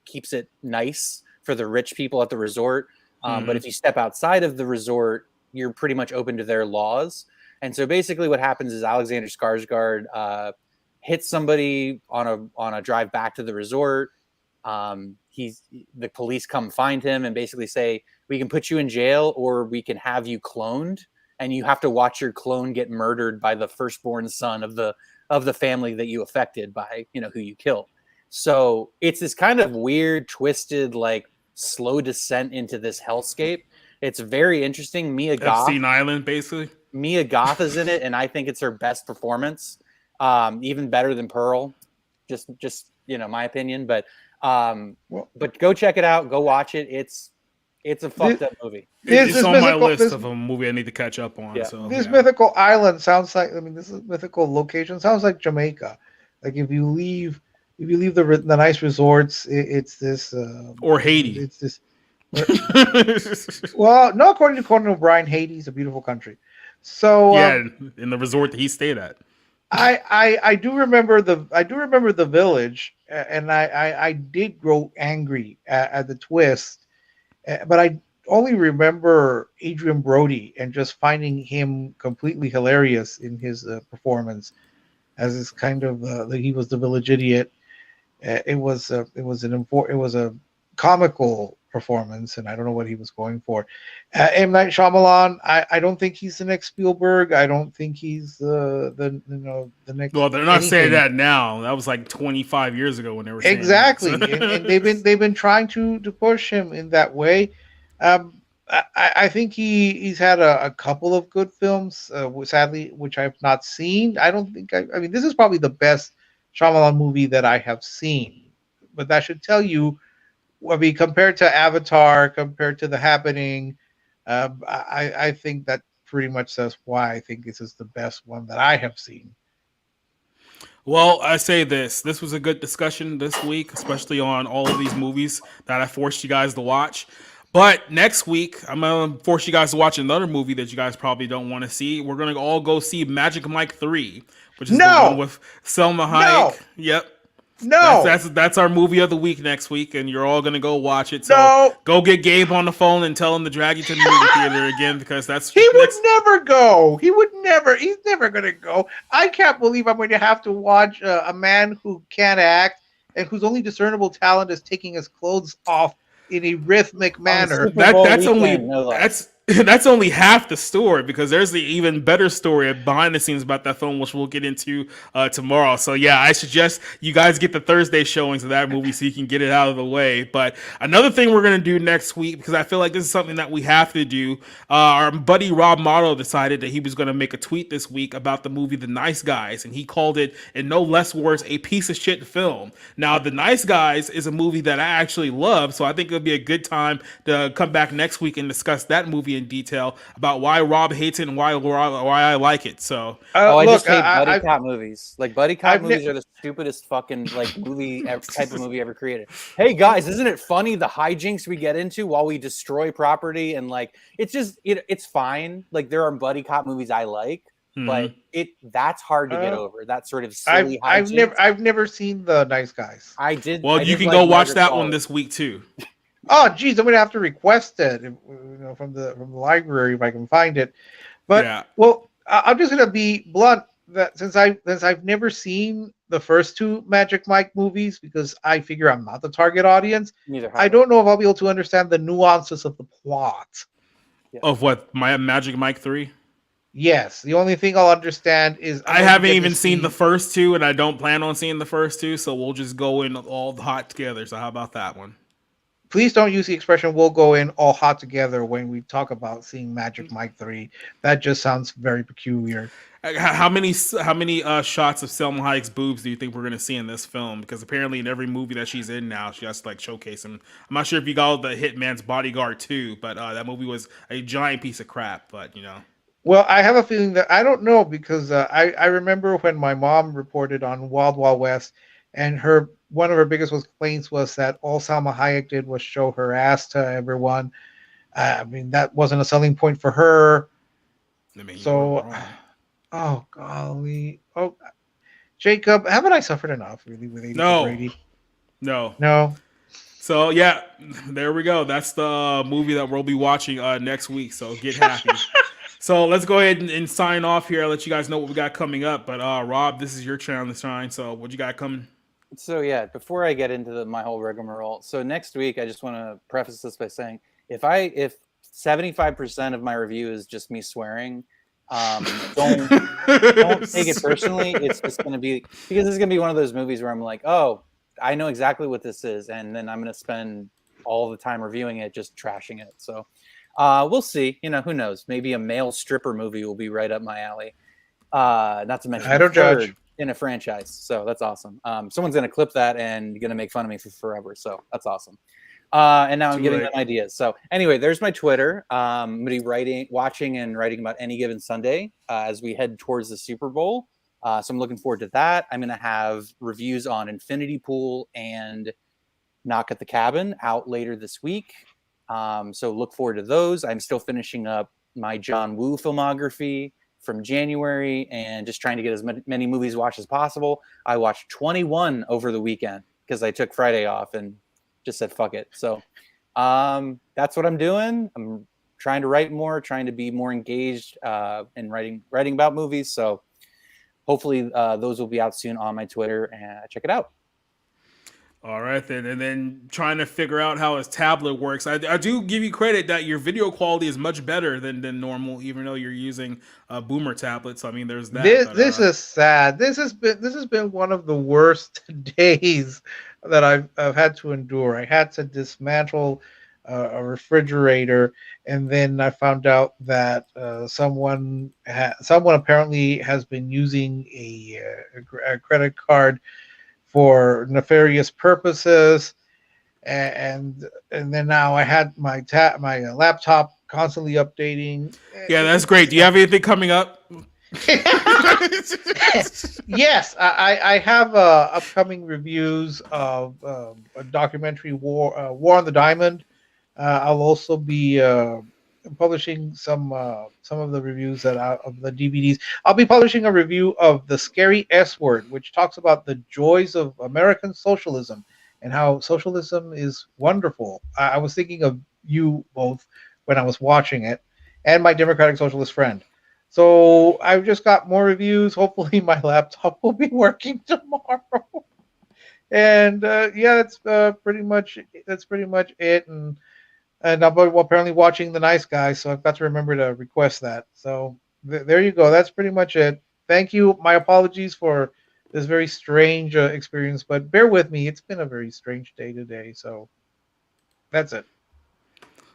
keeps it nice for the rich people at the resort. But if you step outside of the resort, you're pretty much open to their laws. And so basically what happens is Alexander Skarsgård hits somebody on a drive back to the resort. The police come find him and basically say, we can put you in jail or we can have you cloned. And you have to watch your clone get murdered by the firstborn son of the family that you affected by, who you kill. So it's this kind of weird, twisted, like slow descent into this hellscape. It's very interesting. Mia Goth. Epstein Island, basically. Mia Goth is in it, and I think it's her best performance. Even better than Pearl. Just my opinion. But go check it out. Go watch it. It's a fucked up movie. It's on my list of a movie I need to catch up on. Yeah. So this mythical island sounds like, this is mythical location sounds like Jamaica. Like if you leave the nice resorts, it's this or Haiti. It's this. Well, no, according to Conan O'Brien, Haiti is a beautiful country. So Yeah, in the resort that he stayed at. I do remember the village, and I did grow angry at the twist, but I only remember Adrian Brody and just finding him completely hilarious in his performance as this kind of he was the village idiot. It was a comical performance, and I don't know what he was going for. M Night Shyamalan, I don't think he's the next Spielberg. I don't think he's the next. Well, they're not saying anything. that now. That was like 25 years ago when they were saying Exactly, that. and they've been trying to push him in that way. I think he's had a couple of good films, sadly, which I've not seen. I don't think I mean, this is probably the best Shyamalan movie that I have seen, but that should tell you. I mean, compared to Avatar, compared to The Happening, I think that pretty much says why I think this is the best one that I have seen. Well, I say this. This was a good discussion this week, especially on all of these movies that I forced you guys to watch. But next week, I'm going to force you guys to watch another movie that you guys probably don't want to see. We're going to all go see Magic Mike 3, which is the one with Selma Hayek. Yep. No, That's our movie of the week next week, and you're all gonna go watch it. So No. go get Gabe on the phone and tell him to drag you to the movie theater again, because that's he would never go. He would never. He's never going to go. I can't believe I'm going to have to watch a man who can't act and whose only discernible talent is taking his clothes off in a rhythmic manner. Super Bowl that's only weekend, no less. that's only half the story, because there's the even better story behind the scenes about that film, which we'll get into tomorrow. So yeah, I suggest you guys get the Thursday showings of that movie so you can get it out of the way. But another thing we're gonna do next week, because I feel like this is something that we have to do. Our buddy Rob Motto decided that he was gonna make a tweet this week about the movie The Nice Guys, and he called it, in no less words, a piece of shit film. Now, The Nice Guys is a movie that I actually love, so I think it'll be a good time to come back next week and discuss that movie in detail, about why Rob hates it and why I like it. So I look, just hate buddy I- cop movies. Like buddy cop I've movies ne- are the stupidest fucking like type of movie ever created. Hey guys, isn't it funny the hijinks we get into while we destroy property, and like it's just it's fine. Like there are buddy cop movies I like, but that's hard to get over. That sort of silly I've never seen The Nice Guys. I did. Well, I you did can like go watch Margaret that Qualley. one this week too. Oh, geez, I'm gonna have to request it, from the library if I can find it. But Yeah. well, I'm just gonna be blunt that since I've never seen the first two Magic Mike movies, because I figure I'm not the target audience. Neither have I don't know if I'll be able to understand the nuances of the plot. Of what, my Magic Mike 3? Yes, the only thing I'll understand is I haven't even seen the first two, and I don't plan on seeing the first two, so we'll just go in all hot together. So how about that one? Please don't use the expression "we'll go in all hot together" when we talk about seeing Magic Mike 3. That just sounds very peculiar. How many shots of Selma Hayek's boobs do you think we're gonna see in this film? Because apparently in every movie that she's in now, she has to like showcase them. I'm not sure if you got the Hitman's Bodyguard too, but that movie was a giant piece of crap. But you know. Well, I have a feeling that I don't know, because I remember when my mom reported on Wild Wild West, and one of her biggest complaints was that all Salma Hayek did was show her ass to everyone. I mean, that wasn't a selling point for her. I mean, So, oh golly, Jacob, haven't I suffered enough really with Amy Brady? No. So yeah, there we go. That's the movie that we'll be watching next week. So get happy. So let's go ahead and sign off here. I'll let you guys know what we got coming up. But Rob, this is your channel to shine. So what you got coming? So yeah, before I get into my whole rigmarole, so next week I just want to preface this by saying if 75% of my review is just me swearing, don't take it personally. It's just going to be, because it's going to be one of those movies where I'm like, oh, I know exactly what this is, and then I'm going to spend all the time reviewing it, just trashing it. So we'll see. You know, who knows? Maybe a male stripper movie will be right up my alley. Not to mention, I don't judge. In a franchise, so that's awesome. Someone's gonna clip that and gonna make fun of me for forever, so that's awesome. And now I'm giving them ideas. So anyway, there's my Twitter. I'm gonna be watching and writing about Any Given Sunday as we head towards the Super Bowl. So I'm looking forward to that. I'm gonna have reviews on Infinity Pool and Knock at the Cabin out later this week. So look forward to those. I'm still finishing up my John Woo filmography from January and just trying to get as many movies watched as possible. I watched 21 over the weekend because I took Friday off and just said fuck it. So that's what I'm doing. I'm trying to write more, trying to be more engaged in writing about movies. So hopefully those will be out soon on my Twitter, and check it out. All right, then. And then trying to figure out how his tablet works. I do give you credit that your video quality is much better than normal, even though you're using a Boomer tablet. So I mean, there's that. This is sad. This has been one of the worst days that I've had to endure. I had to dismantle a refrigerator, and then I found out that someone apparently has been using a credit card for nefarious purposes, and then now I had my laptop constantly updating. Yeah, that's great. Do you have anything coming up? Yes, I have upcoming reviews of a documentary, War on the Diamond. I'll also be publishing some of the reviews of the DVDs. I'll be publishing a review of The Scary S Word, which talks about the joys of American socialism and how socialism is wonderful. I was thinking of you both when I was watching it, and my Democratic Socialist friend. So I've just got more reviews. Hopefully my laptop will be working tomorrow. And yeah, that's pretty much it. And I'm apparently watching The Nice Guys, so I've got to remember to request that. So there you go. That's pretty much it. Thank you. My apologies for this very strange experience, but bear with me. It's been a very strange day today. So that's it.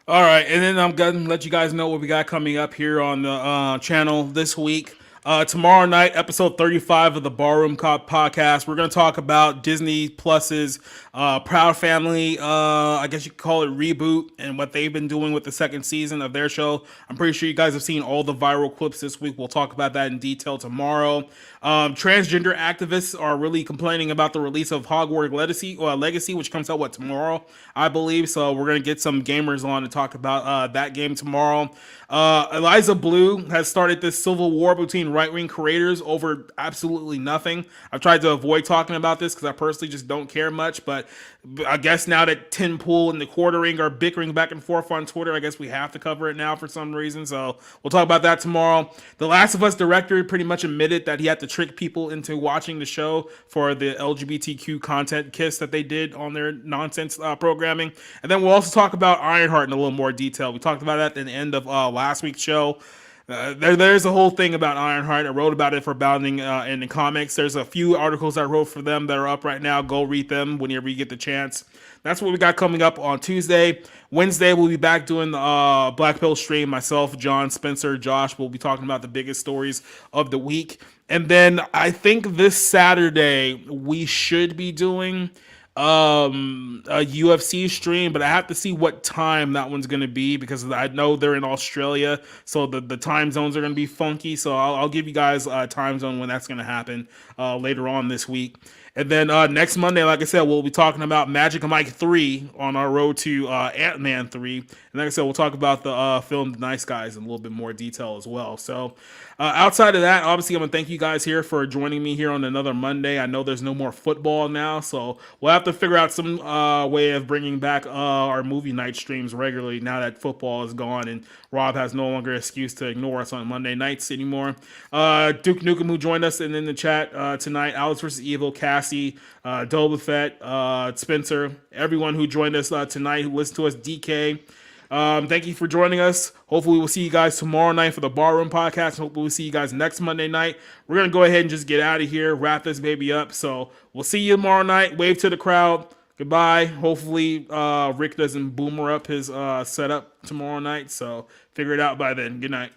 All right, and then I'm going to let you guys know what we got coming up here on the channel this week. Tomorrow night, episode 35 of the Barroom Cop podcast. We're going to talk about Disney Plus's Proud Family, I guess you could call it reboot, and what they've been doing with the second season of their show. I'm pretty sure you guys have seen all the viral clips this week. We'll talk about that in detail tomorrow. Transgender activists are really complaining about the release of Hogwarts Legacy, which comes out tomorrow, I believe. So we're going to get some gamers on to talk about that game tomorrow. Eliza Blue has started this civil war between right-wing creators over absolutely nothing. I've tried to avoid talking about this because I personally just don't care much, but I guess now that Tim Pool and the Quartering are bickering back and forth on Twitter, I guess we have to cover it now for some reason. So we'll talk about that tomorrow. The Last of Us director pretty much admitted that he had to trick people into watching the show for the LGBTQ content kiss that they did on their nonsense programming. And then we'll also talk about Ironheart in a little more detail. We talked about that at the end of last week's show. There's a whole thing about Ironheart. I wrote about it for Bounding in the comics. There's a few articles I wrote for them that are up right now. Go read them whenever you get the chance. That's what we got coming up on Tuesday. Wednesday, we'll be back doing the Black Pill stream. Myself, John, Spencer, Josh will be talking about the biggest stories of the week. And then I think this Saturday, we should be doing a UFC stream, but I have to see what time that one's going to be because I know they're in Australia, so the time zones are going to be funky. So I'll give you guys a time zone when that's going to happen later on this week. And then next Monday, like I said, we'll be talking about Magic Mike 3 on our road to Ant-Man 3. And like I said, we'll talk about the film The Nice Guys in a little bit more detail as well. So outside of that, obviously, I'm going to thank you guys here for joining me here on another Monday. I know there's no more football now, so we'll have to figure out some way of bringing back our movie night streams regularly now that football is gone and Rob has no longer an excuse to ignore us on Monday nights anymore. Duke Nukem, who joined us in the chat tonight, Alex vs. Evil, Cassie, Doba Fett, Spencer, everyone who joined us tonight, who listened to us, DK. Thank you for joining us. Hopefully we'll see you guys tomorrow night for the Barroom podcast. Hopefully we'll see you guys next Monday night. We're going to go ahead and just get out of here, wrap this baby up. So we'll see you tomorrow night. Wave to the crowd. Goodbye. Hopefully Rick doesn't boomer up his setup tomorrow night. So figure it out by then. Good night.